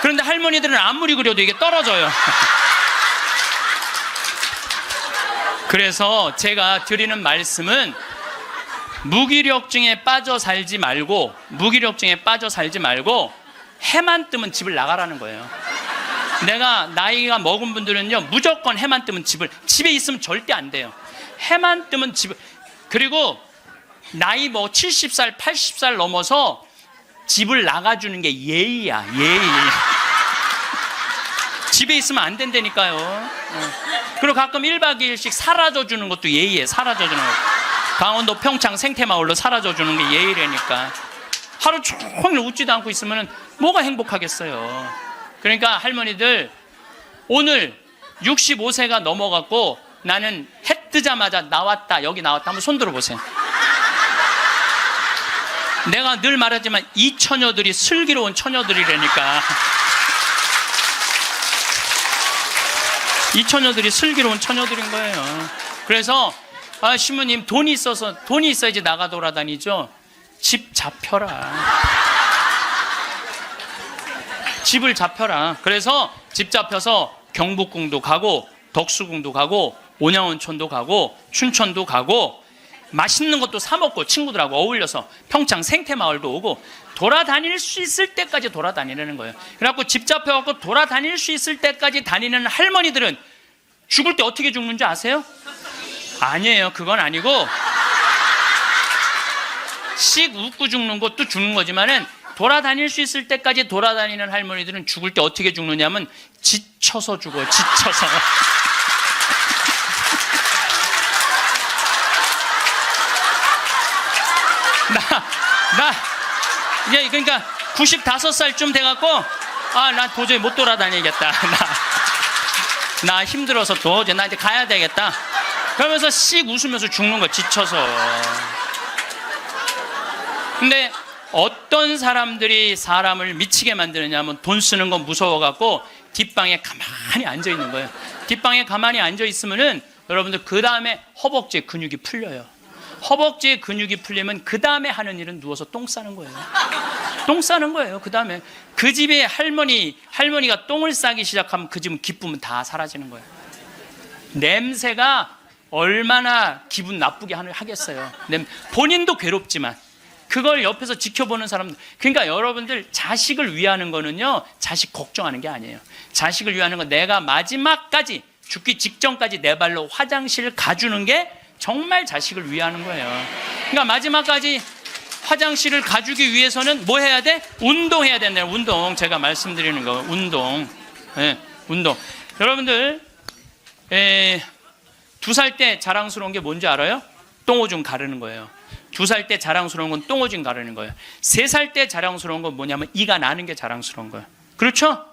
그런데 할머니들은 아무리 그려도 이게 떨어져요. 그래서 제가 드리는 말씀은 무기력증에 빠져 살지 말고 해만 뜨면 집을 나가라는 거예요. 내가 나이가 먹은 분들은요 무조건 해만 뜨면 집에 있으면 절대 안 돼요. 해만 뜨면 그리고 나이 70살 80살 넘어서 집을 나가주는 게 예의야. 예의. 집에 있으면 안 된다니까요. 그리고 가끔 1박 2일씩 사라져주는 것도 예의에 사라져주는 거. 강원도 평창 생태마을로 사라져주는 게 예의라니까. 하루 종일 웃지도 않고 있으면 뭐가 행복하겠어요. 그러니까 할머니들 오늘 65세가 넘어갔고 나는 해 뜨자마자 여기 나왔다 한번 손 들어보세요. 내가 늘 말하지만 이 처녀들이 슬기로운 처녀들이라니까. 이 처녀들이 슬기로운 처녀들인 거예요. 그래서 신부님 돈이 있어야지 나가 돌아다니죠. 집 잡혀라. 집을 잡혀라. 그래서 집 잡혀서 경복궁도 가고 덕수궁도 가고 온양온천도 가고 춘천도 가고 맛있는 것도 사 먹고 친구들하고 어울려서 평창 생태마을도 오고 돌아다닐 수 있을 때까지 돌아다니려는 거예요. 그래갖고 집 잡혀갖고 돌아다닐 수 있을 때까지 다니는 할머니들은 죽을 때 어떻게 죽는지 아세요? 아니에요. 그건 아니고 씩 웃고 죽는 것도 죽는 거지만은 돌아다닐 수 있을 때까지 돌아다니는 할머니들은 죽을 때 어떻게 죽느냐면 지쳐서 죽어요. 지쳐서. 이제 그러니까 95살쯤 돼갖고 나 도저히 못 돌아다니겠다. 나 힘들어서 도저히 나 이제 가야 되겠다. 그러면서 씩 웃으면서 죽는 거 지쳐서. 근데 어떤 사람들이 사람을 미치게 만드느냐 하면 돈 쓰는 건 무서워갖고 뒷방에 가만히 앉아있는 거예요. 뒷방에 가만히 앉아있으면은 여러분들 그 다음에 허벅지에 근육이 풀려요. 허벅지에 근육이 풀리면 그 다음에 하는 일은 누워서 똥 싸는 거예요. 똥 싸는 거예요. 그 다음에 그 집에 할머니가 똥을 싸기 시작하면 그 집은 기쁨은 다 사라지는 거예요. 냄새가 얼마나 기분 나쁘게 하겠어요. 본인도 괴롭지만 그걸 옆에서 지켜보는 사람들. 그러니까 여러분들 자식을 위하는 거는요 자식 걱정하는 게 아니에요. 자식을 위하는 건 내가 마지막까지 죽기 직전까지 내 발로 화장실 가주는 게 정말 자식을 위하는 거예요. 그러니까 마지막까지 화장실을 가주기 위해서는 뭐 해야 돼? 운동해야 된다. 운동. 제가 말씀드리는 거 운동. 네, 운동. 여러분들 2살 때 자랑스러운 게 뭔지 알아요? 똥오줌 가르는 거예요. 2살 때 자랑스러운 건 똥오줌 가르는 거예요. 3살 때 자랑스러운 건 뭐냐면 이가 나는 게 자랑스러운 거예요. 그렇죠?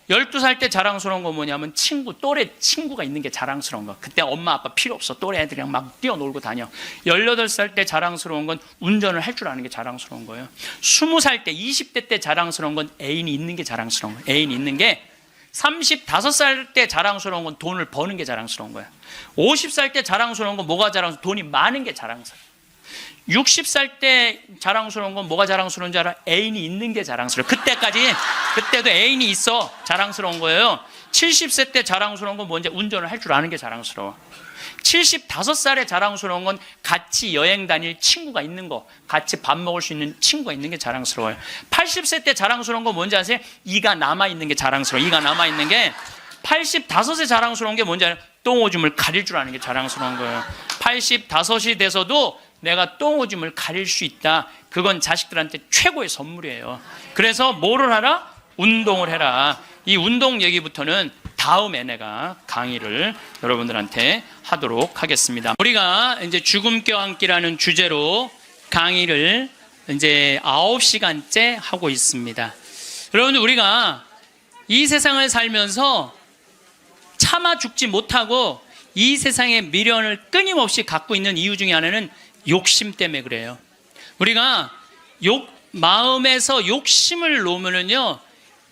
12살 때 자랑스러운 건 뭐냐면 또래 친구가 있는 게 자랑스러운 거. 그때 엄마 아빠 필요 없어. 또래 애들이랑 막 뛰어놀고 다녀. 18살 때 자랑스러운 건 운전을 할 줄 아는 게 자랑스러운 거예요. 20살 때 20대 때 자랑스러운 건 애인이 있는 게 자랑스러운 거예요. 애인이 있는 게 35살 때 자랑스러운 건 돈을 버는 게 자랑스러운 거예요. 50살 때 자랑스러운 건 뭐가 자랑스러운? 돈이 많은 게 자랑스러워요. 60살 때 자랑스러운 건 뭐가 자랑스러운 줄 알아? 애인이 있는 게 자랑스러워. 그때도 애인이 있어. 자랑스러운 거예요. 70세 때 자랑스러운 건 뭔지? 운전을 할 줄 아는 게 자랑스러워. 75살에 자랑스러운 건 같이 여행 다닐 친구가 있는 거, 같이 밥 먹을 수 있는 친구가 있는 게 자랑스러워요. 80세 때 자랑스러운 건 뭔지 아세요? 이가 남아있는 게 자랑스러워. 이가 남아있는 게. 85세 자랑스러운 게 뭔지 알아요? 똥오줌을 가릴 줄 아는 게 자랑스러운 거예요. 85이 돼서도 내가 똥오줌을 가릴 수 있다. 그건 자식들한테 최고의 선물이에요. 그래서 뭐를 하라? 운동을 해라. 이 운동 얘기부터는 다음에 내가 강의를 여러분들한테 하도록 하겠습니다. 우리가 이제 죽음 껴안기라는 주제로 강의를 이제 9시간째 하고 있습니다. 여러분들, 우리가 이 세상을 살면서 차마 죽지 못하고 이 세상의 미련을 끊임없이 갖고 있는 이유 중에 하나는 욕심 때문에 그래요. 우리가 마음에서 욕심을 놓으면요,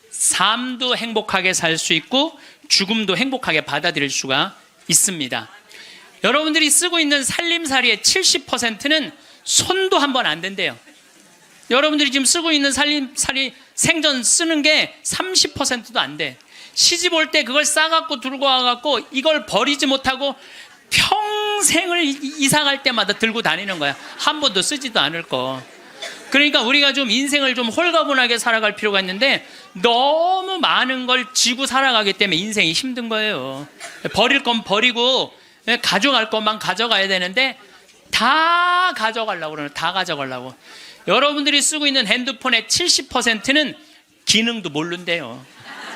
삶도 행복하게 살 수 있고 죽음도 행복하게 받아들일 수가 있습니다. 여러분들이 쓰고 있는 살림살이의 70%는 손도 한 번 안 댄대요. 여러분들이 지금 쓰고 있는 살림살이 생전 쓰는 게 30%도 안 돼. 시집 올 때 그걸 싸갖고 들고 와갖고 이걸 버리지 못하고 평생을 이사 갈 때마다 들고 다니는 거야. 한 번도 쓰지도 않을 거. 그러니까 우리가 좀 인생을 좀 홀가분하게 살아갈 필요가 있는데 너무 많은 걸 지고 살아가기 때문에 인생이 힘든 거예요. 버릴 건 버리고 가져갈 것만 가져가야 되는데 다 가져가려고 그러는, 다 가져가려고. 여러분들이 쓰고 있는 핸드폰의 70%는 기능도 모른대요.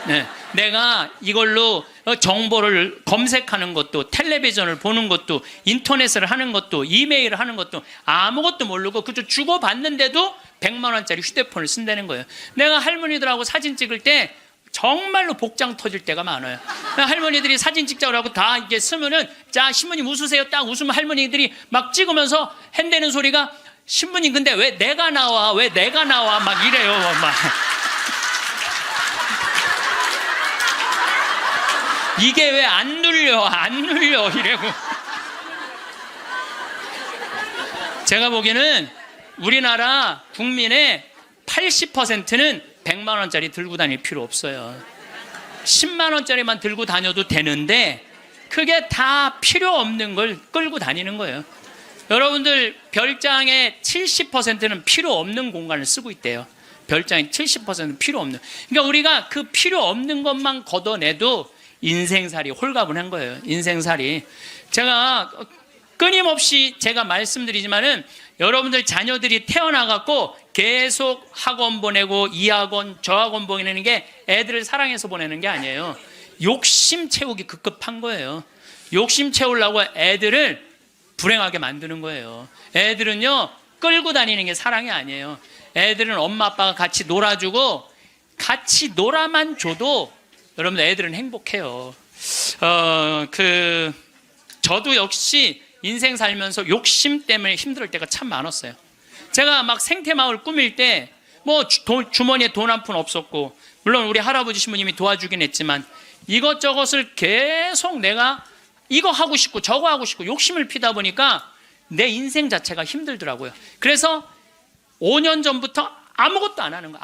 네, 내가 이걸로 정보를 검색하는 것도, 텔레비전을 보는 것도, 인터넷을 하는 것도, 이메일을 하는 것도 아무것도 모르고 그저 주고받는데도 100만 원짜리 휴대폰을 쓴다는 거예요. 내가 할머니들하고 사진 찍을 때 정말로 복장 터질 때가 많아요. 할머니들이 사진 찍자고 하고 다 이렇게 쓰면은, 자, 신부님 웃으세요. 딱 웃으면 할머니들이 막 찍으면서 핸대는 소리가, 신부님 근데 왜 내가 나와? 왜 내가 나와? 막 이래요. 막. 이게 왜 안 눌려? 안 눌려? 이래고. 제가 보기에는 우리나라 국민의 80%는 100만 원짜리 들고 다닐 필요 없어요. 10만 원짜리만 들고 다녀도 되는데 그게 다 필요 없는 걸 끌고 다니는 거예요. 여러분들, 별장의 70%는 필요 없는 공간을 쓰고 있대요. 별장의 70%는 필요 없는. 그러니까 우리가 그 필요 없는 것만 걷어내도 인생살이 홀가분한 거예요. 인생살이. 제가 끊임없이 제가 말씀드리지만은 여러분들 자녀들이 태어나갖고 계속 학원 보내고 이 학원 저 학원 보내는 게 애들을 사랑해서 보내는 게 아니에요. 욕심 채우기 급급한 거예요. 욕심 채우려고 애들을 불행하게 만드는 거예요. 애들은요, 끌고 다니는 게 사랑이 아니에요. 애들은 엄마 아빠가 같이 놀아주고 같이 놀아만 줘도 여러분들 애들은 행복해요. 저도 역시 인생 살면서 욕심 때문에 힘들 때가 참 많았어요. 제가 막 생태마을 꾸밀 때 뭐 주머니에 돈 한 푼 없었고, 물론 우리 할아버지 신부님이 도와주긴 했지만 이것저것을 계속 내가 이거 하고 싶고 저거 하고 싶고 욕심을 피다 보니까 내 인생 자체가 힘들더라고요. 그래서 5년 전부터 아무것도 안 하는 거예요.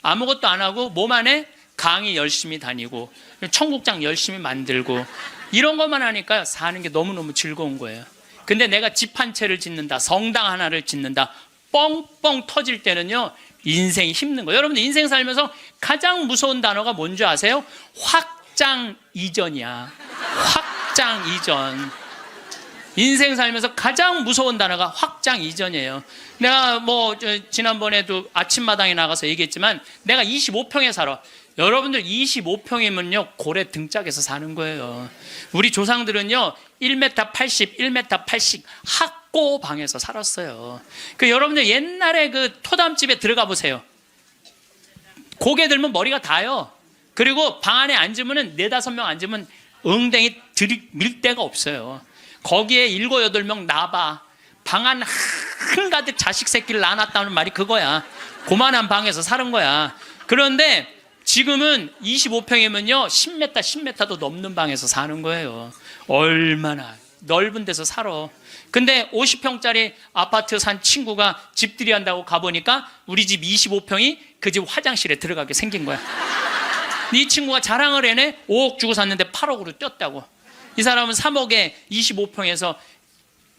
아무것도 안 하고 몸 안에 강의 열심히 다니고 청국장 열심히 만들고 이런 것만 하니까 사는 게 너무너무 즐거운 거예요. 근데 내가 집 한 채를 짓는다, 성당 하나를 짓는다, 뻥뻥 터질 때는요, 인생이 힘든 거예요. 여러분들 인생 살면서 가장 무서운 단어가 뭔지 아세요? 확 확장 이전이야. 확장 이전. 인생 살면서 가장 무서운 단어가 확장 이전이에요. 내가 지난번에도 아침마당에 나가서 얘기했지만 내가 25평에 살아. 여러분들 25평이면요 고래 등짝에서 사는 거예요. 우리 조상들은요 1m 80, 1m 80 학고방에서 살았어요. 여러분들 옛날에 그 토담집에 들어가 보세요. 고개 들면 머리가 닿아요. 그리고 방 안에 앉으면은 4-5명 앉으면 엉덩이 들이밀 데가 없어요. 거기에 7-8명 나봐. 방 안 한가득 자식 새끼를 낳아놨다는 말이 그거야. 고만한 방에서 사는 거야. 그런데 지금은 25평이면요 10m, 10m도 넘는 방에서 사는 거예요. 얼마나 넓은 데서 살아. 근데 50평짜리 아파트 산 친구가 집들이 한다고 가보니까 우리 집 25평이 그 집 화장실에 들어가게 생긴 거야. 이 친구가 자랑을 해내. 5억 주고 샀는데 8억으로 뛰었다고. 이 사람은 3억에 25평에서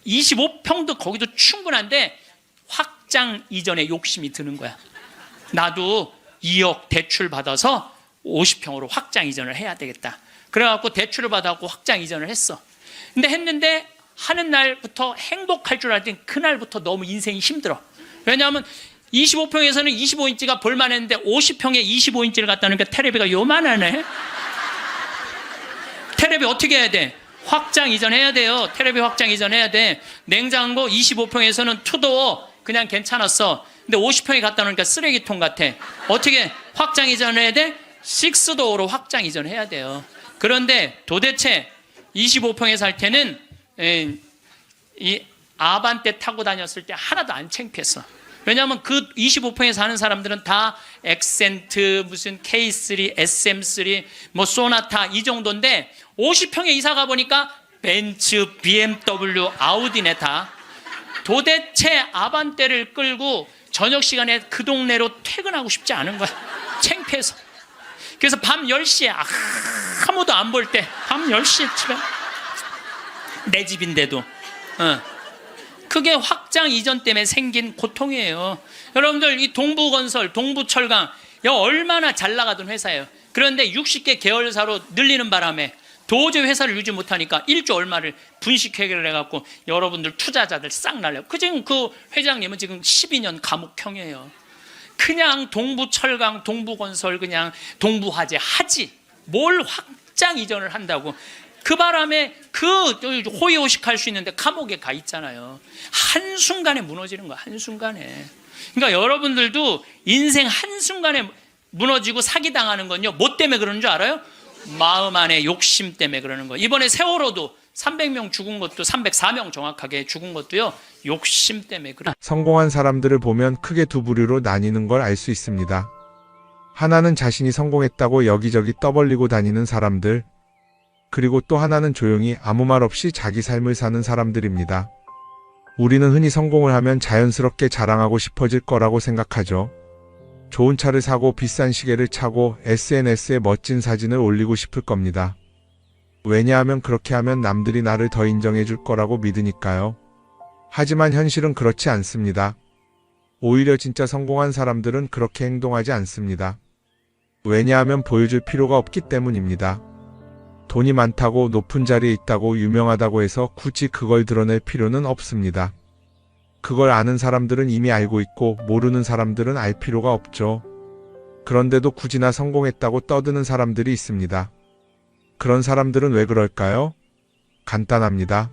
25평도 거기도 충분한데 확장 이전에 욕심이 드는 거야. 나도 2억 대출 받아서 50평으로 확장 이전을 해야 되겠다. 그래갖고 대출을 받아갖고 확장 이전을 했어. 근데 했는데 하는 날부터 행복할 줄 알았더니 그날부터 너무 인생이 힘들어. 왜냐하면 25평에서는 25인치가 볼만했는데 50평에 25인치를 갖다 놓으니까 테레비가 요만하네. 테레비 어떻게 해야 돼? 확장 이전해야 돼요. 테레비 확장 이전해야 돼. 냉장고 25평에서는 투도어 그냥 괜찮았어. 근데 50평에 갖다 놓으니까 쓰레기통 같아. 어떻게 확장 이전해야 돼? 6도어로 확장 이전해야 돼요. 그런데 도대체 25평에 살 때는 이 아반떼 타고 다녔을 때 하나도 안 창피했어. 왜냐하면 그 25평에 사는 사람들은 다 엑센트, 무슨 K3, SM3, 소나타 이 정도인데 50평에 이사 가보니까 벤츠, BMW, 아우디네 다. 도대체 아반떼를 끌고 저녁 시간에 그 동네로 퇴근하고 싶지 않은 거야. 창피해서. 그래서 밤 10시에 아무도 안 볼 때 밤 10시에 집에 내 집인데도 그게 확장 이전 때문에 생긴 고통이에요. 여러분들 이 동부건설, 동부철강 얼마나 잘 나가던 회사예요. 그런데 60개 계열사로 늘리는 바람에 도저히 회사를 유지 못하니까 1조 얼마를 분식회계를 해갖고 여러분들 투자자들 싹 날려요. 지금 그 회장님은 지금 12년 감옥형이에요. 그냥 동부철강, 동부건설 그냥 동부화재 하지 뭘 확장 이전을 한다고. 그 바람에 그 호의호식할 수 있는데 감옥에 가 있잖아요. 한순간에 무너지는 거야. 한순간에. 그러니까 여러분들도 인생 한순간에 무너지고 사기당하는 건요 뭐 때문에 그러는 줄 알아요? 마음 안에 욕심 때문에 그러는 거예요. 이번에 세월호도 300명 죽은 것도 304명 정확하게 죽은 것도요 욕심 때문에 그래요. 성공한 사람들을 보면 크게 두 부류로 나뉘는 걸 알 수 있습니다. 하나는 자신이 성공했다고 여기저기 떠벌리고 다니는 사람들, 그리고 또 하나는 조용히 아무 말 없이 자기 삶을 사는 사람들입니다. 우리는 흔히 성공을 하면 자연스럽게 자랑하고 싶어질 거라고 생각하죠. 좋은 차를 사고 비싼 시계를 차고 SNS에 멋진 사진을 올리고 싶을 겁니다. 왜냐하면 그렇게 하면 남들이 나를 더 인정해 줄 거라고 믿으니까요. 하지만 현실은 그렇지 않습니다. 오히려 진짜 성공한 사람들은 그렇게 행동하지 않습니다. 왜냐하면 보여줄 필요가 없기 때문입니다. 돈이 많다고 높은 자리에 있다고 유명하다고 해서 굳이 그걸 드러낼 필요는 없습니다. 그걸 아는 사람들은 이미 알고 있고 모르는 사람들은 알 필요가 없죠. 그런데도 굳이나 성공했다고 떠드는 사람들이 있습니다. 그런 사람들은 왜 그럴까요? 간단합니다.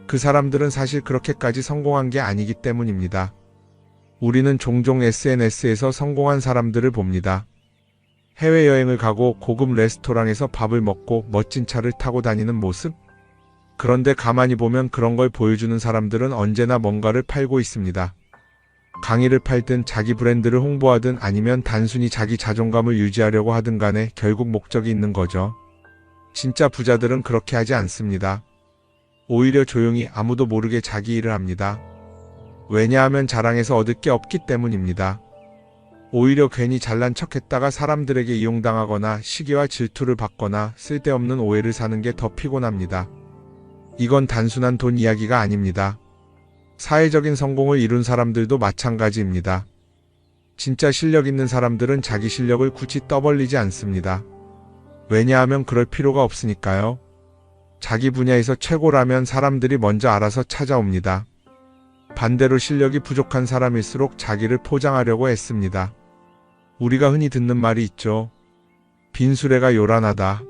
그 사람들은 사실 그렇게까지 성공한 게 아니기 때문입니다. 우리는 종종 SNS에서 성공한 사람들을 봅니다. 해외여행을 가고 고급 레스토랑에서 밥을 먹고 멋진 차를 타고 다니는 모습? 그런데 가만히 보면 그런 걸 보여주는 사람들은 언제나 뭔가를 팔고 있습니다. 강의를 팔든 자기 브랜드를 홍보하든 아니면 단순히 자기 자존감을 유지하려고 하든 간에 결국 목적이 있는 거죠. 진짜 부자들은 그렇게 하지 않습니다. 오히려 조용히 아무도 모르게 자기 일을 합니다. 왜냐하면 자랑해서 얻을 게 없기 때문입니다. 오히려 괜히 잘난 척했다가 사람들에게 이용당하거나 시기와 질투를 받거나 쓸데없는 오해를 사는 게 더 피곤합니다. 이건 단순한 돈 이야기가 아닙니다. 사회적인 성공을 이룬 사람들도 마찬가지입니다. 진짜 실력 있는 사람들은 자기 실력을 굳이 떠벌리지 않습니다. 왜냐하면 그럴 필요가 없으니까요. 자기 분야에서 최고라면 사람들이 먼저 알아서 찾아옵니다. 반대로 실력이 부족한 사람일수록 자기를 포장하려고 애씁니다. 우리가 흔히 듣는 말이 있죠. 빈수레가 요란하다.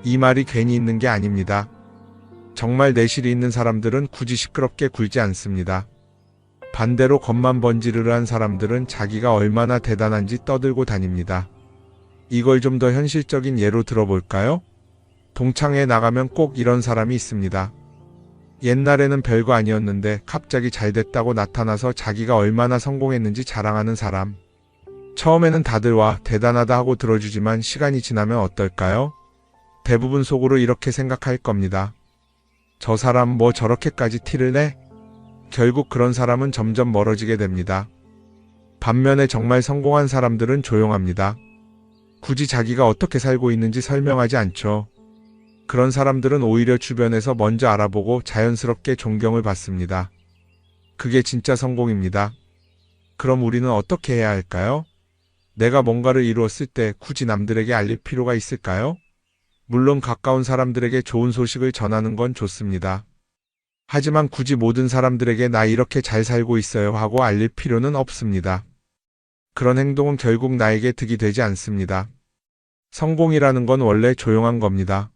이 말이 괜히 있는 게 아닙니다. 정말 내실이 있는 사람들은 굳이 시끄럽게 굴지 않습니다. 반대로 겉만 번지르르한 사람들은 자기가 얼마나 대단한지 떠들고 다닙니다. 이걸 좀 더 현실적인 예로 들어볼까요? 동창회에 나가면 꼭 이런 사람이 있습니다. 옛날에는 별거 아니었는데 갑자기 잘 됐다고 나타나서 자기가 얼마나 성공했는지 자랑하는 사람. 처음에는 다들 와 대단하다 하고 들어주지만 시간이 지나면 어떨까요? 대부분 속으로 이렇게 생각할 겁니다. 저 사람 뭐 저렇게까지 티를 내? 결국 그런 사람은 점점 멀어지게 됩니다. 반면에 정말 성공한 사람들은 조용합니다. 굳이 자기가 어떻게 살고 있는지 설명하지 않죠. 그런 사람들은 오히려 주변에서 먼저 알아보고 자연스럽게 존경을 받습니다. 그게 진짜 성공입니다. 그럼 우리는 어떻게 해야 할까요? 내가 뭔가를 이루었을 때 굳이 남들에게 알릴 필요가 있을까요? 물론 가까운 사람들에게 좋은 소식을 전하는 건 좋습니다. 하지만 굳이 모든 사람들에게 나 이렇게 잘 살고 있어요 하고 알릴 필요는 없습니다. 그런 행동은 결국 나에게 득이 되지 않습니다. 성공이라는 건 원래 조용한 겁니다.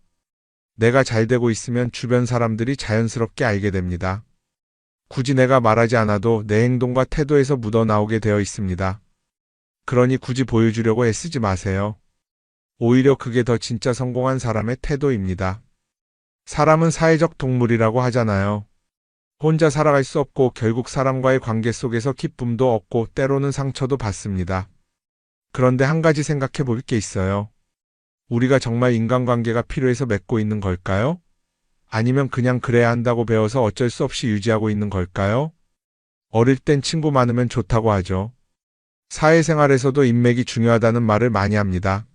내가 잘 되고 있으면 주변 사람들이 자연스럽게 알게 됩니다. 굳이 내가 말하지 않아도 내 행동과 태도에서 묻어나오게 되어 있습니다. 그러니 굳이 보여주려고 애쓰지 마세요. 오히려 그게 더 진짜 성공한 사람의 태도입니다. 사람은 사회적 동물이라고 하잖아요. 혼자 살아갈 수 없고 결국 사람과의 관계 속에서 기쁨도 얻고 때로는 상처도 받습니다. 그런데 한 가지 생각해 볼 게 있어요. 우리가 정말 인간관계가 필요해서 맺고 있는 걸까요? 아니면 그냥 그래야 한다고 배워서 어쩔 수 없이 유지하고 있는 걸까요? 어릴 땐 친구 많으면 좋다고 하죠. 사회생활에서도 인맥이 중요하다는 말을 많이 합니다.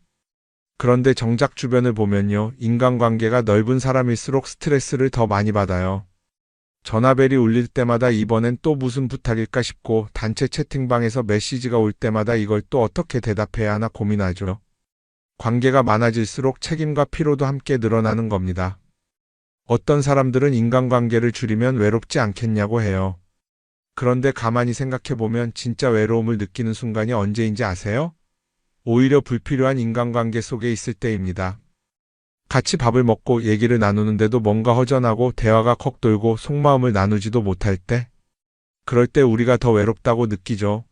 그런데 정작 주변을 보면요. 인간관계가 넓은 사람일수록 스트레스를 더 많이 받아요. 전화벨이 울릴 때마다 이번엔 또 무슨 부탁일까 싶고 단체 채팅방에서 메시지가 올 때마다 이걸 또 어떻게 대답해야 하나 고민하죠. 관계가 많아질수록 책임과 피로도 함께 늘어나는 겁니다. 어떤 사람들은 인간관계를 줄이면 외롭지 않겠냐고 해요. 그런데 가만히 생각해보면 진짜 외로움을 느끼는 순간이 언제인지 아세요? 오히려 불필요한 인간관계 속에 있을 때입니다. 같이 밥을 먹고 얘기를 나누는데도 뭔가 허전하고 대화가 컥 돌고 속마음을 나누지도 못할 때, 그럴 때 우리가 더 외롭다고 느끼죠.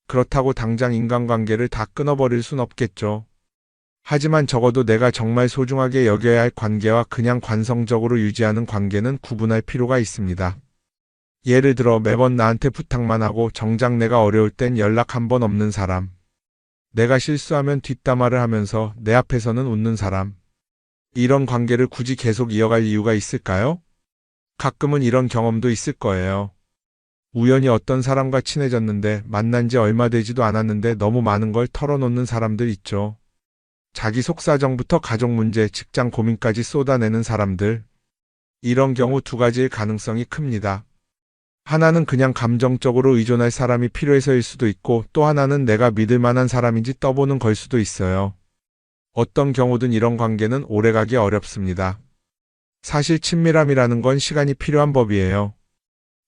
그렇다고 당장 인간관계를 다 끊어버릴 순 없겠죠. 하지만 적어도 내가 정말 소중하게 여겨야 할 관계와 그냥 관성적으로 유지하는 관계는 구분할 필요가 있습니다. 예를 들어 매번 나한테 부탁만 하고 정작 내가 어려울 땐 연락 한 번 없는 사람. 내가 실수하면 뒷담화를 하면서 내 앞에서는 웃는 사람. 이런 관계를 굳이 계속 이어갈 이유가 있을까요? 가끔은 이런 경험도 있을 거예요. 우연히 어떤 사람과 친해졌는데 만난 지 얼마 되지도 않았는데 너무 많은 걸 털어놓는 사람들 있죠. 자기 속사정부터 가족 문제, 직장 고민까지 쏟아내는 사람들. 이런 경우 두 가지일 가능성이 큽니다. 하나는 그냥 감정적으로 의존할 사람이 필요해서일 수도 있고 또 하나는 내가 믿을 만한 사람인지 떠보는 걸 수도 있어요. 어떤 경우든 이런 관계는 오래가기 어렵습니다. 사실 친밀함이라는 건 시간이 필요한 법이에요.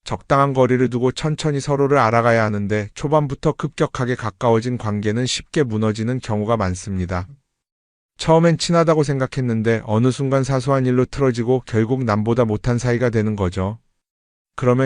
적당한 거리를 두고 천천히 서로를 알아가야 하는데 초반부터 급격하게 가까워진 관계는 쉽게 무너지는 경우가 많습니다. 처음엔 친하다고 생각했는데 어느 순간 사소한 일로 틀어지고 결국 남보다 못한 사이가 되는 거죠. 그러면